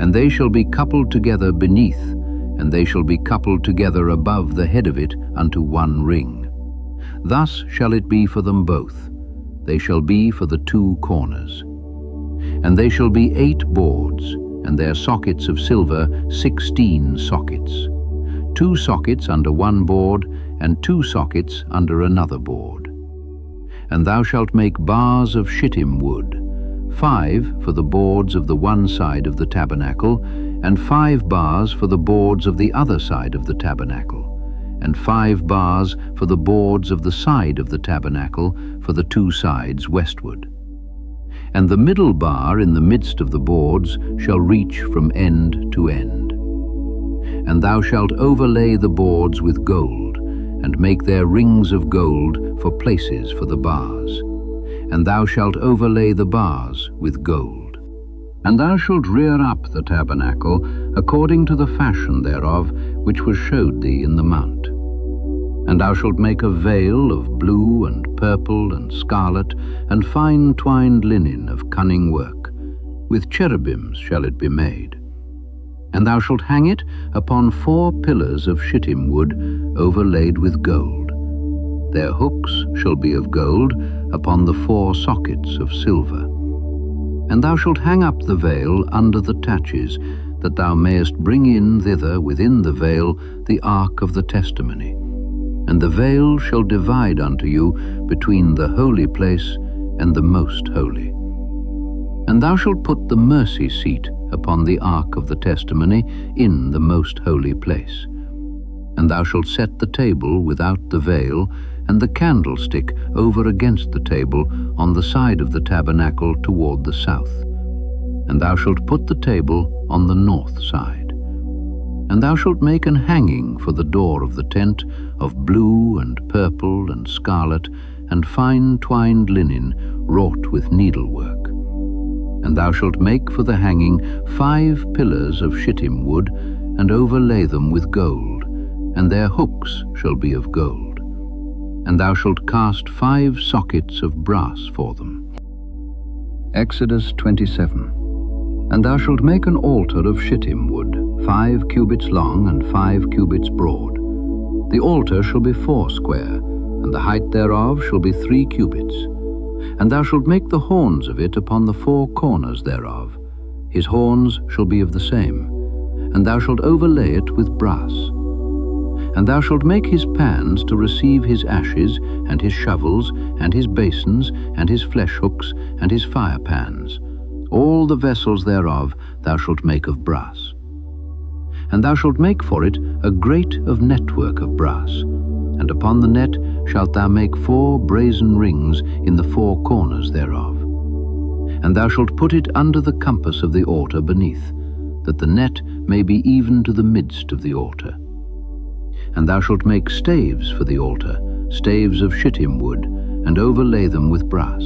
And they shall be coupled together beneath, and they shall be coupled together above the head of it unto one ring. Thus shall it be for them both. They shall be for the 2 corners. And they shall be 8 boards, and their sockets of silver 16 sockets, 2 sockets under one board, and 2 sockets under another board. And thou shalt make bars of shittim wood, 5 for the boards of the one side of the tabernacle, and 5 bars for the boards of the other side of the tabernacle, and 5 bars for the boards of the side of the tabernacle for the 2 sides westward. And the middle bar in the midst of the boards shall reach from end to end. And thou shalt overlay the boards with gold, and make their rings of gold for places for the bars. And thou shalt overlay the bars with gold. And thou shalt rear up the tabernacle according to the fashion thereof, which was showed thee in the mount. And thou shalt make a veil of blue and purple and scarlet, and fine twined linen of cunning work. With cherubims shall it be made. And thou shalt hang it upon 4 pillars of shittim wood overlaid with gold. Their hooks shall be of gold upon the 4 sockets of silver. And thou shalt hang up the veil under the taches, that thou mayest bring in thither within the veil the ark of the testimony. And the veil shall divide unto you between the holy place and the most holy. And thou shalt put the mercy seat upon the ark of the testimony in the most holy place. And thou shalt set the table without the veil, and the candlestick over against the table on the side of the tabernacle toward the south. And thou shalt put the table on the north side. And thou shalt make an hanging for the door of the tent of blue and purple and scarlet and fine twined linen wrought with needlework. And thou shalt make for the hanging 5 pillars of shittim wood, and overlay them with gold, and their hooks shall be of gold. And thou shalt cast 5 sockets of brass for them. Exodus 27. And thou shalt make an altar of shittim wood, 5 cubits long and 5 cubits broad. The altar shall be 4 square, and the height thereof shall be 3 cubits. And thou shalt make the horns of it upon the 4 corners thereof. His horns shall be of the same. And thou shalt overlay it with brass. And thou shalt make his pans to receive his ashes, and his shovels, and his basins, and his flesh hooks, and his fire pans. All the vessels thereof thou shalt make of brass. And thou shalt make for it a grate of network of brass. And upon the net shalt thou make 4 brazen rings in the 4 corners thereof. And thou shalt put it under the compass of the altar beneath, that the net may be even to the midst of the altar. And thou shalt make staves for the altar, staves of shittim wood, and overlay them with brass.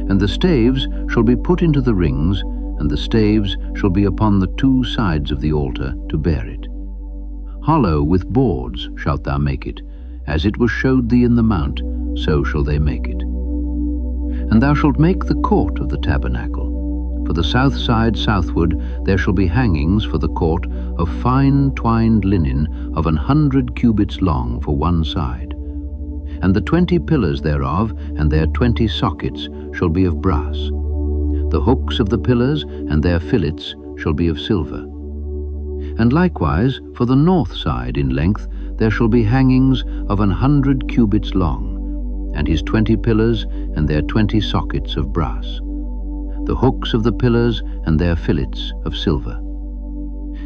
And the staves shall be put into the rings, and the staves shall be upon the 2 sides of the altar to bear it. Hollow with boards shalt thou make it, as it was showed thee in the mount, so shall they make it. And thou shalt make the court of the tabernacle. For the south side southward there shall be hangings for the court of fine twined linen of 100 cubits long for one side. And the 20 pillars thereof and their 20 sockets shall be of brass. The hooks of the pillars and their fillets shall be of silver. And likewise for the north side in length there shall be hangings of 100 cubits long, and his 20 pillars and their 20 sockets of brass. The hooks of the pillars and their fillets of silver.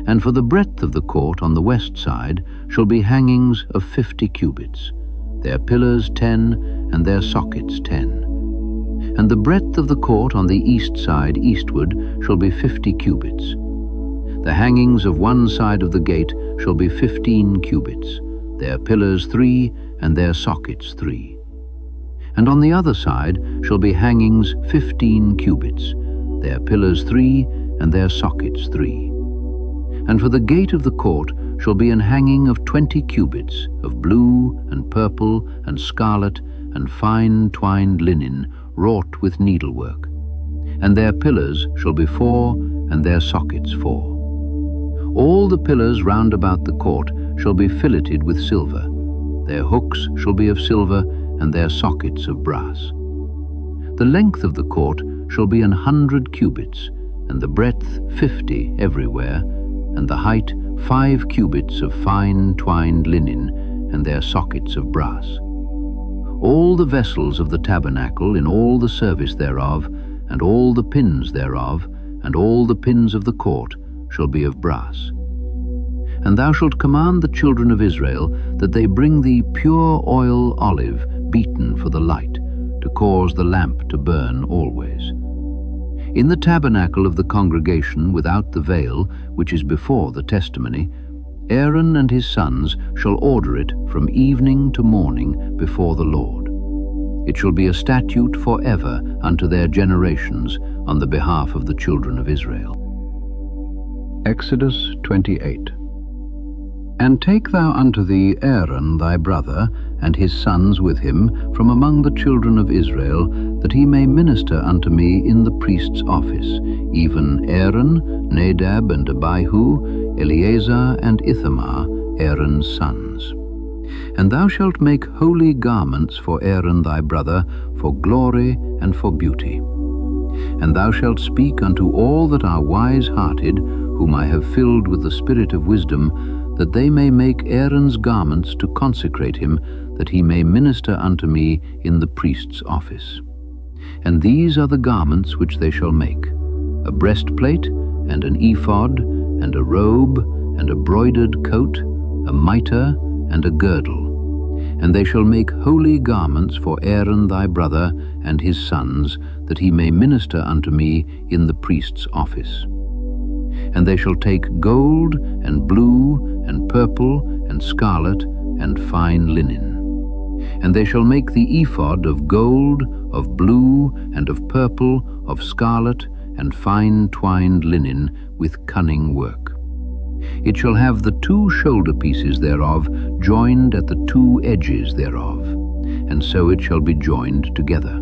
And for the breadth of the court on the west side shall be hangings of 50 cubits. their pillars 10, and their sockets 10. And the breadth of the court on the east side eastward shall be 50 cubits. The hangings of one side of the gate shall be 15 cubits, their pillars 3, and their sockets 3. And on the other side shall be hangings 15 cubits, their pillars 3, and their sockets 3. And for the gate of the court shall be an hanging of 20 cubits, of blue and purple and scarlet and fine twined linen, wrought with needlework. And their pillars shall be 4, and their sockets 4. All the pillars round about the court shall be filleted with silver. Their hooks shall be of silver, and their sockets of brass. The length of the court shall be 100 cubits, and the breadth 50 everywhere, and the height 5 cubits of fine twined linen, and their sockets of brass. All the vessels of the tabernacle in all the service thereof, and all the pins thereof, and all the pins of the court shall be of brass. And thou shalt command the children of Israel that they bring thee pure oil olive beaten for the light, to cause the lamp to burn always. In the tabernacle of the congregation without the veil, which is before the testimony, Aaron and his sons shall order it from evening to morning before the Lord. It shall be a statute forever unto their generations on the behalf of the children of Israel. Exodus 28. And take thou unto thee Aaron thy brother, and his sons with him, from among the children of Israel, that he may minister unto me in the priest's office, even Aaron, Nadab and Abihu, Eleazar and Ithamar, Aaron's sons. And thou shalt make holy garments for Aaron thy brother, for glory and for beauty. And thou shalt speak unto all that are wise-hearted, whom I have filled with the spirit of wisdom, that they may make Aaron's garments to consecrate him, that he may minister unto me in the priest's office. And these are the garments which they shall make: a breastplate, and an ephod, and a robe, and a broidered coat, a mitre, and a girdle. And they shall make holy garments for Aaron thy brother and his sons, that he may minister unto me in the priest's office. And they shall take gold, and blue, and purple, and scarlet, and fine linen. And they shall make the ephod of gold, of blue, and of purple, of scarlet, and fine twined linen, with cunning work. It shall have the 2 shoulder pieces thereof joined at the 2 edges thereof, and so it shall be joined together.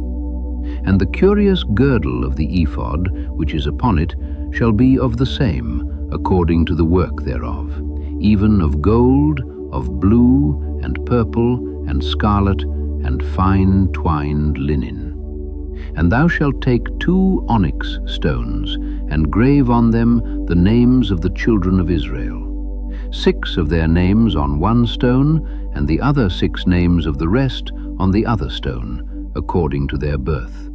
And the curious girdle of the ephod, which is upon it, shall be of the same, according to the work thereof, even of gold, of blue, and purple, and scarlet, and fine twined linen. And thou shalt take 2 onyx stones, and grave on them the names of the children of Israel, 6 of their names on one stone, and the other 6 names of the rest on the other stone, according to their birth.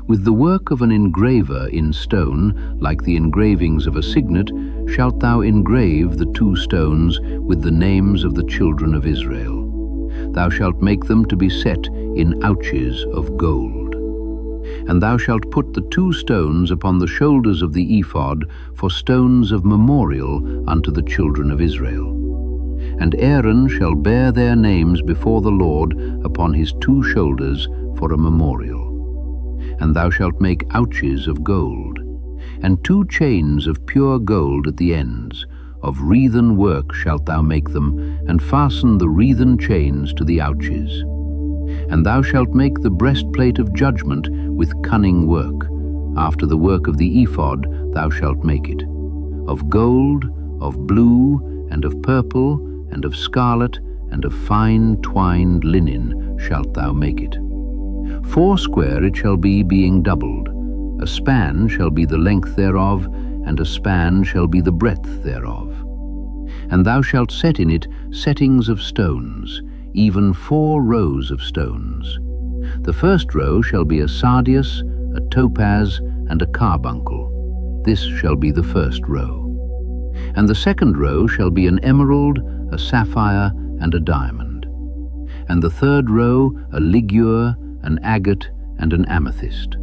With the work of an engraver in stone, like the engravings of a signet, shalt thou engrave the 2 stones with the names of the children of Israel. Thou shalt make them to be set in ouches of gold. And thou shalt put the 2 stones upon the shoulders of the ephod for stones of memorial unto the children of Israel. And Aaron shall bear their names before the Lord upon his 2 shoulders for a memorial. And thou shalt make ouches of gold, and 2 chains of pure gold at the ends. Of wreathen work shalt thou make them, and fasten the wreathen chains to the ouches. And thou shalt make the breastplate of judgment with cunning work. After the work of the ephod thou shalt make it. Of gold, of blue, and of purple, and of scarlet, and of fine twined linen shalt thou make it. 4 square it shall be, being doubled. A span shall be the length thereof, and a span shall be the breadth thereof. And thou shalt set in it settings of stones, even 4 rows of stones. The first row shall be a sardius, a topaz, and a carbuncle. This shall be the first row. And the second row shall be an emerald, a sapphire, and a diamond. and the third row a ligure, an agate, and an amethyst,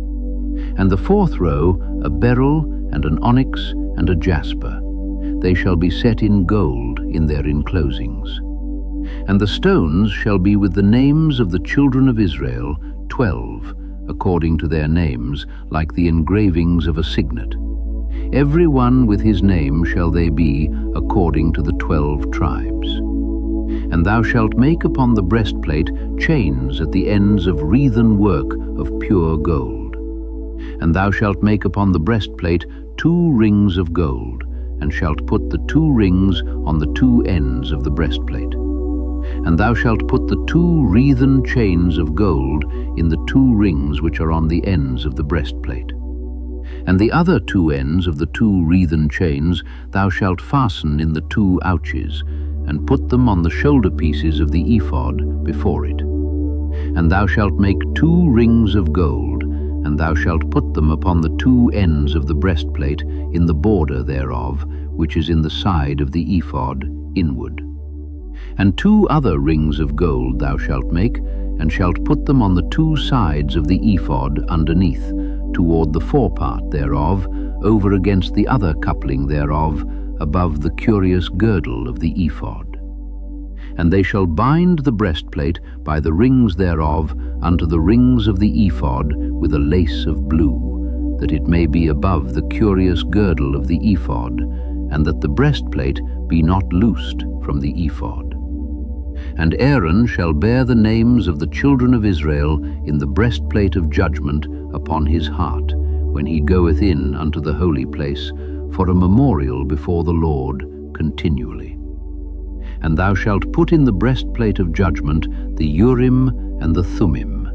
and the fourth row a beryl, and an onyx, and a jasper. They shall be set in gold in their enclosings. And the stones shall be with the names of the children of Israel, 12, according to their names, like the engravings of a signet. Every one with his name shall they be, according to the 12 tribes. And thou shalt make upon the breastplate chains at the ends of wreathen work of pure gold. And thou shalt make upon the breastplate 2 rings of gold, and shalt put the 2 rings on the 2 ends of the breastplate. And thou shalt put the 2 wreathen chains of gold in the 2 rings which are on the ends of the breastplate. And the other 2 ends of the 2 wreathen chains thou shalt fasten in the 2 ouches, and put them on the shoulder pieces of the ephod before it. And thou shalt make 2 rings of gold, and thou shalt put them upon the 2 ends of the breastplate in the border thereof, which is in the side of the ephod inward. And 2 other rings of gold thou shalt make, and shalt put them on the 2 sides of the ephod underneath, toward the forepart thereof, over against the other coupling thereof, above the curious girdle of the ephod. And they shall bind the breastplate by the rings thereof unto the rings of the ephod with a lace of blue, that it may be above the curious girdle of the ephod, and that the breastplate be not loosed from the ephod. And Aaron shall bear the names of the children of Israel in the breastplate of judgment upon his heart, when he goeth in unto the holy place, for a memorial before the Lord continually. And thou shalt put in the breastplate of judgment the Urim and the Thummim,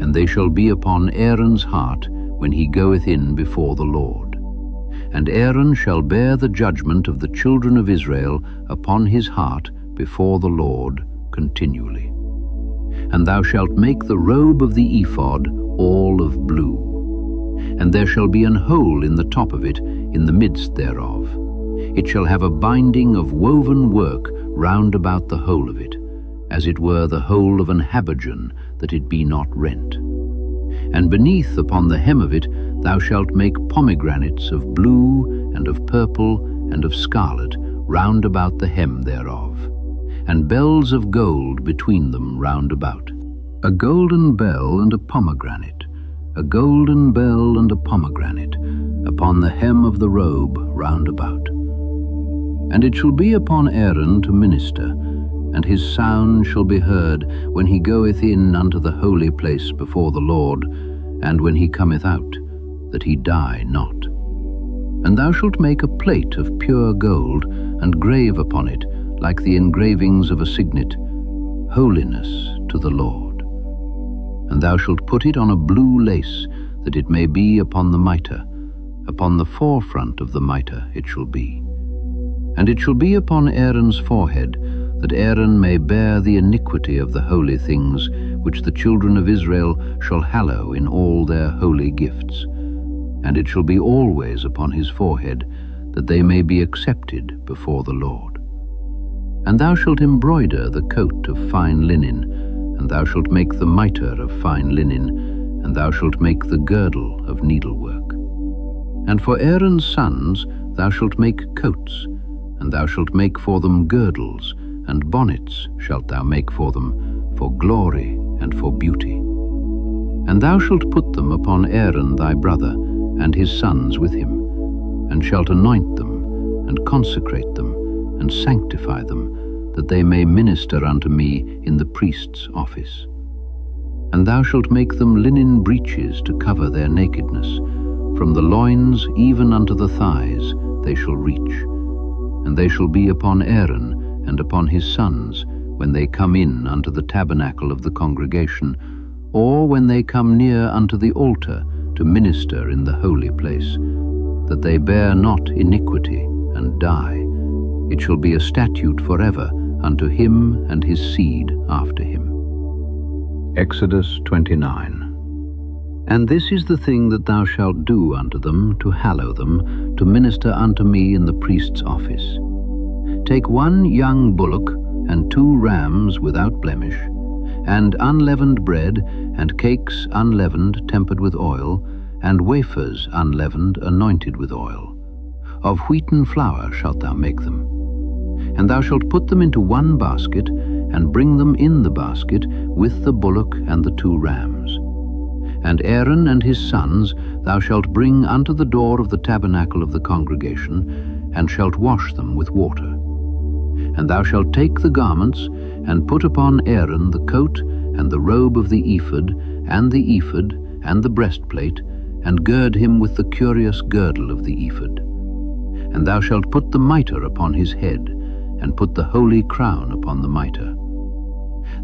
and they shall be upon Aaron's heart when he goeth in before the Lord. And Aaron shall bear the judgment of the children of Israel upon his heart before the Lord continually. And thou shalt make the robe of the ephod all of blue. And there shall be an hole in the top of it, in the midst thereof. It shall have a binding of woven work round about the hole of it, as it were the hole of an habergeon, that it be not rent. And beneath upon the hem of it thou shalt make pomegranates of blue, and of purple, and of scarlet, round about the hem thereof, and bells of gold between them round about. A golden bell and a pomegranate, a golden bell and a pomegranate, upon the hem of the robe round about. And it shall be upon Aaron to minister, and his sound shall be heard when he goeth in unto the holy place before the Lord, and when he cometh out, that he die not. And thou shalt make a plate of pure gold, and grave upon it, like the engravings of a signet, Holiness to the Lord. And thou shalt put it on a blue lace, that it may be upon the mitre. Upon the forefront of the mitre it shall be. And it shall be upon Aaron's forehead, that Aaron may bear the iniquity of the holy things, which the children of Israel shall hallow in all their holy gifts. And it shall be always upon his forehead, that they may be accepted before the Lord. And thou shalt embroider the coat of fine linen, and thou shalt make the mitre of fine linen, and thou shalt make the girdle of needlework. And for Aaron's sons thou shalt make coats, and thou shalt make for them girdles, and bonnets shalt thou make for them, for glory and for beauty. And thou shalt put them upon Aaron thy brother, and his sons with him, and shalt anoint them, and consecrate them, and sanctify them, that they may minister unto me in the priest's office. And thou shalt make them linen breeches to cover their nakedness. From the loins even unto the thighs they shall reach. And they shall be upon Aaron and upon his sons when they come in unto the tabernacle of the congregation, or when they come near unto the altar to minister in the holy place, that they bear not iniquity and die. It shall be a statute forever unto him and his seed after him. Exodus 29. And this is the thing that thou shalt do unto them, to hallow them, to minister unto me in the priest's office. Take 1 young bullock, and 2 rams without blemish, and unleavened bread, and cakes unleavened tempered with oil, and wafers unleavened anointed with oil. Of wheaten flour shalt thou make them. And thou shalt put them into one basket, and bring them in the basket with the bullock and the 2 rams. And Aaron and his sons thou shalt bring unto the door of the tabernacle of the congregation, and shalt wash them with water. And thou shalt take the garments, and put upon Aaron the coat, and the robe of the ephod, and the breastplate, and gird him with the curious girdle of the ephod. And thou shalt put the mitre upon his head, and put the holy crown upon the mitre.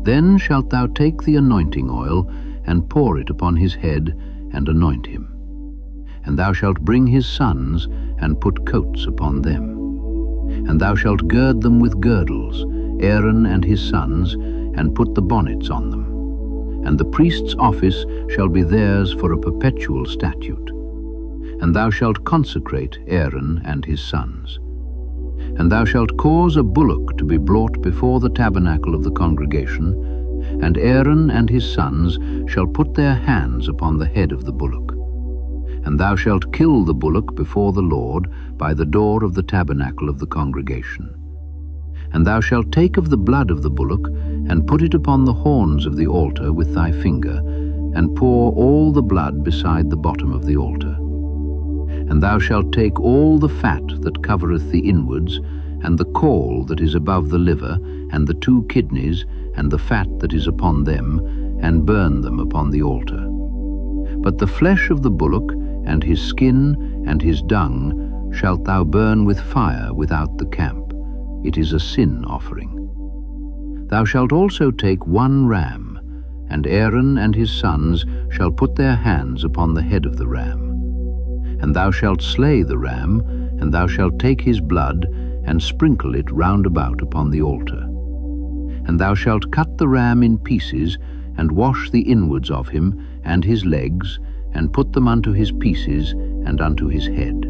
Then shalt thou take the anointing oil, and pour it upon his head, and anoint him. And thou shalt bring his sons, and put coats upon them. And thou shalt gird them with girdles, Aaron and his sons, and put the bonnets on them. And the priest's office shall be theirs for a perpetual statute. And thou shalt consecrate Aaron and his sons. And thou shalt cause a bullock to be brought before the tabernacle of the congregation, and Aaron and his sons shall put their hands upon the head of the bullock. And thou shalt kill the bullock before the Lord by the door of the tabernacle of the congregation. And thou shalt take of the blood of the bullock, and put it upon the horns of the altar with thy finger, and pour all the blood beside the bottom of the altar. And thou shalt take all the fat that covereth the inwards, and the caul that is above the liver, and the 2 kidneys, and the fat that is upon them, and burn them upon the altar. But the flesh of the bullock, and his skin, and his dung, shalt thou burn with fire without the camp. It is a sin offering. Thou shalt also take 1 ram, and Aaron and his sons shall put their hands upon the head of the ram. And thou shalt slay the ram, and thou shalt take his blood, and sprinkle it round about upon the altar. And thou shalt cut the ram in pieces, and wash the inwards of him, and his legs, and put them unto his pieces, and unto his head.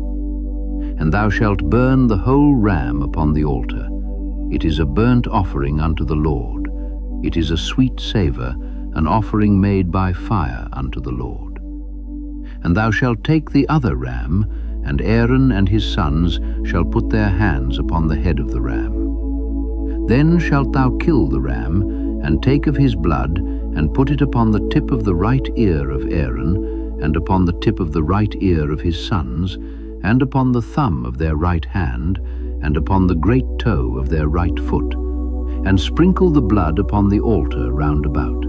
And thou shalt burn the whole ram upon the altar. It is a burnt offering unto the Lord. It is a sweet savour, an offering made by fire unto the Lord. And thou shalt take the other ram, and Aaron and his sons shall put their hands upon the head of the ram. Then shalt thou kill the ram, and take of his blood, and put it upon the tip of the right ear of Aaron, and upon the tip of the right ear of his sons, and upon the thumb of their right hand, and upon the great toe of their right foot, and sprinkle the blood upon the altar round about.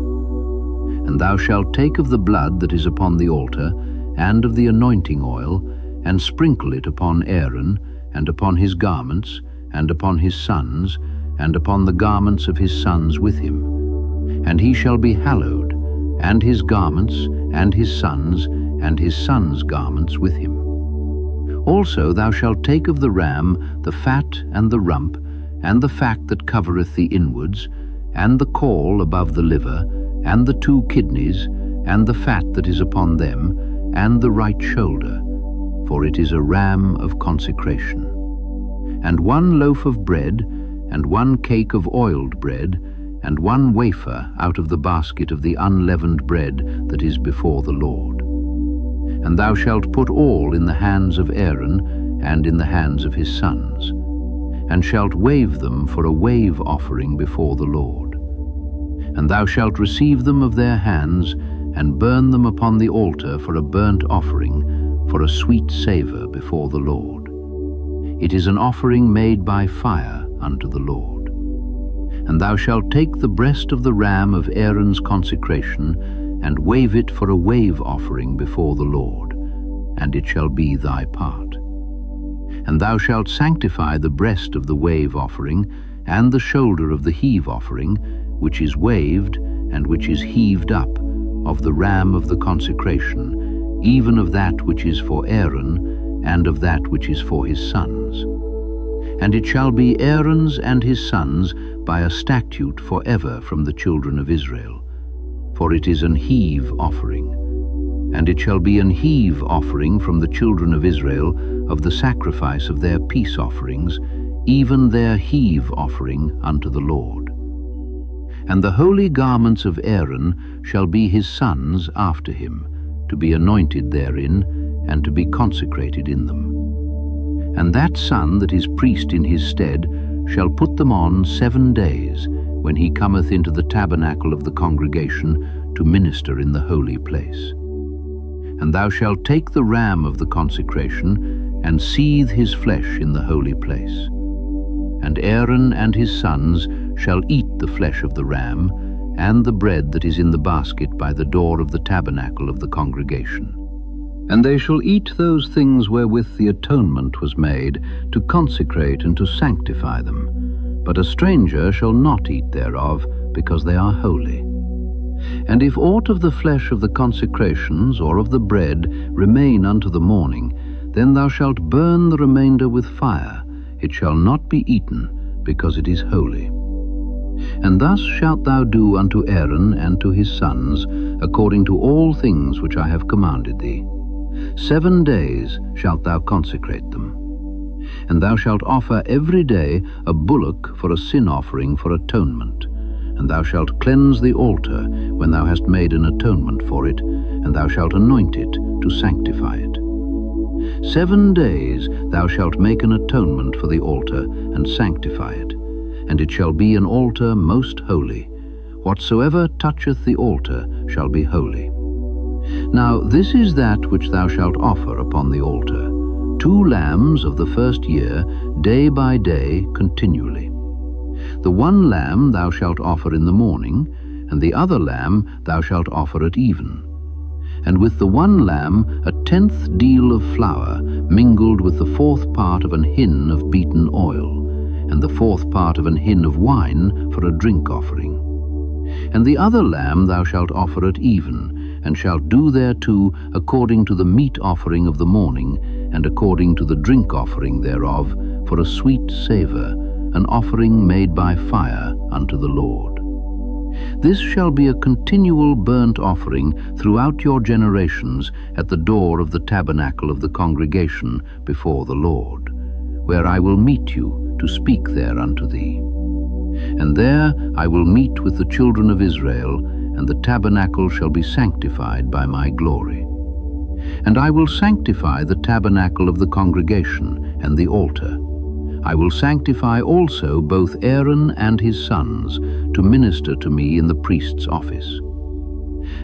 And thou shalt take of the blood that is upon the altar, and of the anointing oil, and sprinkle it upon Aaron, and upon his garments, and upon his sons, and upon the garments of his sons with him. And he shall be hallowed, and his garments, and his sons' garments with him. Also thou shalt take of the ram the fat and the rump, and the fat that covereth the inwards, and the caul above the liver, and the 2 kidneys, and the fat that is upon them, and the right shoulder, for it is a ram of consecration. And 1 loaf of bread, and 1 cake of oiled bread, and 1 wafer out of the basket of the unleavened bread that is before the Lord. And thou shalt put all in the hands of Aaron, and in the hands of his sons, and shalt wave them for a wave offering before the Lord. And thou shalt receive them of their hands, and burn them upon the altar for a burnt offering, for a sweet savour before the Lord. It is an offering made by fire unto the Lord. And thou shalt take the breast of the ram of Aaron's consecration, and wave it for a wave offering before the Lord, and it shall be thy part. And thou shalt sanctify the breast of the wave offering, and the shoulder of the heave offering, which is waved, and which is heaved up, of the ram of the consecration, even of that which is for Aaron, and of that which is for his sons. And it shall be Aaron's and his sons by a statute forever from the children of Israel, for it is an heave offering. And it shall be an heave offering from the children of Israel of the sacrifice of their peace offerings, even their heave offering unto the Lord. And the holy garments of Aaron shall be his sons after him, to be anointed therein, and to be consecrated in them. And that son that is priest in his stead shall put them on 7 days, when he cometh into the tabernacle of the congregation to minister in the holy place. And thou shalt take the ram of the consecration, and seethe his flesh in the holy place. And Aaron and his sons shall eat the flesh of the ram, and the bread that is in the basket by the door of the tabernacle of the congregation. And they shall eat those things wherewith the atonement was made, to consecrate and to sanctify them. But a stranger shall not eat thereof, because they are holy. And if aught of the flesh of the consecrations or of the bread remain unto the morning, then thou shalt burn the remainder with fire. It shall not be eaten, because it is holy. And thus shalt thou do unto Aaron and to his sons, according to all things which I have commanded thee. 7 days shalt thou consecrate them. And thou shalt offer every day a bullock for a sin offering for atonement. And thou shalt cleanse the altar when thou hast made an atonement for it, and thou shalt anoint it to sanctify it. 7 days thou shalt make an atonement for the altar, and sanctify it. And it shall be an altar most holy. Whatsoever toucheth the altar shall be holy. Now this is that which thou shalt offer upon the altar: 2 lambs of the first year, day by day, continually. The 1 lamb thou shalt offer in the morning, and the other lamb thou shalt offer at even. And with the 1 lamb 1/10 deal of flour, mingled with the 4th part of an hin of beaten oil, and the 4th part of an hin of wine for a drink offering. And the other lamb thou shalt offer at even, and shalt do thereto according to the meat offering of the morning, and according to the drink offering thereof, for a sweet savour, an offering made by fire unto the Lord. This shall be a continual burnt offering throughout your generations at the door of the tabernacle of the congregation before the Lord, where I will meet you to speak there unto thee. And there I will meet with the children of Israel, and the tabernacle shall be sanctified by my glory. And I will sanctify the tabernacle of the congregation and the altar. I will sanctify also both Aaron and his sons to minister to me in the priest's office.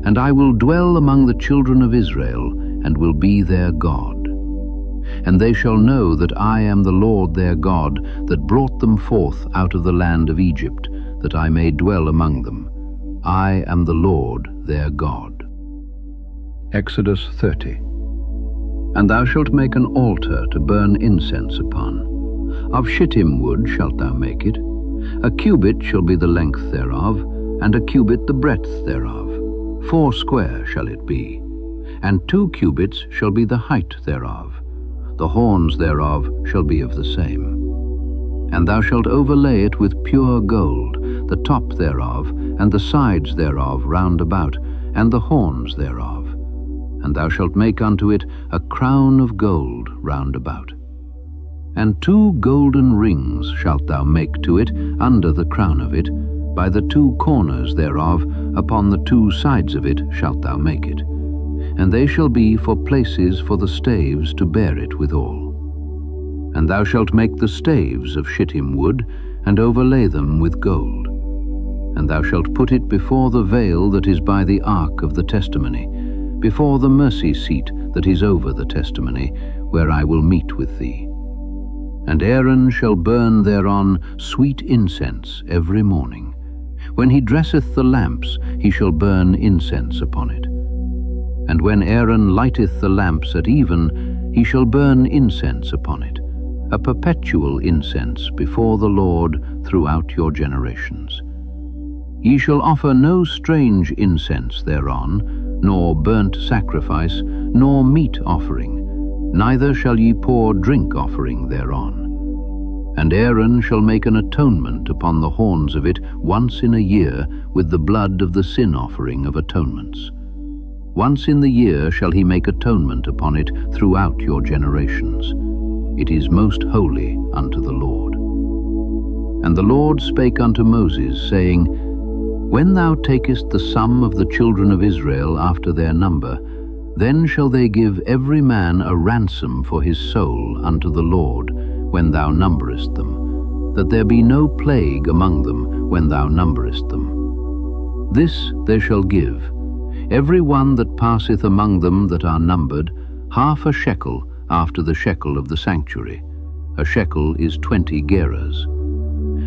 And I will dwell among the children of Israel, and will be their God. And they shall know that I am the Lord their God, that brought them forth out of the land of Egypt, that I may dwell among them. I am the Lord their God. Exodus 30. And thou shalt make an altar to burn incense upon. Of shittim wood shalt thou make it. A cubit shall be the length thereof, and a cubit the breadth thereof. 4 square shall it be. And 2 cubits shall be the height thereof. The horns thereof shall be of the same. And thou shalt overlay it with pure gold, the top thereof, and the sides thereof round about, and the horns thereof. And thou shalt make unto it a crown of gold round about. And 2 golden rings shalt thou make to it under the crown of it, by the 2 corners thereof, upon the 2 sides of it shalt thou make it. And they shall be for places for the staves to bear it withal. And thou shalt make the staves of shittim wood, and overlay them with gold. And thou shalt put it before the veil that is by the ark of the testimony, before the mercy seat that is over the testimony, where I will meet with thee. And Aaron shall burn thereon sweet incense every morning. When he dresseth the lamps, he shall burn incense upon it. And when Aaron lighteth the lamps at even, he shall burn incense upon it, a perpetual incense before the Lord throughout your generations. Ye shall offer no strange incense thereon, nor burnt sacrifice, nor meat offering, neither shall ye pour drink offering thereon. And Aaron shall make an atonement upon the horns of it once in a year with the blood of the sin offering of atonements. Once in the year shall he make atonement upon it throughout your generations. It is most holy unto the Lord. And the Lord spake unto Moses, saying, When thou takest the sum of the children of Israel after their number, then shall they give every man a ransom for his soul unto the Lord when thou numberest them, that there be no plague among them when thou numberest them. This they shall give, every one that passeth among them that are numbered, half a shekel after the shekel of the sanctuary. A shekel is 20 gerahs.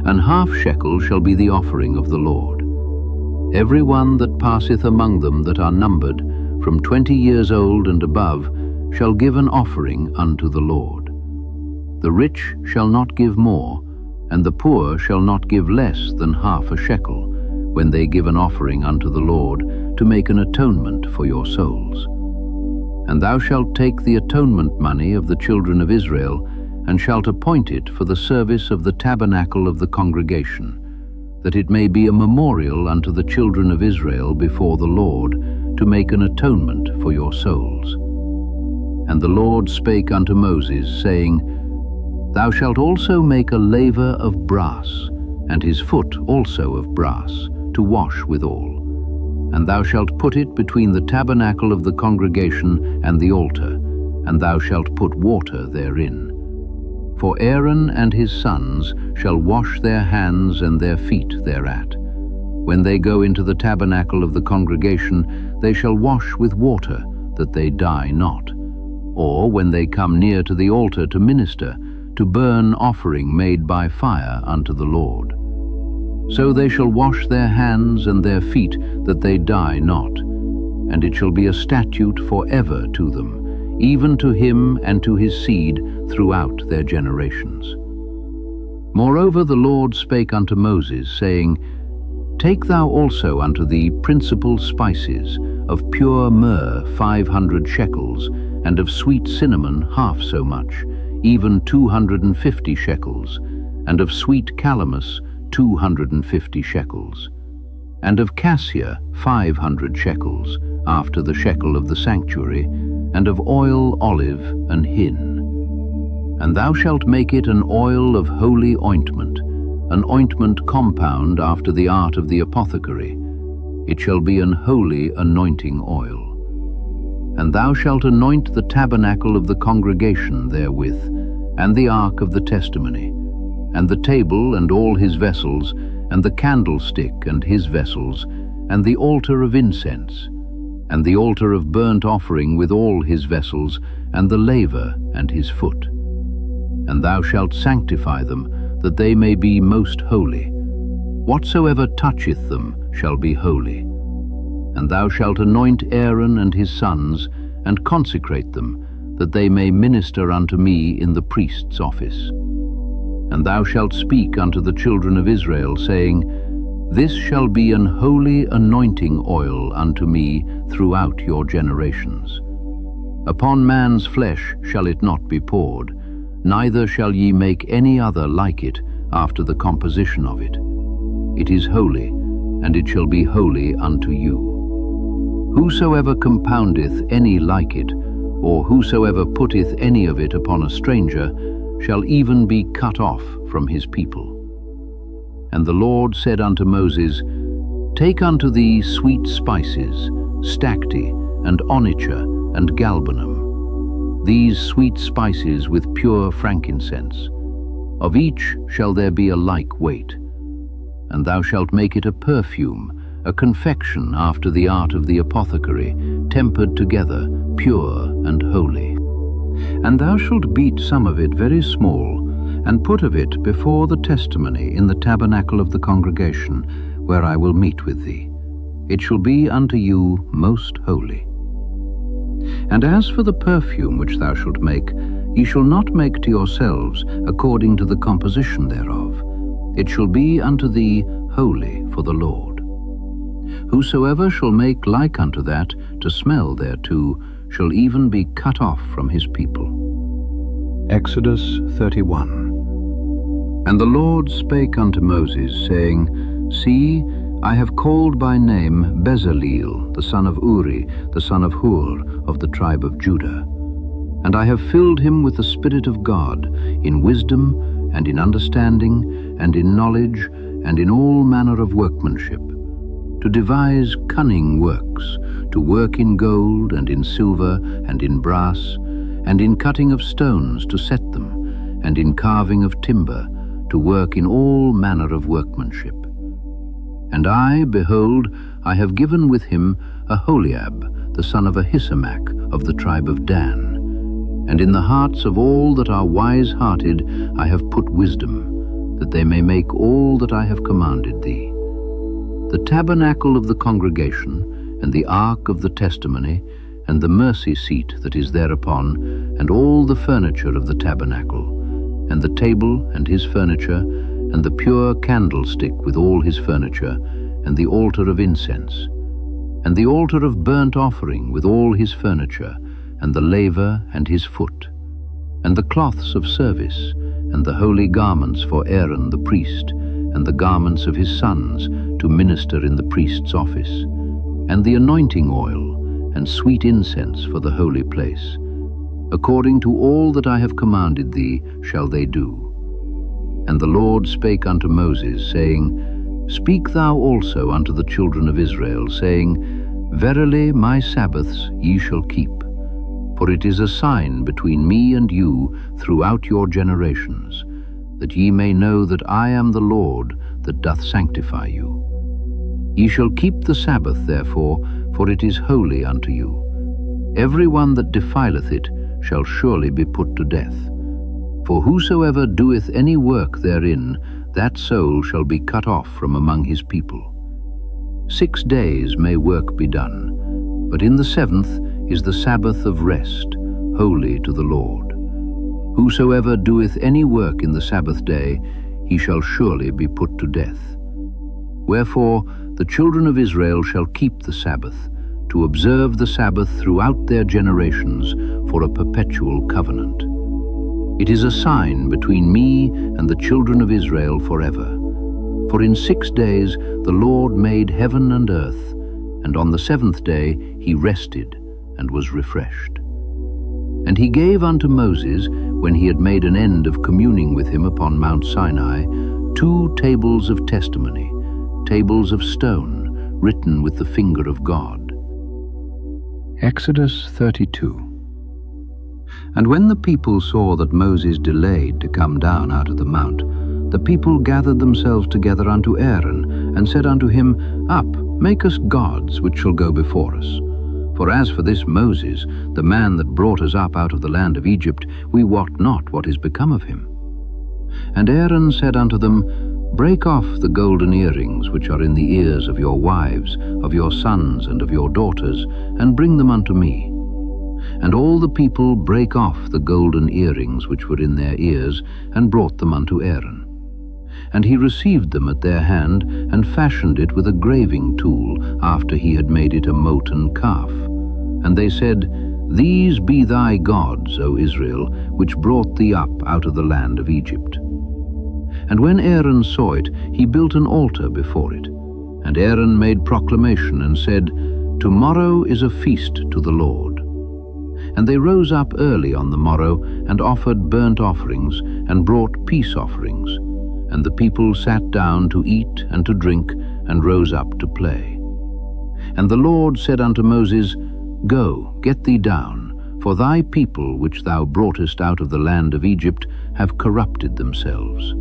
An half shekel shall be the offering of the Lord. Every one that passeth among them that are numbered, from 20 years old and above, shall give an offering unto the Lord. The rich shall not give more, and the poor shall not give less than half a shekel, when they give an offering unto the Lord, to make an atonement for your souls. And thou shalt take the atonement money of the children of Israel, and shalt appoint it for the service of the tabernacle of the congregation, that it may be a memorial unto the children of Israel before the Lord, to make an atonement for your souls. And the Lord spake unto Moses, saying, Thou shalt also make a laver of brass, and his foot also of brass, to wash withal. And thou shalt put it between the tabernacle of the congregation and the altar, and thou shalt put water therein. For Aaron and his sons shall wash their hands and their feet thereat. When they go into the tabernacle of the congregation, they shall wash with water, that they die not. Or when they come near to the altar to minister, to burn offering made by fire unto the Lord. So they shall wash their hands and their feet, that they die not. And it shall be a statute forever to them, even to him and to his seed throughout their generations. Moreover the Lord spake unto Moses, saying, Take thou also unto thee principal spices, of pure myrrh 500 shekels, and of sweet cinnamon half so much, even 250 shekels, and of sweet calamus 250 shekels, and of cassia 500 shekels, after the shekel of the sanctuary, and of oil, olive, and hin. And thou shalt make it an oil of holy ointment, an ointment compound after the art of the apothecary. It shall be an holy anointing oil. And thou shalt anoint the tabernacle of the congregation therewith, and the ark of the testimony, and the table and all his vessels, and the candlestick and his vessels, and the altar of incense, and the altar of burnt offering with all his vessels, and the laver and his foot. And thou shalt sanctify them, that they may be most holy. Whatsoever toucheth them shall be holy. And thou shalt anoint Aaron and his sons, and consecrate them, that they may minister unto me in the priest's office. And thou shalt speak unto the children of Israel, saying, This shall be an holy anointing oil unto me throughout your generations. Upon man's flesh shall it not be poured, neither shall ye make any other like it after the composition of it. It is holy, and it shall be holy unto you. Whosoever compoundeth any like it, or whosoever putteth any of it upon a stranger, shall even be cut off from his people. And the Lord said unto Moses, Take unto thee sweet spices, stacte, and onycha, and galbanum, these sweet spices with pure frankincense. Of each shall there be a like weight. And thou shalt make it a perfume, a confection after the art of the apothecary, tempered together, pure and holy. And thou shalt beat some of it very small, and put of it before the testimony in the tabernacle of the congregation, where I will meet with thee. It shall be unto you most holy. And as for the perfume which thou shalt make, ye shall not make to yourselves according to the composition thereof. It shall be unto thee holy for the Lord. Whosoever shall make like unto that to smell thereto shall even be cut off from his people. Exodus 31. And the Lord spake unto Moses, saying, See, I have called by name Bezaleel, the son of Uri, the son of Hur, of the tribe of Judah. And I have filled him with the Spirit of God, in wisdom, and in understanding, and in knowledge, and in all manner of workmanship, to devise cunning works, to work in gold and in silver and in brass, and in cutting of stones to set them, and in carving of timber, to work in all manner of workmanship. And I, behold, I have given with him Aholiab, the son of Ahisamach, of the tribe of Dan. And in the hearts of all that are wise-hearted I have put wisdom, that they may make all that I have commanded thee. The tabernacle of the congregation, and the ark of the testimony, and the mercy seat that is thereupon, and all the furniture of the tabernacle, and the table and his furniture, and the pure candlestick with all his furniture, and the altar of incense, and the altar of burnt offering with all his furniture, and the laver and his foot, and the cloths of service, and the holy garments for Aaron the priest, and the garments of his sons to minister in the priest's office, and the anointing oil, and sweet incense for the holy place. According to all that I have commanded thee shall they do. And the Lord spake unto Moses, saying, Speak thou also unto the children of Israel, saying, Verily my Sabbaths ye shall keep, for it is a sign between me and you throughout your generations, that ye may know that I am the Lord that doth sanctify you. Ye shall keep the Sabbath therefore, for it is holy unto you. Every one that defileth it shall surely be put to death. For whosoever doeth any work therein, that soul shall be cut off from among his people. 6 days may work be done, but in the 7th is the Sabbath of rest, holy to the Lord. Whosoever doeth any work in the Sabbath day, he shall surely be put to death. Wherefore the children of Israel shall keep the Sabbath, to observe the Sabbath throughout their generations for a perpetual covenant. It is a sign between me and the children of Israel forever. For in 6 days the Lord made heaven and earth, and on the 7th day he rested and was refreshed. And he gave unto Moses, when he had made an end of communing with him upon Mount Sinai, 2 tables of testimony, tables of stone, written with the finger of God. Exodus 32. And when the people saw that Moses delayed to come down out of the mount, the people gathered themselves together unto Aaron, and said unto him, Up, make us gods which shall go before us. For as for this Moses, the man that brought us up out of the land of Egypt, we wot not what is become of him. And Aaron said unto them, Break off the golden earrings which are in the ears of your wives, of your sons, and of your daughters, and bring them unto me. And all the people brake off the golden earrings which were in their ears, and brought them unto Aaron. And he received them at their hand, and fashioned it with a graving tool, after he had made it a molten calf. And they said, These be thy gods, O Israel, which brought thee up out of the land of Egypt. And when Aaron saw it, he built an altar before it. And Aaron made proclamation, and said, Tomorrow is a feast to the Lord. And they rose up early on the morrow, and offered burnt offerings, and brought peace offerings. And the people sat down to eat and to drink, and rose up to play. And the Lord said unto Moses, Go, get thee down, for thy people which thou broughtest out of the land of Egypt have corrupted themselves.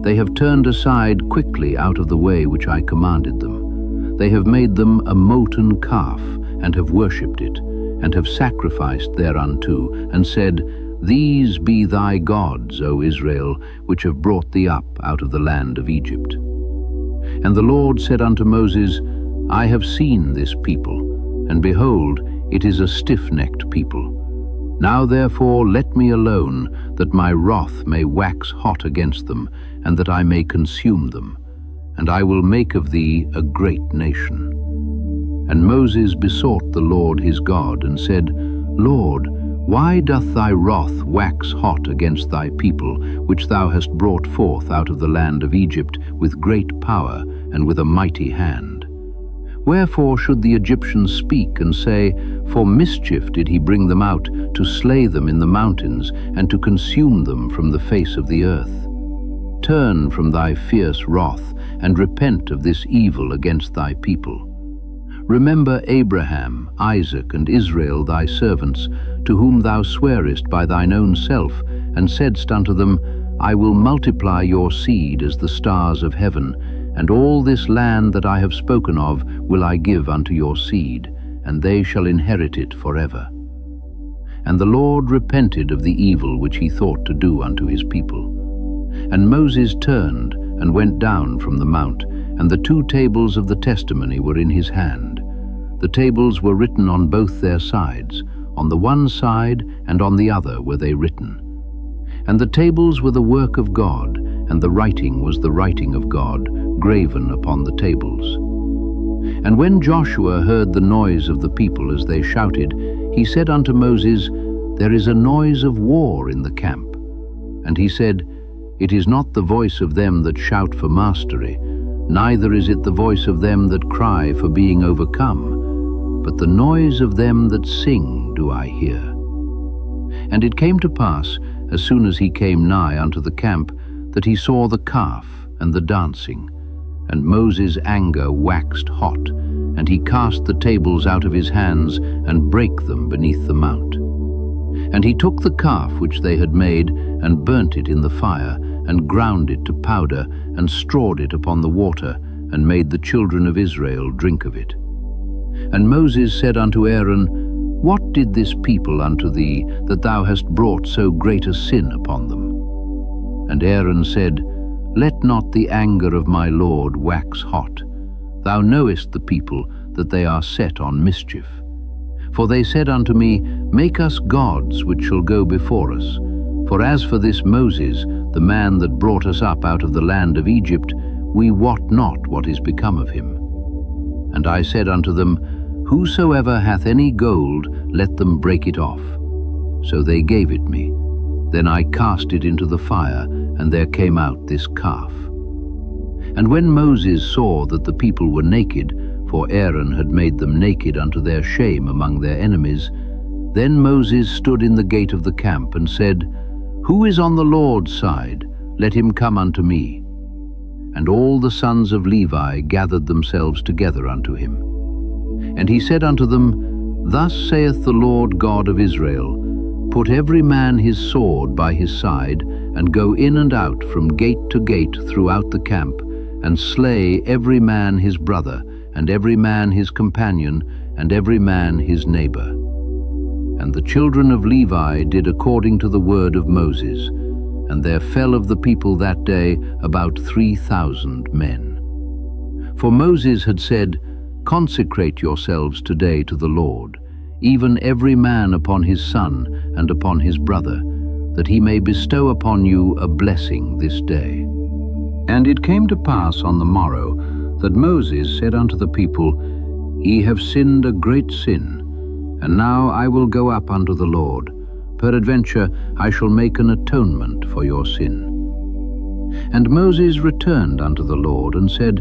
They have turned aside quickly out of the way which I commanded them. They have made them a molten calf, and have worshipped it, and have sacrificed thereunto, and said, These be thy gods, O Israel, which have brought thee up out of the land of Egypt. And the Lord said unto Moses, I have seen this people, and behold, it is a stiff-necked people. Now therefore let me alone, that my wrath may wax hot against them, and that I may consume them, and I will make of thee a great nation. And Moses besought the Lord his God, and said, Lord, why doth thy wrath wax hot against thy people, which thou hast brought forth out of the land of Egypt with great power and with a mighty hand? Wherefore should the Egyptians speak and say, For mischief did he bring them out, to slay them in the mountains, and to consume them from the face of the earth? turn from thy fierce wrath, and repent of this evil against thy people. Remember Abraham, Isaac, and Israel thy servants, to whom thou swarest by thine own self, and saidst unto them, I will multiply your seed as the stars of heaven, and all this land that I have spoken of will I give unto your seed, and they shall inherit it forever. And the Lord repented of the evil which he thought to do unto his people. And Moses turned and went down from the mount, and the 2 tables of the testimony were in his hand. The tables were written on both their sides, on the one side and on the other were they written. And the tables were the work of God, and the writing was the writing of God, graven upon the tables. And when Joshua heard the noise of the people as they shouted, he said unto Moses, There is a noise of war in the camp. And he said, It is not the voice of them that shout for mastery, neither is it the voice of them that cry for being overcome, but the noise of them that sing do I hear. And it came to pass, as soon as he came nigh unto the camp, that he saw the calf and the dancing. And Moses' anger waxed hot, and he cast the tables out of his hands, and brake them beneath the mount. And he took the calf which they had made, and burnt it in the fire, and ground it to powder, and strawed it upon the water, and made the children of Israel drink of it. And Moses said unto Aaron, What did this people unto thee, that thou hast brought so great a sin upon them? And Aaron said, Let not the anger of my Lord wax hot. Thou knowest the people, that they are set on mischief. For they said unto me, Make us gods which shall go before us. For as for this Moses, the man that brought us up out of the land of Egypt, we wot not what is become of him. And I said unto them, Whosoever hath any gold, let them break it off. So they gave it me. Then I cast it into the fire, and there came out this calf. And when Moses saw that the people were naked, for Aaron had made them naked unto their shame among their enemies, then Moses stood in the gate of the camp, and said, Who is on the Lord's side? Let him come unto me. And all the sons of Levi gathered themselves together unto him. And he said unto them, Thus saith the Lord God of Israel, Put every man his sword by his side, and go in and out from gate to gate throughout the camp, and slay every man his brother, and every man his companion, and every man his neighbor. And the children of Levi did according to the word of Moses, and there fell of the people that day about 3,000 men. For Moses had said, Consecrate yourselves today to the Lord, even every man upon his son and upon his brother, that he may bestow upon you a blessing this day. And it came to pass on the morrow that Moses said unto the people, Ye have sinned a great sin, and now I will go up unto the Lord. Peradventure I shall make an atonement for your sin. And Moses returned unto the Lord, and said,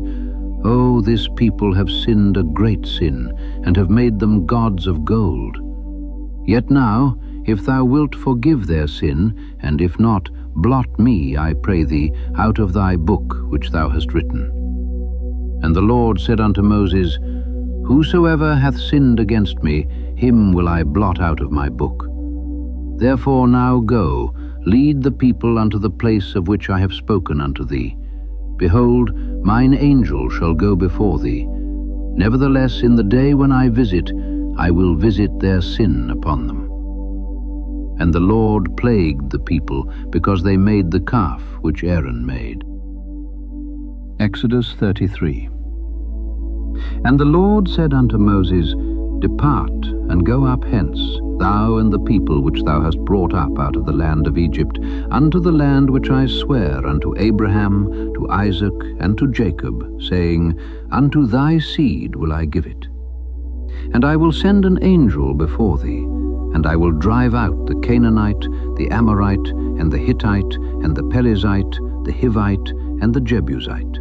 O, this people have sinned a great sin, and have made them gods of gold. Yet now, if thou wilt forgive their sin, and if not, blot me, I pray thee, out of thy book which thou hast written. And the Lord said unto Moses, Whosoever hath sinned against me, him will I blot out of my book. Therefore now go, lead the people unto the place of which I have spoken unto thee. Behold, mine angel shall go before thee. Nevertheless, in the day when I visit, I will visit their sin upon them. And the Lord plagued the people, because they made the calf which Aaron made. Exodus 33. And the Lord said unto Moses, Depart, and go up hence, thou and the people which thou hast brought up out of the land of Egypt, unto the land which I swear unto Abraham, to Isaac, and to Jacob, saying, Unto thy seed will I give it. And I will send an angel before thee, and I will drive out the Canaanite, the Amorite, and the Hittite, and the Perizzite, the Hivite, and the Jebusite,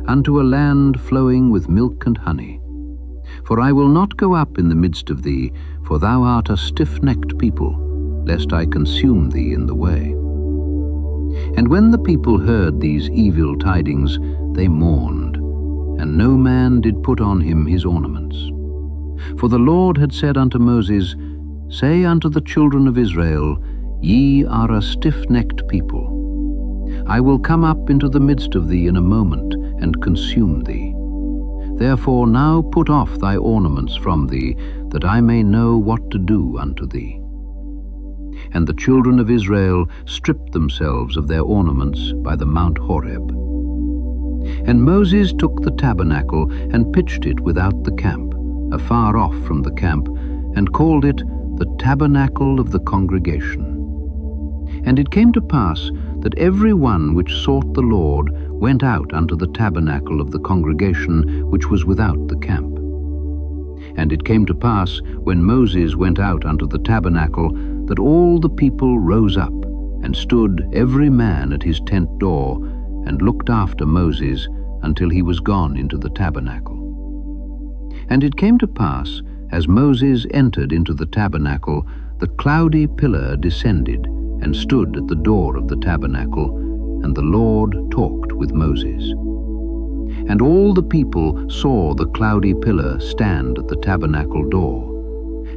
unto a land flowing with milk and honey. For I will not go up in the midst of thee, for thou art a stiff-necked people, lest I consume thee in the way. And when the people heard these evil tidings, they mourned, and no man did put on him his ornaments. For the Lord had said unto Moses, Say unto the children of Israel, Ye are a stiff-necked people. I will come up into the midst of thee in a moment, and consume thee. Therefore now put off thy ornaments from thee, that I may know what to do unto thee. And the children of Israel stripped themselves of their ornaments by the Mount Horeb. And Moses took the tabernacle and pitched it without the camp, afar off from the camp, and called it the tabernacle of the congregation. And it came to pass that every one which sought the Lord went out unto the tabernacle of the congregation which was without the camp. And it came to pass, when Moses went out unto the tabernacle, that all the people rose up, and stood every man at his tent door, and looked after Moses until he was gone into the tabernacle. And it came to pass, as Moses entered into the tabernacle, the cloudy pillar descended, and stood at the door of the tabernacle, and the Lord talked with Moses. And all the people saw the cloudy pillar stand at the tabernacle door.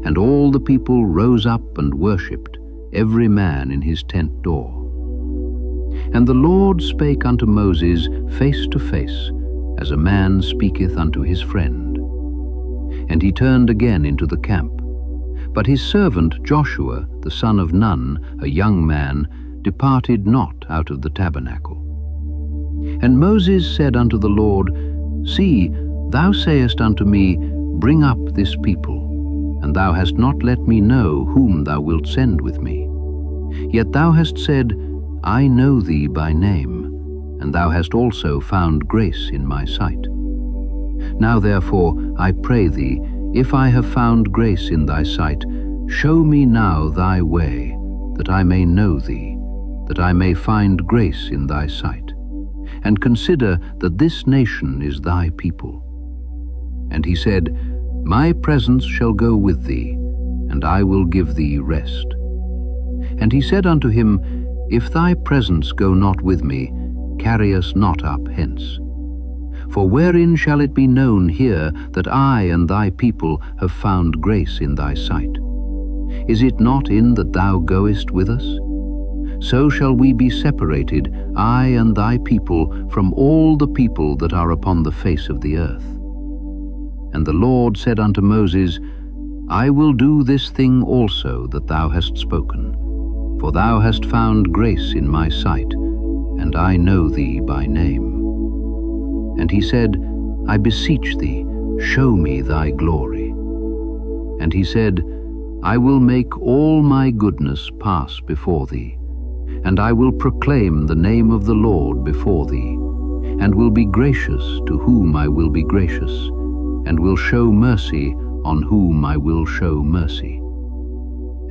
And all the people rose up and worshipped, every man in his tent door. And the Lord spake unto Moses face to face, as a man speaketh unto his friend. And he turned again into the camp. But his servant Joshua, the son of Nun, a young man, departed not out of the tabernacle. And Moses said unto the Lord, See, thou sayest unto me, Bring up this people, and thou hast not let me know whom thou wilt send with me. Yet thou hast said, I know thee by name, and thou hast also found grace in my sight. Now therefore, I pray thee, if I have found grace in thy sight, show me now thy way, that I may know thee, that I may find grace in thy sight. And consider that this nation is thy people. And he said, My presence shall go with thee, and I will give thee rest. And he said unto him, If thy presence go not with me, carry us not up hence. For wherein shall it be known here that I and thy people have found grace in thy sight? Is it not in that thou goest with us? So shall we be separated, I and thy people, from all the people that are upon the face of the earth. And the Lord said unto Moses, I will do this thing also that thou hast spoken, for thou hast found grace in my sight, and I know thee by name. And he said, I beseech thee, show me thy glory. And he said, I will make all my goodness pass before thee, and I will proclaim the name of the Lord before thee, and will be gracious to whom I will be gracious, and will show mercy on whom I will show mercy.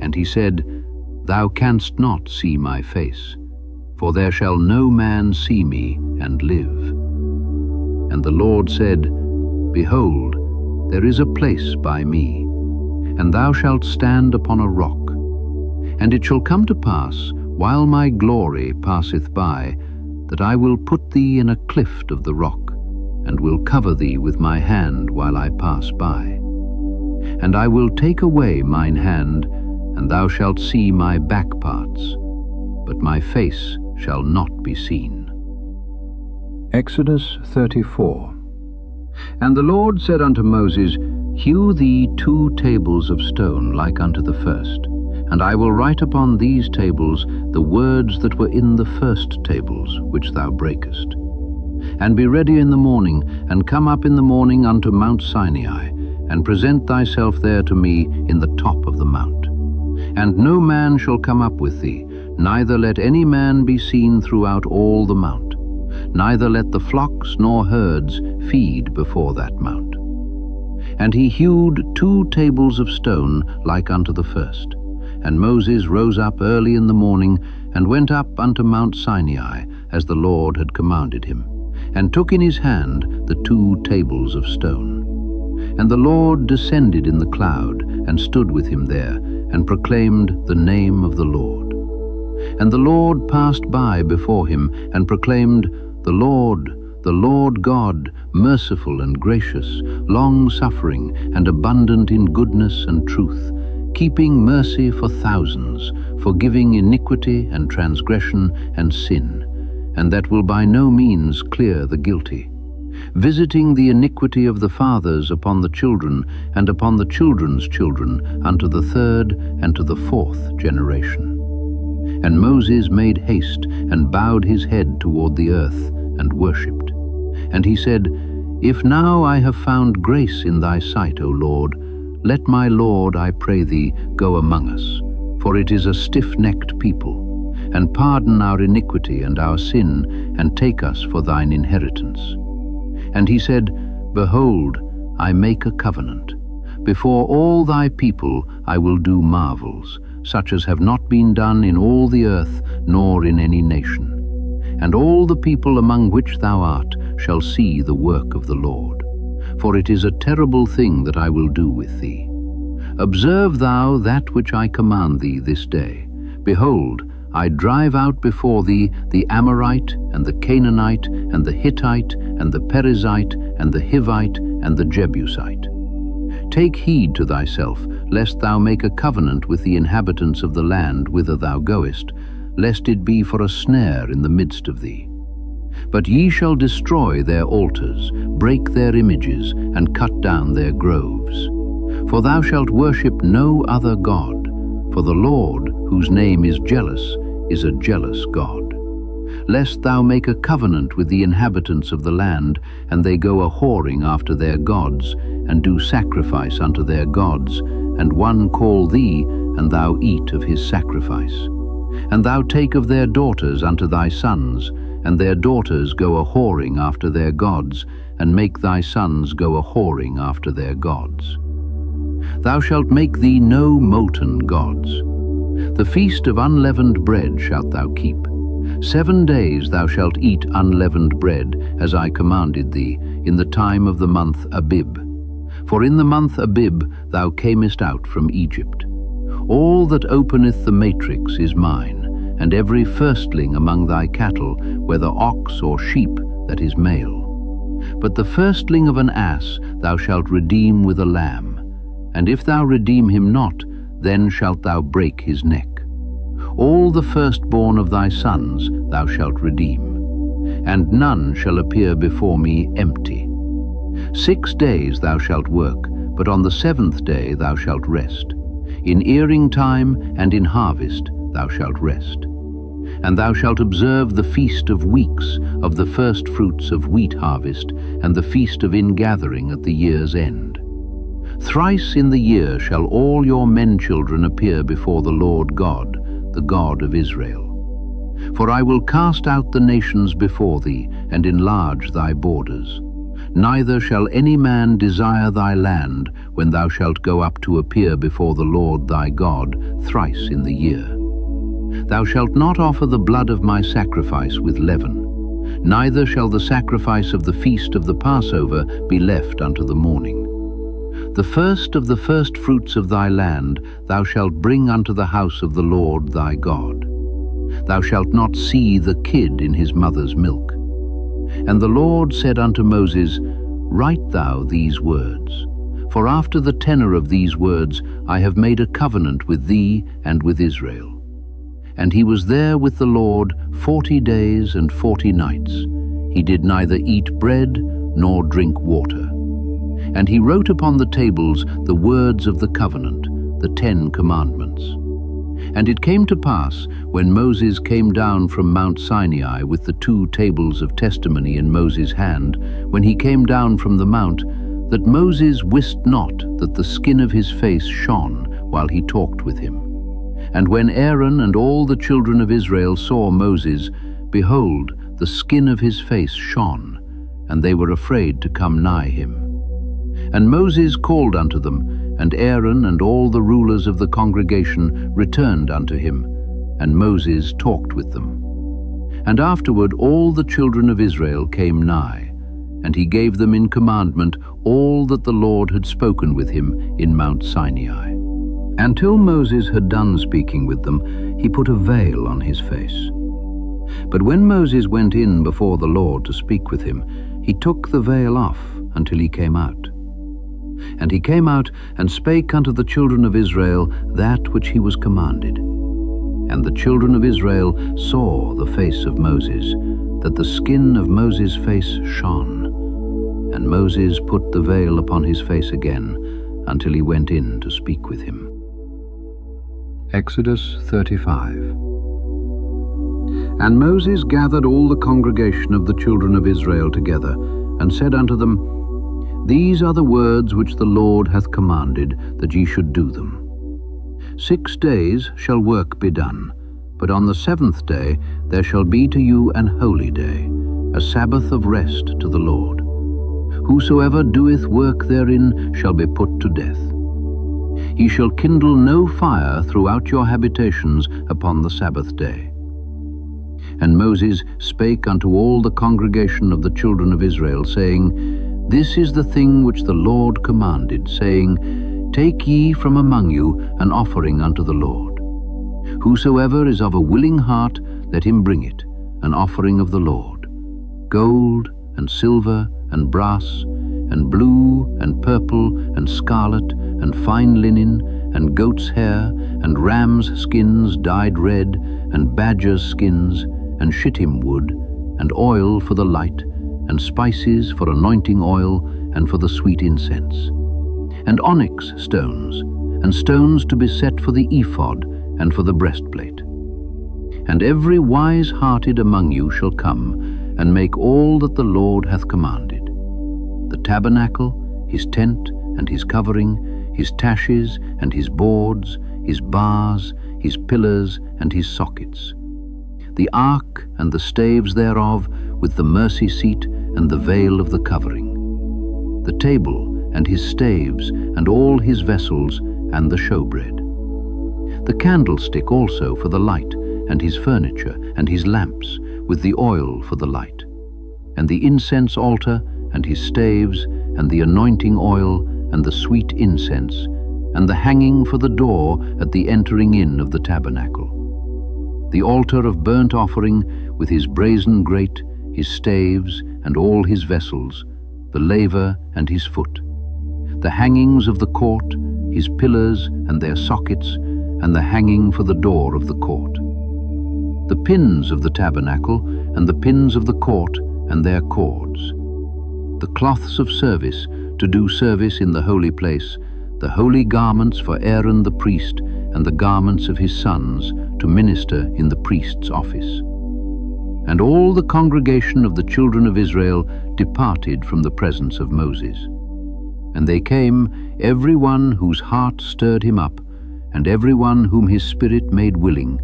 And he said, Thou canst not see my face, for there shall no man see me and live. And the Lord said, Behold, there is a place by me, and thou shalt stand upon a rock. And it shall come to pass, while my glory passeth by, that I will put thee in a cleft of the rock, and will cover thee with my hand while I pass by. And I will take away mine hand, and thou shalt see my back parts, but my face shall not be seen. Exodus 34. And the Lord said unto Moses, Hew thee 2 tables of stone like unto the first, and I will write upon these tables the words that were in the first tables which thou breakest. And be ready in the morning, and come up in the morning unto Mount Sinai, and present thyself there to me in the top of the mount. And no man shall come up with thee, neither let any man be seen throughout all the mount, neither let the flocks nor herds feed before that mount. And he hewed 2 tables of stone like unto the first. And Moses rose up early in the morning, and went up unto Mount Sinai, as the Lord had commanded him, and took in his hand the 2 tables of stone. And the Lord descended in the cloud, and stood with him there, and proclaimed the name of the Lord. And the Lord passed by before him and proclaimed, the Lord God, merciful and gracious, long-suffering and abundant in goodness and truth, keeping mercy for thousands, forgiving iniquity and transgression and sin, and that will by no means clear the guilty, visiting the iniquity of the fathers upon the children and upon the children's children unto the third and to the fourth generation. And Moses made haste and bowed his head toward the earth and worshipped. And he said, If now I have found grace in thy sight, O Lord, let my Lord, I pray thee, go among us, for it is a stiff-necked people, and pardon our iniquity and our sin, and take us for thine inheritance. And he said, Behold, I make a covenant. Before all thy people I will do marvels, such as have not been done in all the earth, nor in any nation. And all the people among which thou art shall see the work of the Lord. For it is a terrible thing that I will do with thee. Observe thou that which I command thee this day. Behold, I drive out before thee the Amorite, and the Canaanite, and the Hittite, and the Perizzite, and the Hivite, and the Jebusite. Take heed to thyself, lest thou make a covenant with the inhabitants of the land whither thou goest, lest it be for a snare in the midst of thee. But ye shall destroy their altars, break their images, and cut down their groves. For thou shalt worship no other God, for the Lord, whose name is jealous, is a jealous God. Lest thou make a covenant with the inhabitants of the land, and they go a-whoring after their gods, and do sacrifice unto their gods, and one call thee, and thou eat of his sacrifice. And thou take of their daughters unto thy sons, and their daughters go a-whoring after their gods, and make thy sons go a-whoring after their gods. Thou shalt make thee no molten gods. The feast of unleavened bread shalt thou keep. 7 days thou shalt eat unleavened bread, as I commanded thee, in the time of the month Abib. For in the month Abib thou camest out from Egypt. All that openeth the matrix is mine, and every firstling among thy cattle, whether ox or sheep, that is male. But the firstling of an ass thou shalt redeem with a lamb, and if thou redeem him not, then shalt thou break his neck. All the firstborn of thy sons thou shalt redeem, and none shall appear before me empty. 6 days thou shalt work, but on the 7th day thou shalt rest. In earing time and in harvest thou shalt rest. And thou shalt observe the feast of weeks, of the first fruits of wheat harvest, and the feast of ingathering at the year's end. Thrice in the year shall all your men-children appear before the Lord God, the God of Israel. For I will cast out the nations before thee, and enlarge thy borders. Neither shall any man desire thy land, when thou shalt go up to appear before the Lord thy God thrice in the year. Thou shalt not offer the blood of my sacrifice with leaven, neither shall the sacrifice of the feast of the Passover be left unto the morning. The first of the first fruits of thy land thou shalt bring unto the house of the Lord thy God. Thou shalt not see the kid in his mother's milk. And the Lord said unto Moses, Write thou these words, for after the tenor of these words I have made a covenant with thee and with Israel. And he was there with the Lord 40 days and 40 nights. He did neither eat bread nor drink water. And he wrote upon the tables the words of the covenant, the 10 commandments. And it came to pass, when Moses came down from Mount Sinai with the 2 tables of testimony in Moses' hand, when he came down from the mount, that Moses wist not that the skin of his face shone while he talked with him. And when Aaron and all the children of Israel saw Moses, behold, the skin of his face shone, and they were afraid to come nigh him. And Moses called unto them, and Aaron and all the rulers of the congregation returned unto him, and Moses talked with them. And afterward all the children of Israel came nigh, and he gave them in commandment all that the Lord had spoken with him in Mount Sinai. Until Moses had done speaking with them, he put a veil on his face. But when Moses went in before the Lord to speak with him, he took the veil off until he came out. And he came out and spake unto the children of Israel that which he was commanded. And the children of Israel saw the face of Moses, that the skin of Moses' face shone. And Moses put the veil upon his face again until he went in to speak with him. Exodus 35. And Moses gathered all the congregation of the children of Israel together, and said unto them, These are the words which the Lord hath commanded, that ye should do them. 6 days shall work be done, but on the 7th day there shall be to you an holy day, a Sabbath of rest to the Lord. Whosoever doeth work therein shall be put to death. Ye shall kindle no fire throughout your habitations upon the Sabbath day. And Moses spake unto all the congregation of the children of Israel, saying, This is the thing which the Lord commanded, saying, Take ye from among you an offering unto the Lord. Whosoever is of a willing heart, let him bring it, an offering of the Lord. Gold and silver and brass and blue and purple and scarlet and fine linen and goat's hair and ram's skins dyed red and badger's skins and shittim wood and oil for the light and spices for anointing oil and for the sweet incense, and onyx stones, and stones to be set for the ephod and for the breastplate. And every wise-hearted among you shall come, and make all that the Lord hath commanded: the tabernacle, his tent and his covering, his taches and his boards, his bars, his pillars and his sockets, the ark and the staves thereof, with the mercy seat and the veil of the covering, the table and his staves, and all his vessels, and the showbread. The candlestick also for the light, and his furniture, and his lamps, with the oil for the light, and the incense altar, and his staves, and the anointing oil, and the sweet incense, and the hanging for the door at the entering in of the tabernacle. The altar of burnt offering, with his brazen grate, his staves, and all his vessels, the laver and his foot, the hangings of the court, his pillars and their sockets, and the hanging for the door of the court, the pins of the tabernacle, and the pins of the court, and their cords, the cloths of service, to do service in the holy place, the holy garments for Aaron the priest, and the garments of his sons, to minister in the priest's office. And all the congregation of the children of Israel departed from the presence of Moses. And they came, every one whose heart stirred him up, and every one whom his spirit made willing,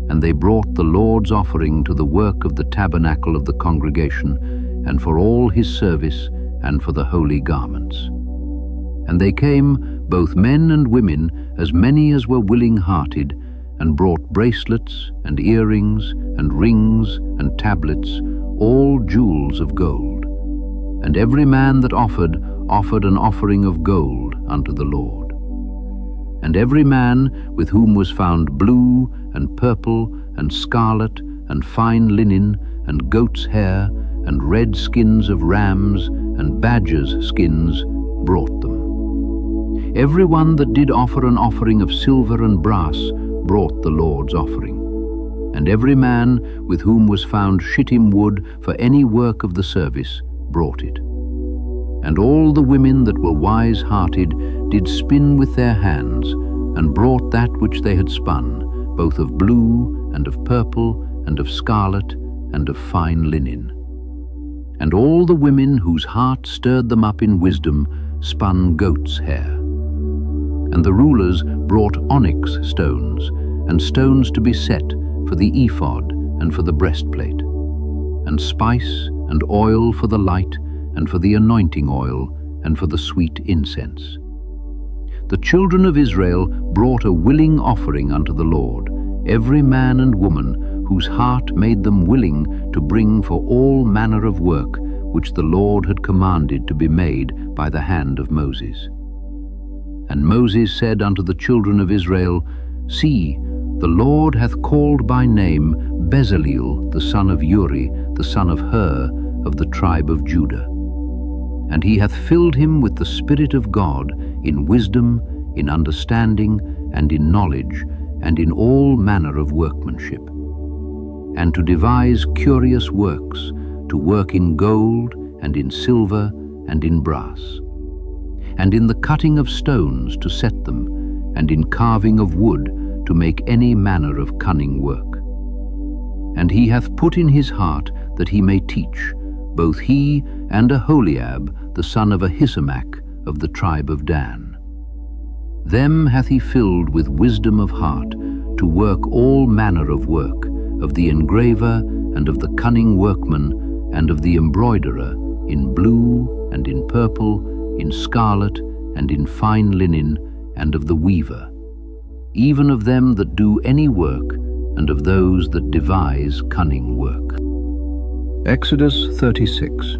and they brought the Lord's offering to the work of the tabernacle of the congregation, and for all his service, and for the holy garments. And they came, both men and women, as many as were willing-hearted, and brought bracelets, and earrings, and rings, and tablets, all jewels of gold. And every man that offered an offering of gold unto the Lord. And every man with whom was found blue, and purple, and scarlet, and fine linen, and goat's hair, and red skins of rams, and badgers' skins, brought them. Every one that did offer an offering of silver and brass brought the Lord's offering. And every man with whom was found shittim wood for any work of the service brought it. And all the women that were wise-hearted did spin with their hands, and brought that which they had spun, both of blue, and of purple, and of scarlet, and of fine linen. And all the women whose heart stirred them up in wisdom spun goat's hair. And the rulers brought onyx stones, and stones to be set for the ephod and for the breastplate, and spice and oil for the light, and for the anointing oil, and for the sweet incense. The children of Israel brought a willing offering unto the Lord, every man and woman whose heart made them willing to bring for all manner of work which the Lord had commanded to be made by the hand of Moses. And Moses said unto the children of Israel, See, the Lord hath called by name Bezaleel the son of Uri, the son of Hur, of the tribe of Judah. And he hath filled him with the Spirit of God, in wisdom, in understanding, and in knowledge, and in all manner of workmanship, and to devise curious works, to work in gold, and in silver, and in brass, and in the cutting of stones to set them, and in carving of wood to make any manner of cunning work. And he hath put in his heart that he may teach, both he and Aholiab the son of Ahisamach of the tribe of Dan. Them hath he filled with wisdom of heart to work all manner of work, of the engraver and of the cunning workman and of the embroiderer, in blue and in purple, in scarlet and in fine linen, and of the weaver, even of them that do any work, and of those that devise cunning work. Exodus 36.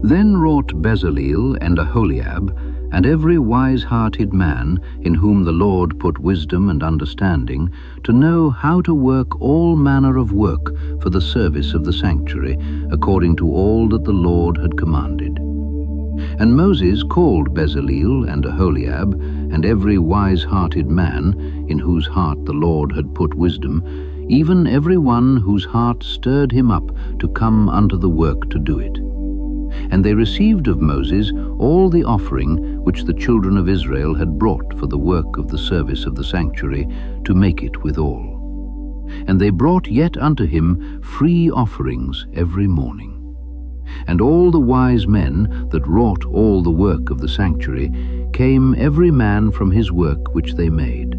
Then wrought Bezaleel and Aholiab, and every wise-hearted man in whom the Lord put wisdom and understanding, to know how to work all manner of work for the service of the sanctuary, according to all that the Lord had commanded. And Moses called Bezaleel and Aholiab, and every wise-hearted man, in whose heart the Lord had put wisdom, even every one whose heart stirred him up to come unto the work to do it. And they received of Moses all the offering which the children of Israel had brought for the work of the service of the sanctuary, to make it withal. And they brought yet unto him free offerings every morning. And all the wise men that wrought all the work of the sanctuary came every man from his work which they made.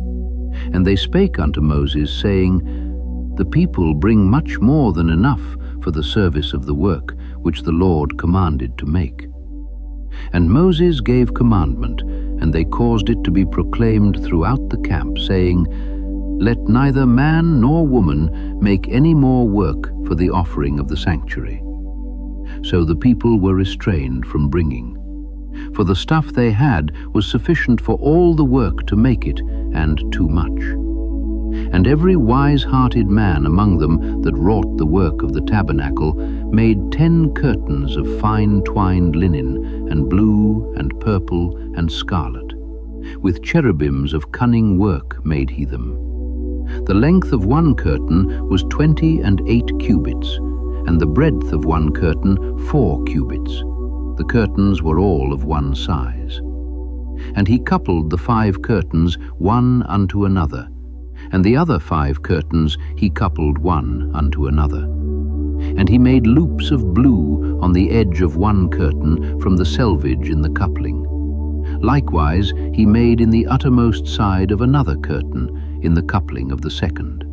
And they spake unto Moses, saying, The people bring much more than enough for the service of the work which the Lord commanded to make. And Moses gave commandment, and they caused it to be proclaimed throughout the camp, saying, Let neither man nor woman make any more work for the offering of the sanctuary. So the people were restrained from bringing. For the stuff they had was sufficient for all the work to make it, and too much. And every wise-hearted man among them that wrought the work of the tabernacle made 10 curtains of fine twined linen, and blue, and purple, and scarlet. With cherubims of cunning work made he them. The length of one curtain was 28 cubits, and the breadth of one curtain 4 cubits. The curtains were all of one size. And he coupled the 5 curtains one unto another, and the other 5 curtains he coupled one unto another. And he made loops of blue on the edge of one curtain from the selvage in the coupling. Likewise he made in the uttermost side of another curtain in the coupling of the second.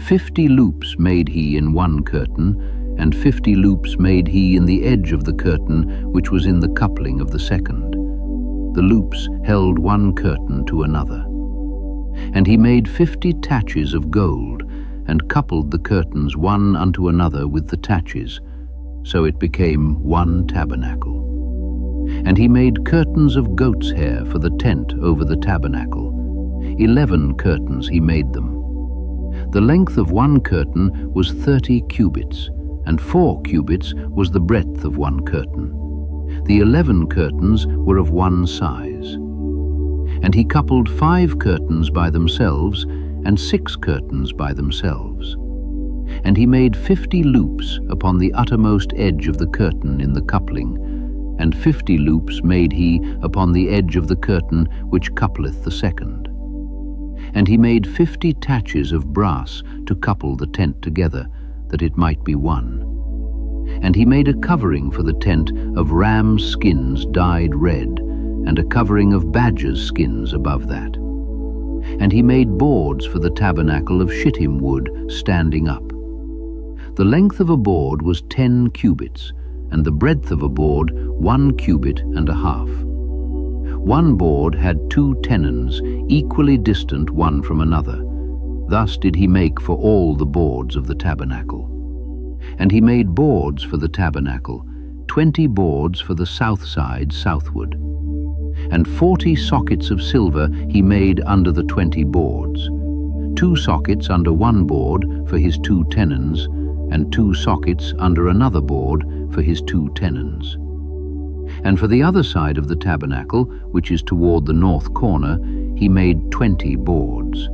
50 loops made he in one curtain, and 50 loops made he in the edge of the curtain which was in the coupling of the second. The loops held one curtain to another. And he made 50 taches of gold, and coupled the curtains one unto another with the taches, so it became one tabernacle. And he made curtains of goat's hair for the tent over the tabernacle. 11 curtains he made them. The length of one curtain was 30 cubits, and 4 cubits was the breadth of one curtain. The 11 curtains were of one size. And he coupled 5 curtains by themselves, and 6 curtains by themselves. And he made 50 loops upon the uttermost edge of the curtain in the coupling, and 50 loops made he upon the edge of the curtain which coupleth the second. And he made 50 taches of brass to couple the tent together, that it might be one. And he made a covering for the tent of rams' skins dyed red, and a covering of badgers' skins above that. And he made boards for the tabernacle of shittim wood standing up. The length of a board was 10 cubits, and the breadth of a board 1 cubit and a half. One board had 2 tenons, equally distant one from another. Thus did he make for all the boards of the tabernacle. And he made boards for the tabernacle, 20 boards for the south side southward. And 40 sockets of silver he made under the 20 boards, 2 sockets under one board for his 2 tenons, and 2 sockets under another board for his 2 tenons. And for the other side of the tabernacle, which is toward the north corner, he made 20 boards.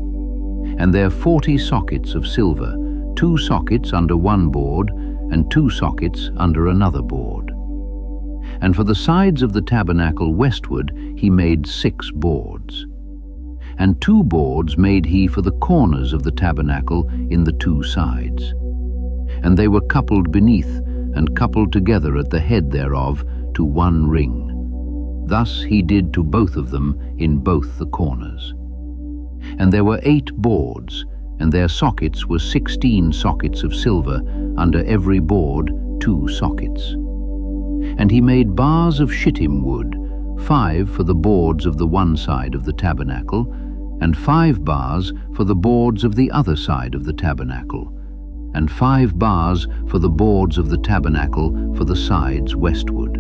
And there 40 sockets of silver, 2 sockets under one board, and 2 sockets under another board. And for the sides of the tabernacle westward he made 6 boards. And 2 boards made he for the corners of the tabernacle in the 2 sides. And they were coupled beneath, and coupled together at the head thereof to one ring. Thus he did to both of them in both the corners. And there were 8 boards, and their sockets were 16 sockets of silver, under every board 2 sockets. And he made bars of shittim wood, 5 for the boards of the one side of the tabernacle, and 5 bars for the boards of the other side of the tabernacle, and 5 bars for the boards of the tabernacle for the sides westward.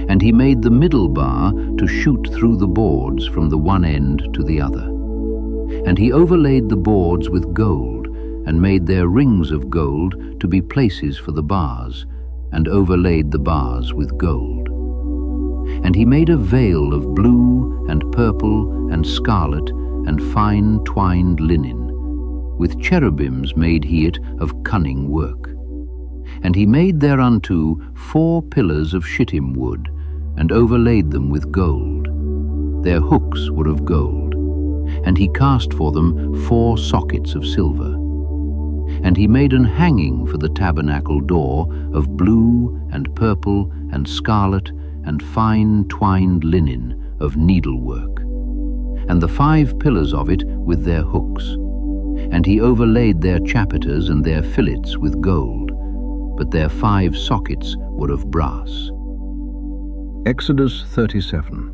And he made the middle bar to shoot through the boards from the one end to the other. And he overlaid the boards with gold, and made their rings of gold to be places for the bars, and overlaid the bars with gold. And he made a veil of blue and purple and scarlet and fine twined linen. With cherubims made he it of cunning work. And he made thereunto 4 pillars of shittim wood, and overlaid them with gold. Their hooks were of gold. And he cast for them 4 sockets of silver. And he made an hanging for the tabernacle door of blue and purple and scarlet and fine twined linen of needlework, and the 5 pillars of it with their hooks. And he overlaid their chapiters and their fillets with gold, but their 5 sockets were of brass. Exodus 37.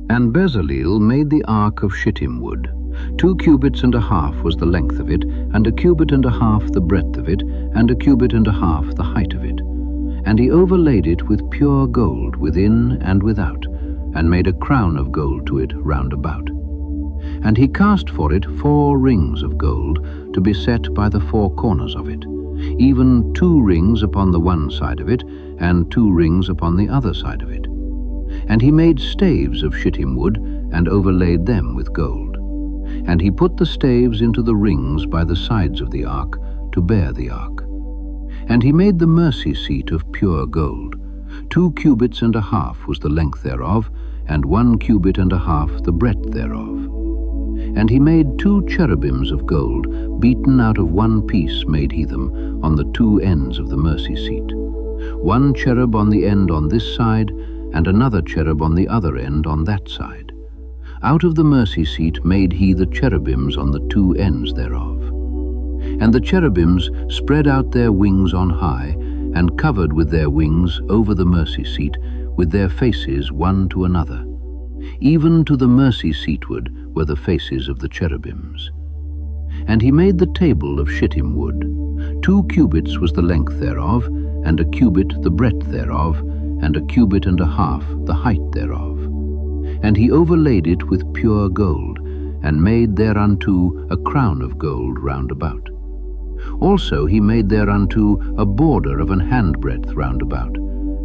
And Bezaleel made the ark of shittim wood. 2 cubits and a half was the length of it, and 1 cubit and a half the breadth of it, and 1 cubit and a half the height of it. And he overlaid it with pure gold within and without, and made a crown of gold to it round about. And he cast for it 4 rings of gold to be set by the 4 corners of it, even 2 rings upon the one side of it, and 2 rings upon the other side of it. And he made staves of shittim wood, and overlaid them with gold. And he put the staves into the rings by the sides of the ark, to bear the ark. And he made the mercy seat of pure gold. 2 cubits and a half was the length thereof, and 1 cubit and a half the breadth thereof. And he made 2 cherubims of gold, beaten out of one piece made he them, on the 2 ends of the mercy seat. 1 cherub on the end on this side, and another cherub on the other end on that side. Out of the mercy seat made he the cherubims on the 2 ends thereof. And the cherubims spread out their wings on high, and covered with their wings over the mercy seat, with their faces one to another. Even to the mercy seatward were the faces of the cherubims. And he made the table of shittim wood. 2 cubits was the length thereof, and 1 cubit the breadth thereof, and 1 cubit and a half the height thereof. And he overlaid it with pure gold, and made thereunto a crown of gold round about. Also he made thereunto a border of an handbreadth round about,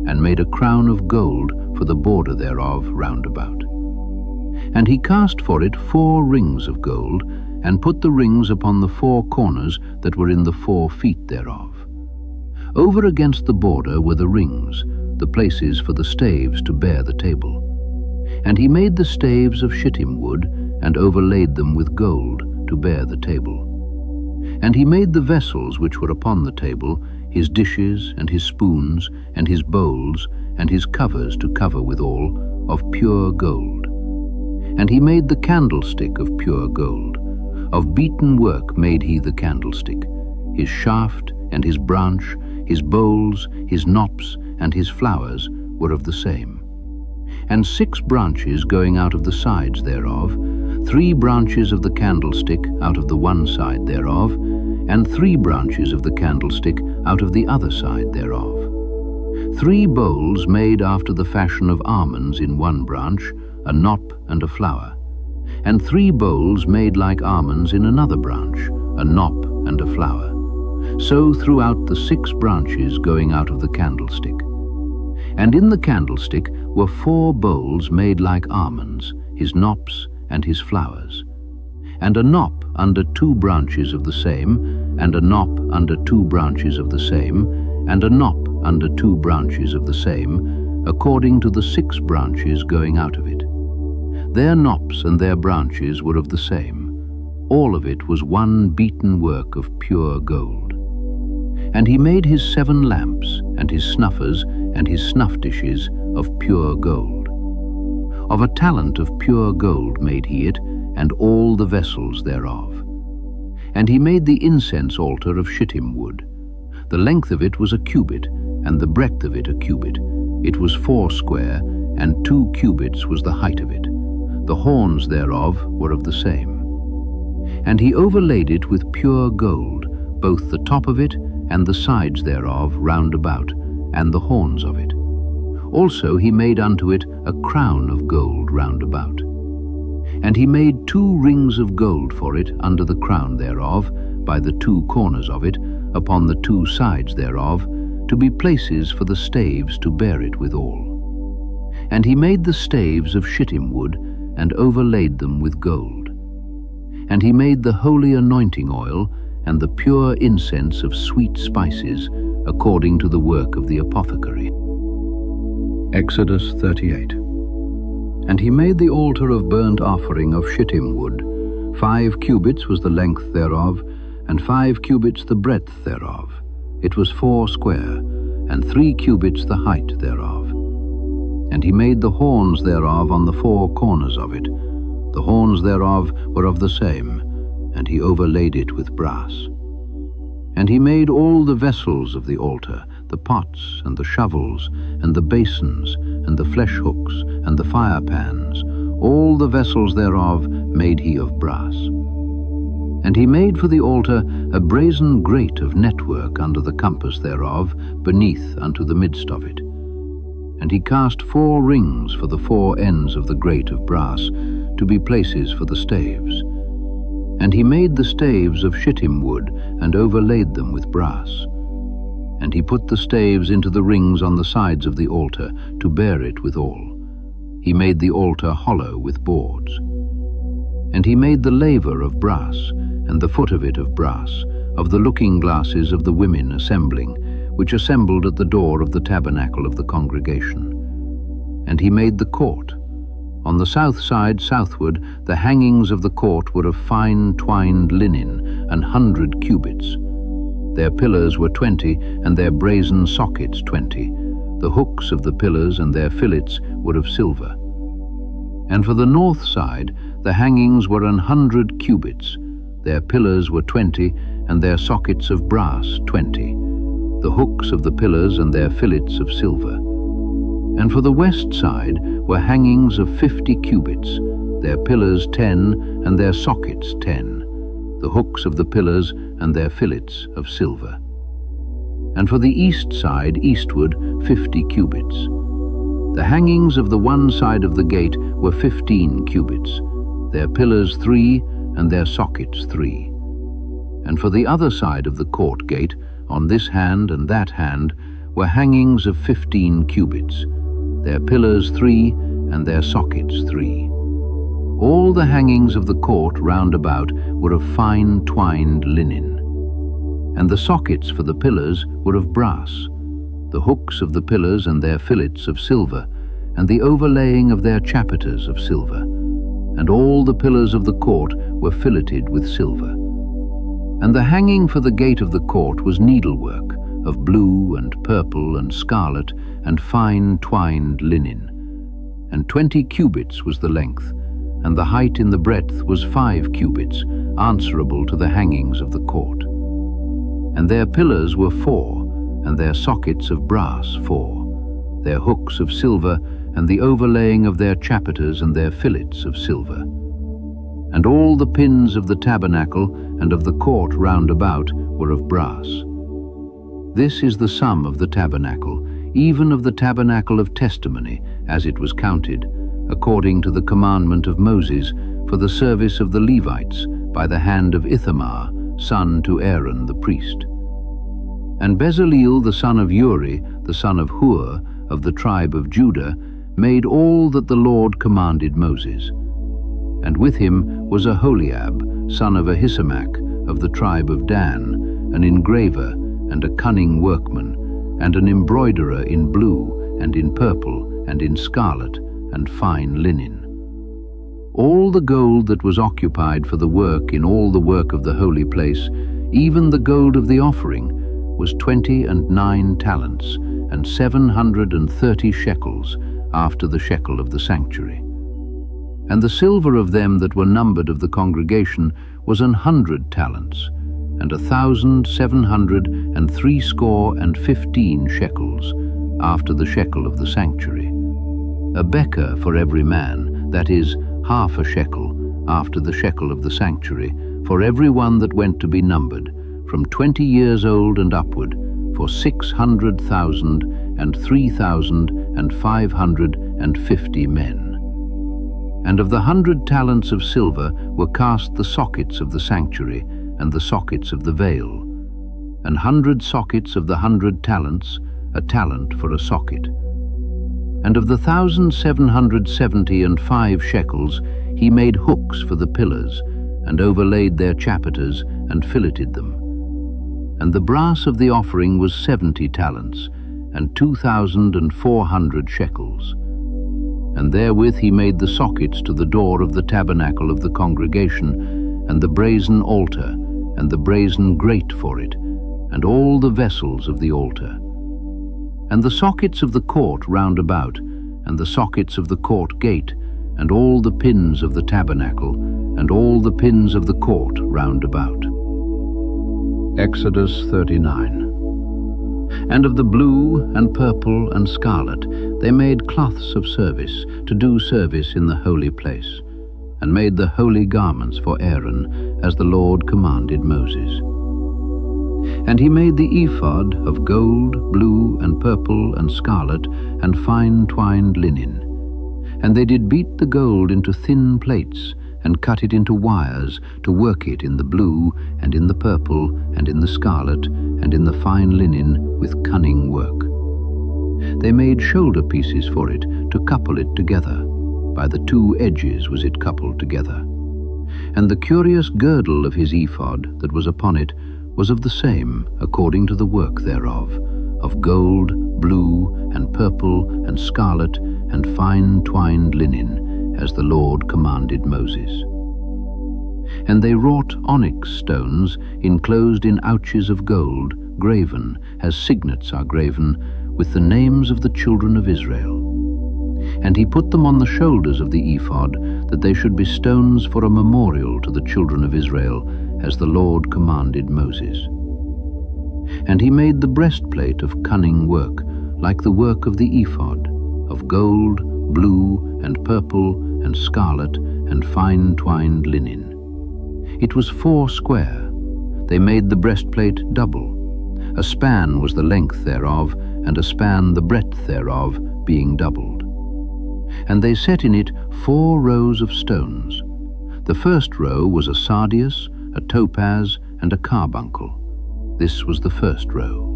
and made a crown of gold for the border thereof round about. And he cast for it 4 rings of gold, and put the rings upon the 4 corners that were in the 4 feet thereof. Over against the border were the rings, the places for the staves to bear the table. And he made the staves of shittim wood, and overlaid them with gold to bear the table. And he made the vessels which were upon the table, his dishes and his spoons and his bowls and his covers to cover withal, of pure gold. And he made the candlestick of pure gold. Of beaten work made he the candlestick. His shaft and his branch, his bowls, his knops, and his flowers were of the same. And 6 branches going out of the sides thereof, 3 branches of the candlestick out of the one side thereof, and 3 branches of the candlestick out of the other side thereof. 3 bowls made after the fashion of almonds in one branch, a knop and a flower, and 3 bowls made like almonds in another branch, a knop and a flower. So throughout the 6 branches going out of the candlestick. And in the candlestick were 4 bowls made like almonds, his knops and his flowers, and a knop under 2 branches of the same, and a knop under 2 branches of the same, and a knop under 2 branches of the same, according to the 6 branches going out of it. Their knops and their branches were of the same. All of it was one beaten work of pure gold. And he made his 7 lamps, and his snuffers, and his snuff dishes of pure gold. Of a talent of pure gold made he it, and all the vessels thereof. And he made the incense altar of shittim wood. The length of it was a cubit, and the breadth of it a cubit. It was 4 square, and 2 cubits was the height of it. The horns thereof were of the same. And he overlaid it with pure gold, both the top of it and the sides thereof round about, and the horns of it. Also he made unto it a crown of gold round about. And he made 2 rings of gold for it under the crown thereof, by the 2 corners of it, upon the 2 sides thereof, to be places for the staves to bear it withal. And he made the staves of shittim wood, and overlaid them with gold. And he made the holy anointing oil, and the pure incense of sweet spices, according to the work of the apothecary. Exodus 38. And he made the altar of burnt offering of shittim wood. 5 cubits was the length thereof, and 5 cubits the breadth thereof. It was 4 square, and 3 cubits the height thereof. And he made the horns thereof on the 4 corners of it. The horns thereof were of the same, and he overlaid it with brass. And he made all the vessels of the altar, the pots and the shovels, and the basins, and the flesh hooks, and the fire pans. All the vessels thereof made he of brass. And he made for the altar a brazen grate of network under the compass thereof, beneath unto the midst of it. And he cast 4 rings for the 4 ends of the grate of brass, to be places for the staves. And he made the staves of shittim wood, and overlaid them with brass. And he put the staves into the rings on the sides of the altar, to bear it withal. He made the altar hollow with boards. And he made the laver of brass, and the foot of it of brass, of the looking glasses of the women assembling, which assembled at the door of the tabernacle of the congregation. And he made the court. On the south side southward, the hangings of the court were of fine twined linen, 100 cubits. Their pillars were 20, and their brazen sockets 20. The hooks of the pillars and their fillets were of silver. And for the north side, the hangings were 100 cubits. Their pillars were 20, and their sockets of brass 20. The hooks of the pillars and their fillets of silver. And for the west side were hangings of 50 cubits, their pillars 10, and their sockets 10, the hooks of the pillars and their fillets of silver. And for the east side eastward 50 cubits. The hangings of the one side of the gate were 15 cubits, their pillars 3, and their sockets 3. And for the other side of the court gate, on this hand and that hand, were hangings of 15 cubits, their pillars 3, and their sockets 3. All the hangings of the court round about were of fine twined linen. And the sockets for the pillars were of brass, the hooks of the pillars and their fillets of silver, and the overlaying of their chapiters of silver. And all the pillars of the court were filleted with silver. And the hanging for the gate of the court was needlework, of blue and purple and scarlet, and fine twined linen. And 20 cubits was the length, and the height in the breadth was 5 cubits, answerable to the hangings of the court. And their pillars were 4, and their sockets of brass 4, their hooks of silver, and the overlaying of their chapiters and their fillets of silver. And all the pins of the tabernacle and of the court round about were of brass. This is the sum of the tabernacle, even of the tabernacle of testimony, as it was counted, according to the commandment of Moses, for the service of the Levites, by the hand of Ithamar, son to Aaron the priest. And Bezaleel the son of Uri, the son of Hur, of the tribe of Judah, made all that the Lord commanded Moses. And with him was Aholiab, son of Ahisamach, of the tribe of Dan, an engraver and a cunning workman, and an embroiderer in blue, and in purple, and in scarlet, and fine linen. All the gold that was occupied for the work in all the work of the holy place, even the gold of the offering, was 29 talents, and 730 shekels, after the shekel of the sanctuary. And the silver of them that were numbered of the congregation was 100 talents, and 1,715 shekels, after the shekel of the sanctuary. A beker for every man, that is, half a shekel, after the shekel of the sanctuary, for every one that went to be numbered, from 20 years old and upward, for 600,000 and 3,550 men. And of the 100 talents of silver were cast the sockets of the sanctuary, and the sockets of the veil, 100 sockets of the 100 talents, a talent for a socket. And of the 1,775 shekels he made hooks for the pillars, and overlaid their chapiters, and filleted them. And the brass of the offering was 70 talents, and 2,400 shekels. And therewith he made the sockets to the door of the tabernacle of the congregation, and the brazen altar, and the brazen grate for it, and all the vessels of the altar. And the sockets of the court round about, and the sockets of the court gate, and all the pins of the tabernacle, and all the pins of the court round about. Exodus 39. And of the blue and purple and scarlet they made cloths of service, to do service in the holy place, and made the holy garments for Aaron, as the Lord commanded Moses. And he made the ephod of gold, blue, and purple, and scarlet, and fine twined linen. And they did beat the gold into thin plates, and cut it into wires, to work it in the blue, and in the purple, and in the scarlet, and in the fine linen, with cunning work. They made shoulder pieces for it, to couple it together. By the two edges was it coupled together. And the curious girdle of his ephod that was upon it was of the same, according to the work thereof, of gold, blue, and purple, and scarlet, and fine twined linen, as the Lord commanded Moses. And they wrought onyx stones, enclosed in ouches of gold, graven, as signets are graven, with the names of the children of Israel. And he put them on the shoulders of the ephod, that they should be stones for a memorial to the children of Israel, as the Lord commanded Moses. And he made the breastplate of cunning work, like the work of the ephod, of gold, blue, and purple, and scarlet, and fine twined linen. It was 4 square. They made the breastplate double. A span was the length thereof, and a span the breadth thereof, being doubled. And they set in it 4 rows of stones. The first row was a sardius, a topaz, and a carbuncle. This was the first row.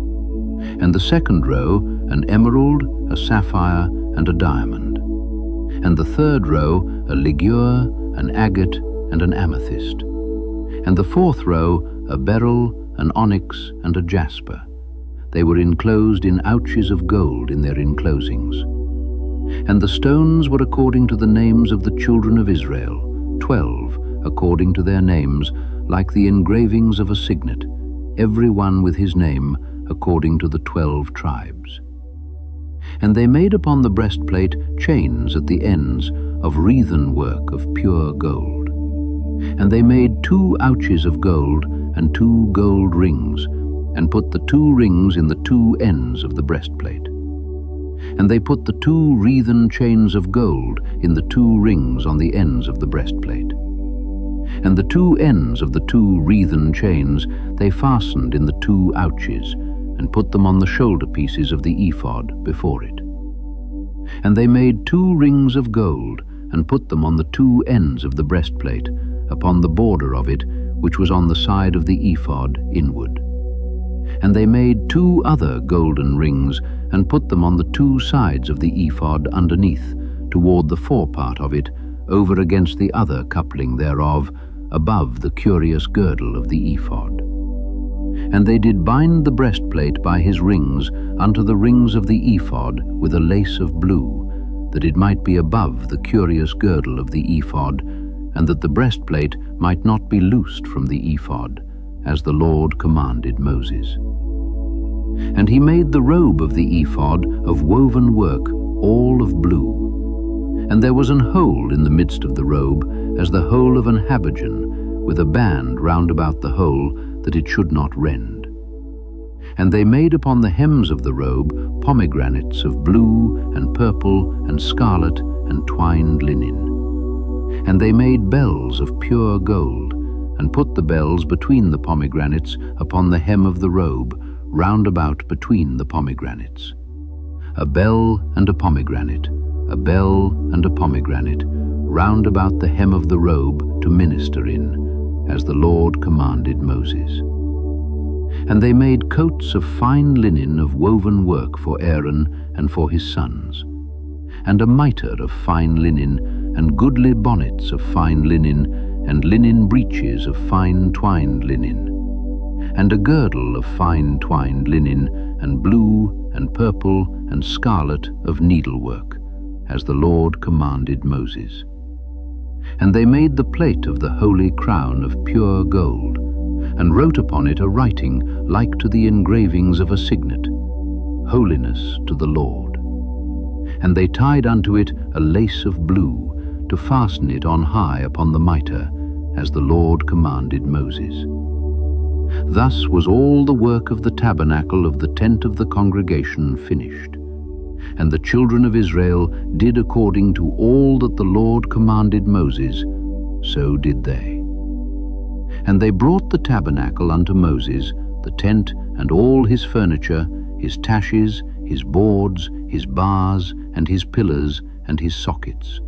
And the second row, an emerald, a sapphire, and a diamond. And the third row, a ligure, an agate, and an amethyst. And the fourth row, a beryl, an onyx, and a jasper. They were enclosed in ouches of gold in their enclosings. And the stones were according to the names of the children of Israel, 12, according to their names, like the engravings of a signet, every one with his name, according to the 12 tribes. And they made upon the breastplate chains at the ends of wreathen work of pure gold. And they made 2 ouches of gold and 2 gold rings, and put the 2 rings in the 2 ends of the breastplate. And they put the 2 wreathen chains of gold in the 2 rings on the ends of the breastplate. And the 2 ends of the 2 wreathen chains they fastened in the 2 ouches, and put them on the shoulder pieces of the ephod before it. And they made 2 rings of gold, and put them on the 2 ends of the breastplate, upon the border of it, which was on the side of the ephod inward. And they made 2 other golden rings, and put them on the 2 sides of the ephod underneath, toward the forepart of it, over against the other coupling thereof, above the curious girdle of the ephod. And they did bind the breastplate by his rings unto the rings of the ephod with a lace of blue, that it might be above the curious girdle of the ephod, and that the breastplate might not be loosed from the ephod, as the Lord commanded Moses. And he made the robe of the ephod of woven work, all of blue. And there was an hole in the midst of the robe, as the hole of an habergeon, with a band round about the hole, that it should not rend. And they made upon the hems of the robe pomegranates of blue and purple and scarlet and twined linen. And they made bells of pure gold, and put the bells between the pomegranates upon the hem of the robe, round about between the pomegranates. A bell and a pomegranate, a bell and a pomegranate, round about the hem of the robe to minister in, as the Lord commanded Moses. And they made coats of fine linen of woven work for Aaron and for his sons, and a mitre of fine linen, and goodly bonnets of fine linen, and linen breeches of fine twined linen, and a girdle of fine twined linen, and blue and purple and scarlet of needlework, as the Lord commanded Moses. And they made the plate of the holy crown of pure gold, and wrote upon it a writing like to the engravings of a signet, Holiness to the Lord. And they tied unto it a lace of blue, to fasten it on high upon the mitre, as the Lord commanded Moses. Thus was all the work of the tabernacle of the tent of the congregation finished. And the children of Israel did according to all that the Lord commanded Moses, so did they. And they brought the tabernacle unto Moses, the tent and all his furniture, his taches, his boards, his bars, and his pillars, and his sockets,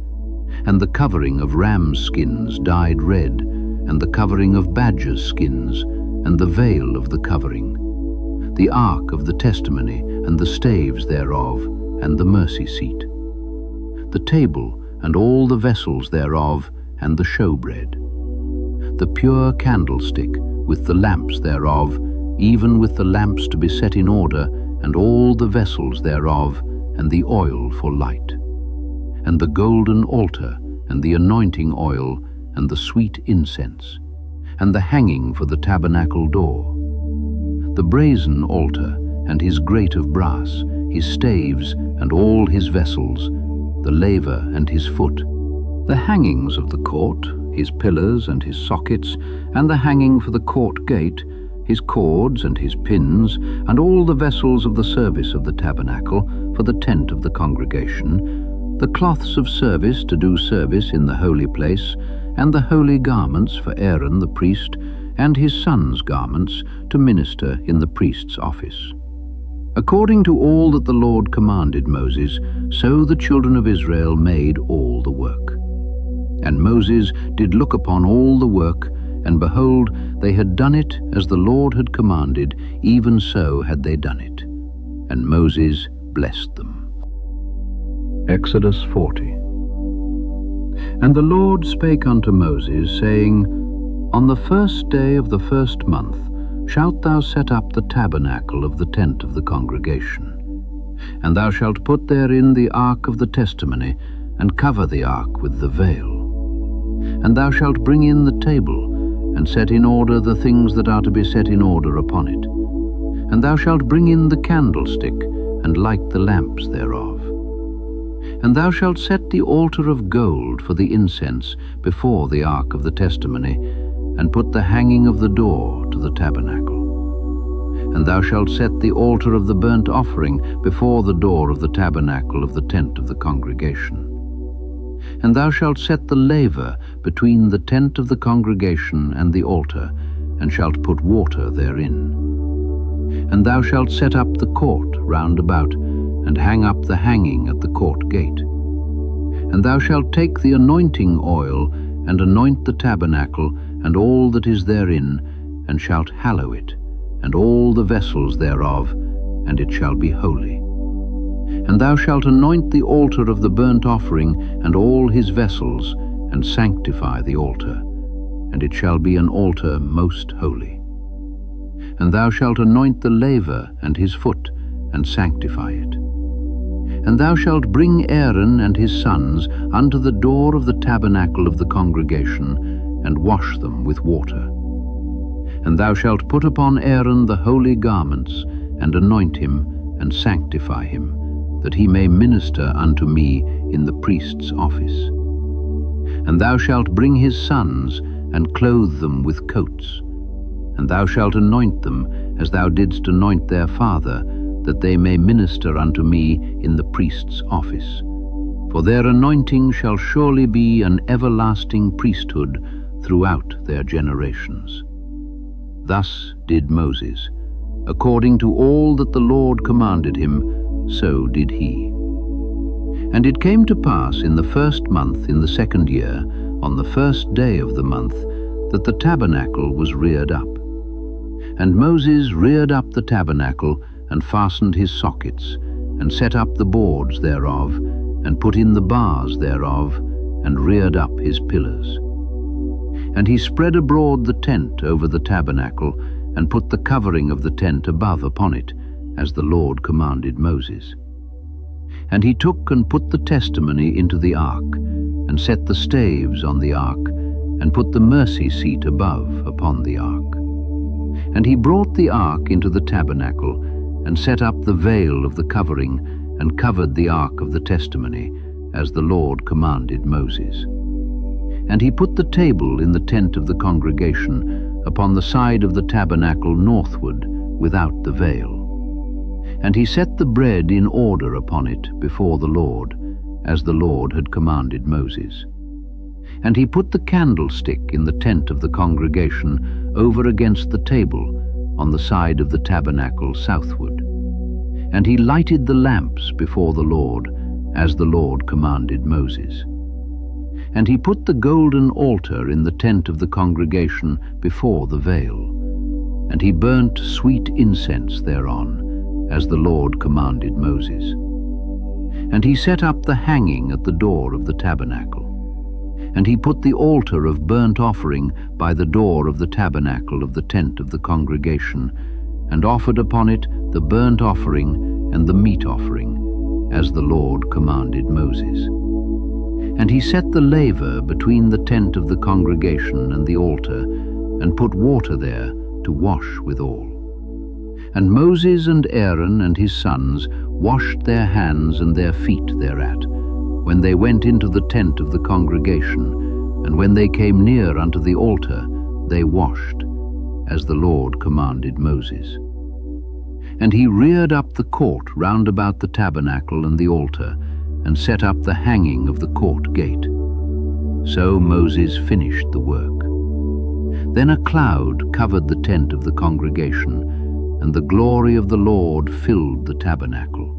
and the covering of rams' skins dyed red, and the covering of badgers' skins, and the veil of the covering, the ark of the testimony, and the staves thereof, and the mercy seat, the table, and all the vessels thereof, and the showbread, the pure candlestick, with the lamps thereof, even with the lamps to be set in order, and all the vessels thereof, and the oil for light, and the golden altar, and the anointing oil, and the sweet incense, and the hanging for the tabernacle door, the brazen altar, and his grate of brass, his staves, and all his vessels, the laver and his foot, the hangings of the court, his pillars and his sockets, and the hanging for the court gate, his cords and his pins, and all the vessels of the service of the tabernacle for the tent of the congregation, the cloths of service to do service in the holy place, and the holy garments for Aaron the priest, and his sons' garments to minister in the priest's office. According to all that the Lord commanded Moses, so the children of Israel made all the work. And Moses did look upon all the work, and behold, they had done it as the Lord had commanded, even so had they done it. And Moses blessed them. Exodus 40. And the Lord spake unto Moses, saying, On the first day of the first month shalt thou set up the tabernacle of the tent of the congregation. And thou shalt put therein the ark of the testimony, and cover the ark with the veil. And thou shalt bring in the table, and set in order the things that are to be set in order upon it. And thou shalt bring in the candlestick, and light the lamps thereof. And thou shalt set the altar of gold for the incense before the ark of the testimony, and put the hanging of the door to the tabernacle. And thou shalt set the altar of the burnt offering before the door of the tabernacle of the tent of the congregation. And thou shalt set the laver between the tent of the congregation and the altar, and shalt put water therein. And thou shalt set up the court round about, and hang up the hanging at the court gate. And thou shalt take the anointing oil, and anoint the tabernacle, and all that is therein, and shalt hallow it, and all the vessels thereof, and it shall be holy. And thou shalt anoint the altar of the burnt offering, and all his vessels, and sanctify the altar, and it shall be an altar most holy. And thou shalt anoint the laver and his foot, and sanctify it. And thou shalt bring Aaron and his sons unto the door of the tabernacle of the congregation, and wash them with water. And thou shalt put upon Aaron the holy garments, and anoint him, and sanctify him, that he may minister unto me in the priest's office. And thou shalt bring his sons, and clothe them with coats. And thou shalt anoint them, as thou didst anoint their father, that they may minister unto me in the priest's office. For their anointing shall surely be an everlasting priesthood throughout their generations. Thus did Moses. According to all that the Lord commanded him, so did he. And it came to pass in the 1st month in the 2nd year, on the 1st day of the month, that the tabernacle was reared up. And Moses reared up the tabernacle, and fastened his sockets, and set up the boards thereof, and put in the bars thereof, and reared up his pillars. And he spread abroad the tent over the tabernacle, and put the covering of the tent above upon it, as the Lord commanded Moses. And he took and put the testimony into the ark, and set the staves on the ark, and put the mercy seat above upon the ark. And he brought the ark into the tabernacle, and set up the veil of the covering, and covered the ark of the testimony, as the Lord commanded Moses. And he put the table in the tent of the congregation, upon the side of the tabernacle northward, without the veil. And he set the bread in order upon it before the Lord, as the Lord had commanded Moses. And he put the candlestick in the tent of the congregation over against the table, on the side of the tabernacle southward. And he lighted the lamps before the Lord, as the Lord commanded Moses. And he put the golden altar in the tent of the congregation before the veil. And he burnt sweet incense thereon, as the Lord commanded Moses. And he set up the hanging at the door of the tabernacle. And he put the altar of burnt offering by the door of the tabernacle of the tent of the congregation, and offered upon it the burnt offering and the meat offering, as the Lord commanded Moses. And he set the laver between the tent of the congregation and the altar, and put water there to wash withal. And Moses and Aaron and his sons washed their hands and their feet thereat, when they went into the tent of the congregation, and when they came near unto the altar, they washed, as the Lord commanded Moses. And he reared up the court round about the tabernacle and the altar, and set up the hanging of the court gate. So Moses finished the work. Then a cloud covered the tent of the congregation, and the glory of the Lord filled the tabernacle.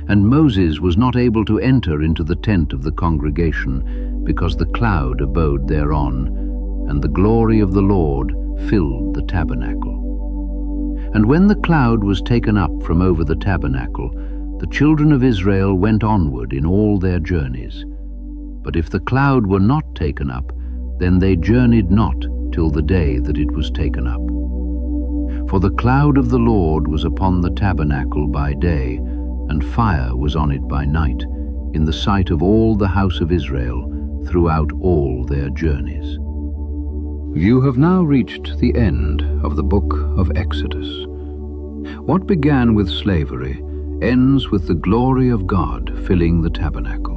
And Moses was not able to enter into the tent of the congregation, because the cloud abode thereon, and the glory of the Lord filled the tabernacle. And when the cloud was taken up from over the tabernacle, the children of Israel went onward in all their journeys. But if the cloud were not taken up, then they journeyed not till the day that it was taken up. For the cloud of the Lord was upon the tabernacle by day, and fire was on it by night, in the sight of all the house of Israel, throughout all their journeys. You have now reached the end of the book of Exodus. What began with slavery ends with the glory of God filling the tabernacle.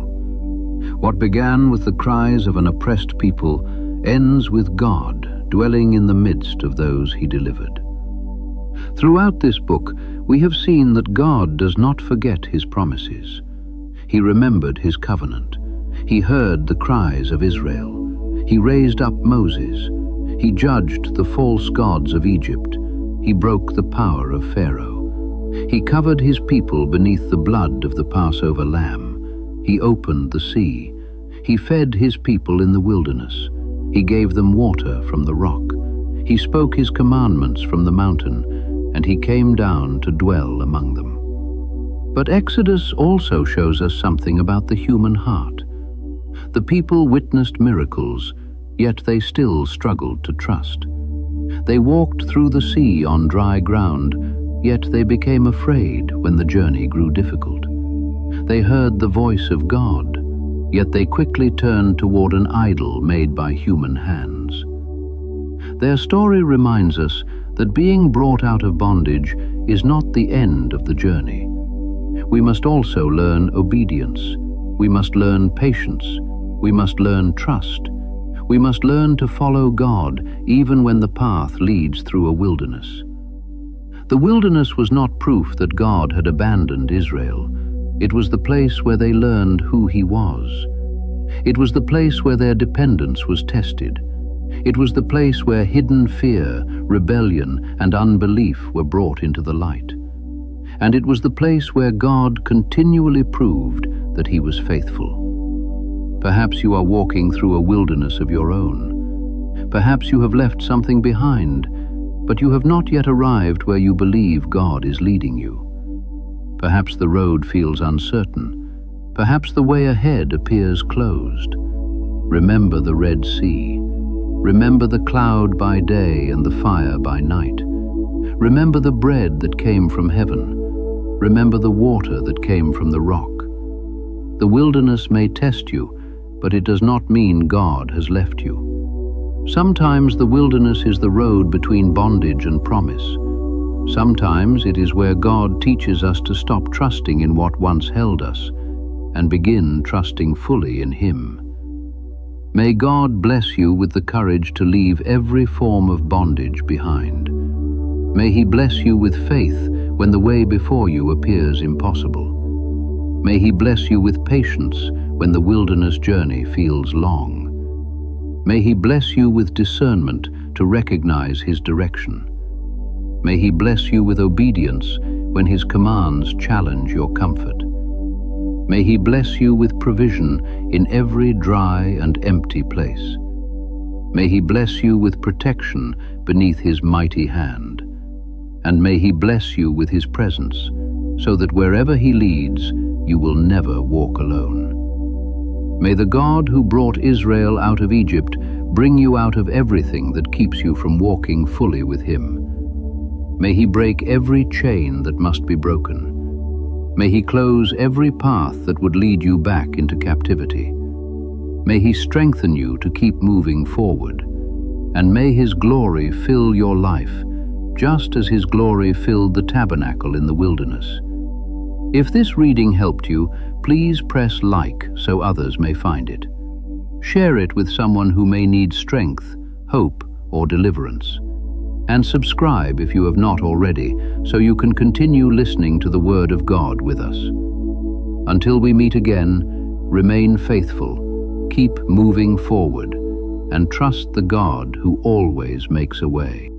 What began with the cries of an oppressed people ends with God dwelling in the midst of those he delivered. Throughout this book, we have seen that God does not forget his promises. He remembered his covenant. He heard the cries of Israel. He raised up Moses. He judged the false gods of Egypt, He broke the power of Pharaoh. He covered his people beneath the blood of the Passover lamb. He opened the sea. He fed his people in the wilderness. He gave them water from the rock. He spoke his commandments from the mountain, and he came down to dwell among them. But Exodus also shows us something about the human heart. The people witnessed miracles, yet they still struggled to trust. They walked through the sea on dry ground, yet they became afraid when the journey grew difficult. They heard the voice of God, yet they quickly turned toward an idol made by human hands. Their story reminds us that being brought out of bondage is not the end of the journey. We must also learn obedience. We must learn patience. We must learn trust. We must learn to follow God even when the path leads through a wilderness. The wilderness was not proof that God had abandoned Israel. It was the place where they learned who He was. It was the place where their dependence was tested. It was the place where hidden fear, rebellion, and unbelief were brought into the light. And it was the place where God continually proved that He was faithful. Perhaps you are walking through a wilderness of your own. Perhaps you have left something behind, but you have not yet arrived where you believe God is leading you. Perhaps the road feels uncertain. Perhaps the way ahead appears closed. Remember the Red Sea. Remember the cloud by day and the fire by night. Remember the bread that came from heaven. Remember the water that came from the rock. The wilderness may test you, but it does not mean God has left you. Sometimes the wilderness is the road between bondage and promise. Sometimes it is where God teaches us to stop trusting in what once held us and begin trusting fully in Him. May God bless you with the courage to leave every form of bondage behind. May He bless you with faith when the way before you appears impossible. May He bless you with patience when the wilderness journey feels long. May He bless you with discernment to recognize His direction. May He bless you with obedience when His commands challenge your comfort. May He bless you with provision in every dry and empty place. May He bless you with protection beneath His mighty hand. And may He bless you with His presence, so that wherever He leads, you will never walk alone. May the God who brought Israel out of Egypt bring you out of everything that keeps you from walking fully with Him. May He break every chain that must be broken. May He close every path that would lead you back into captivity. May He strengthen you to keep moving forward. And may His glory fill your life, just as His glory filled the tabernacle in the wilderness. If this reading helped you, please press like so others may find it. Share it with someone who may need strength, hope, or deliverance. And subscribe if you have not already, so you can continue listening to the Word of God with us. Until we meet again, remain faithful, keep moving forward, and trust the God who always makes a way.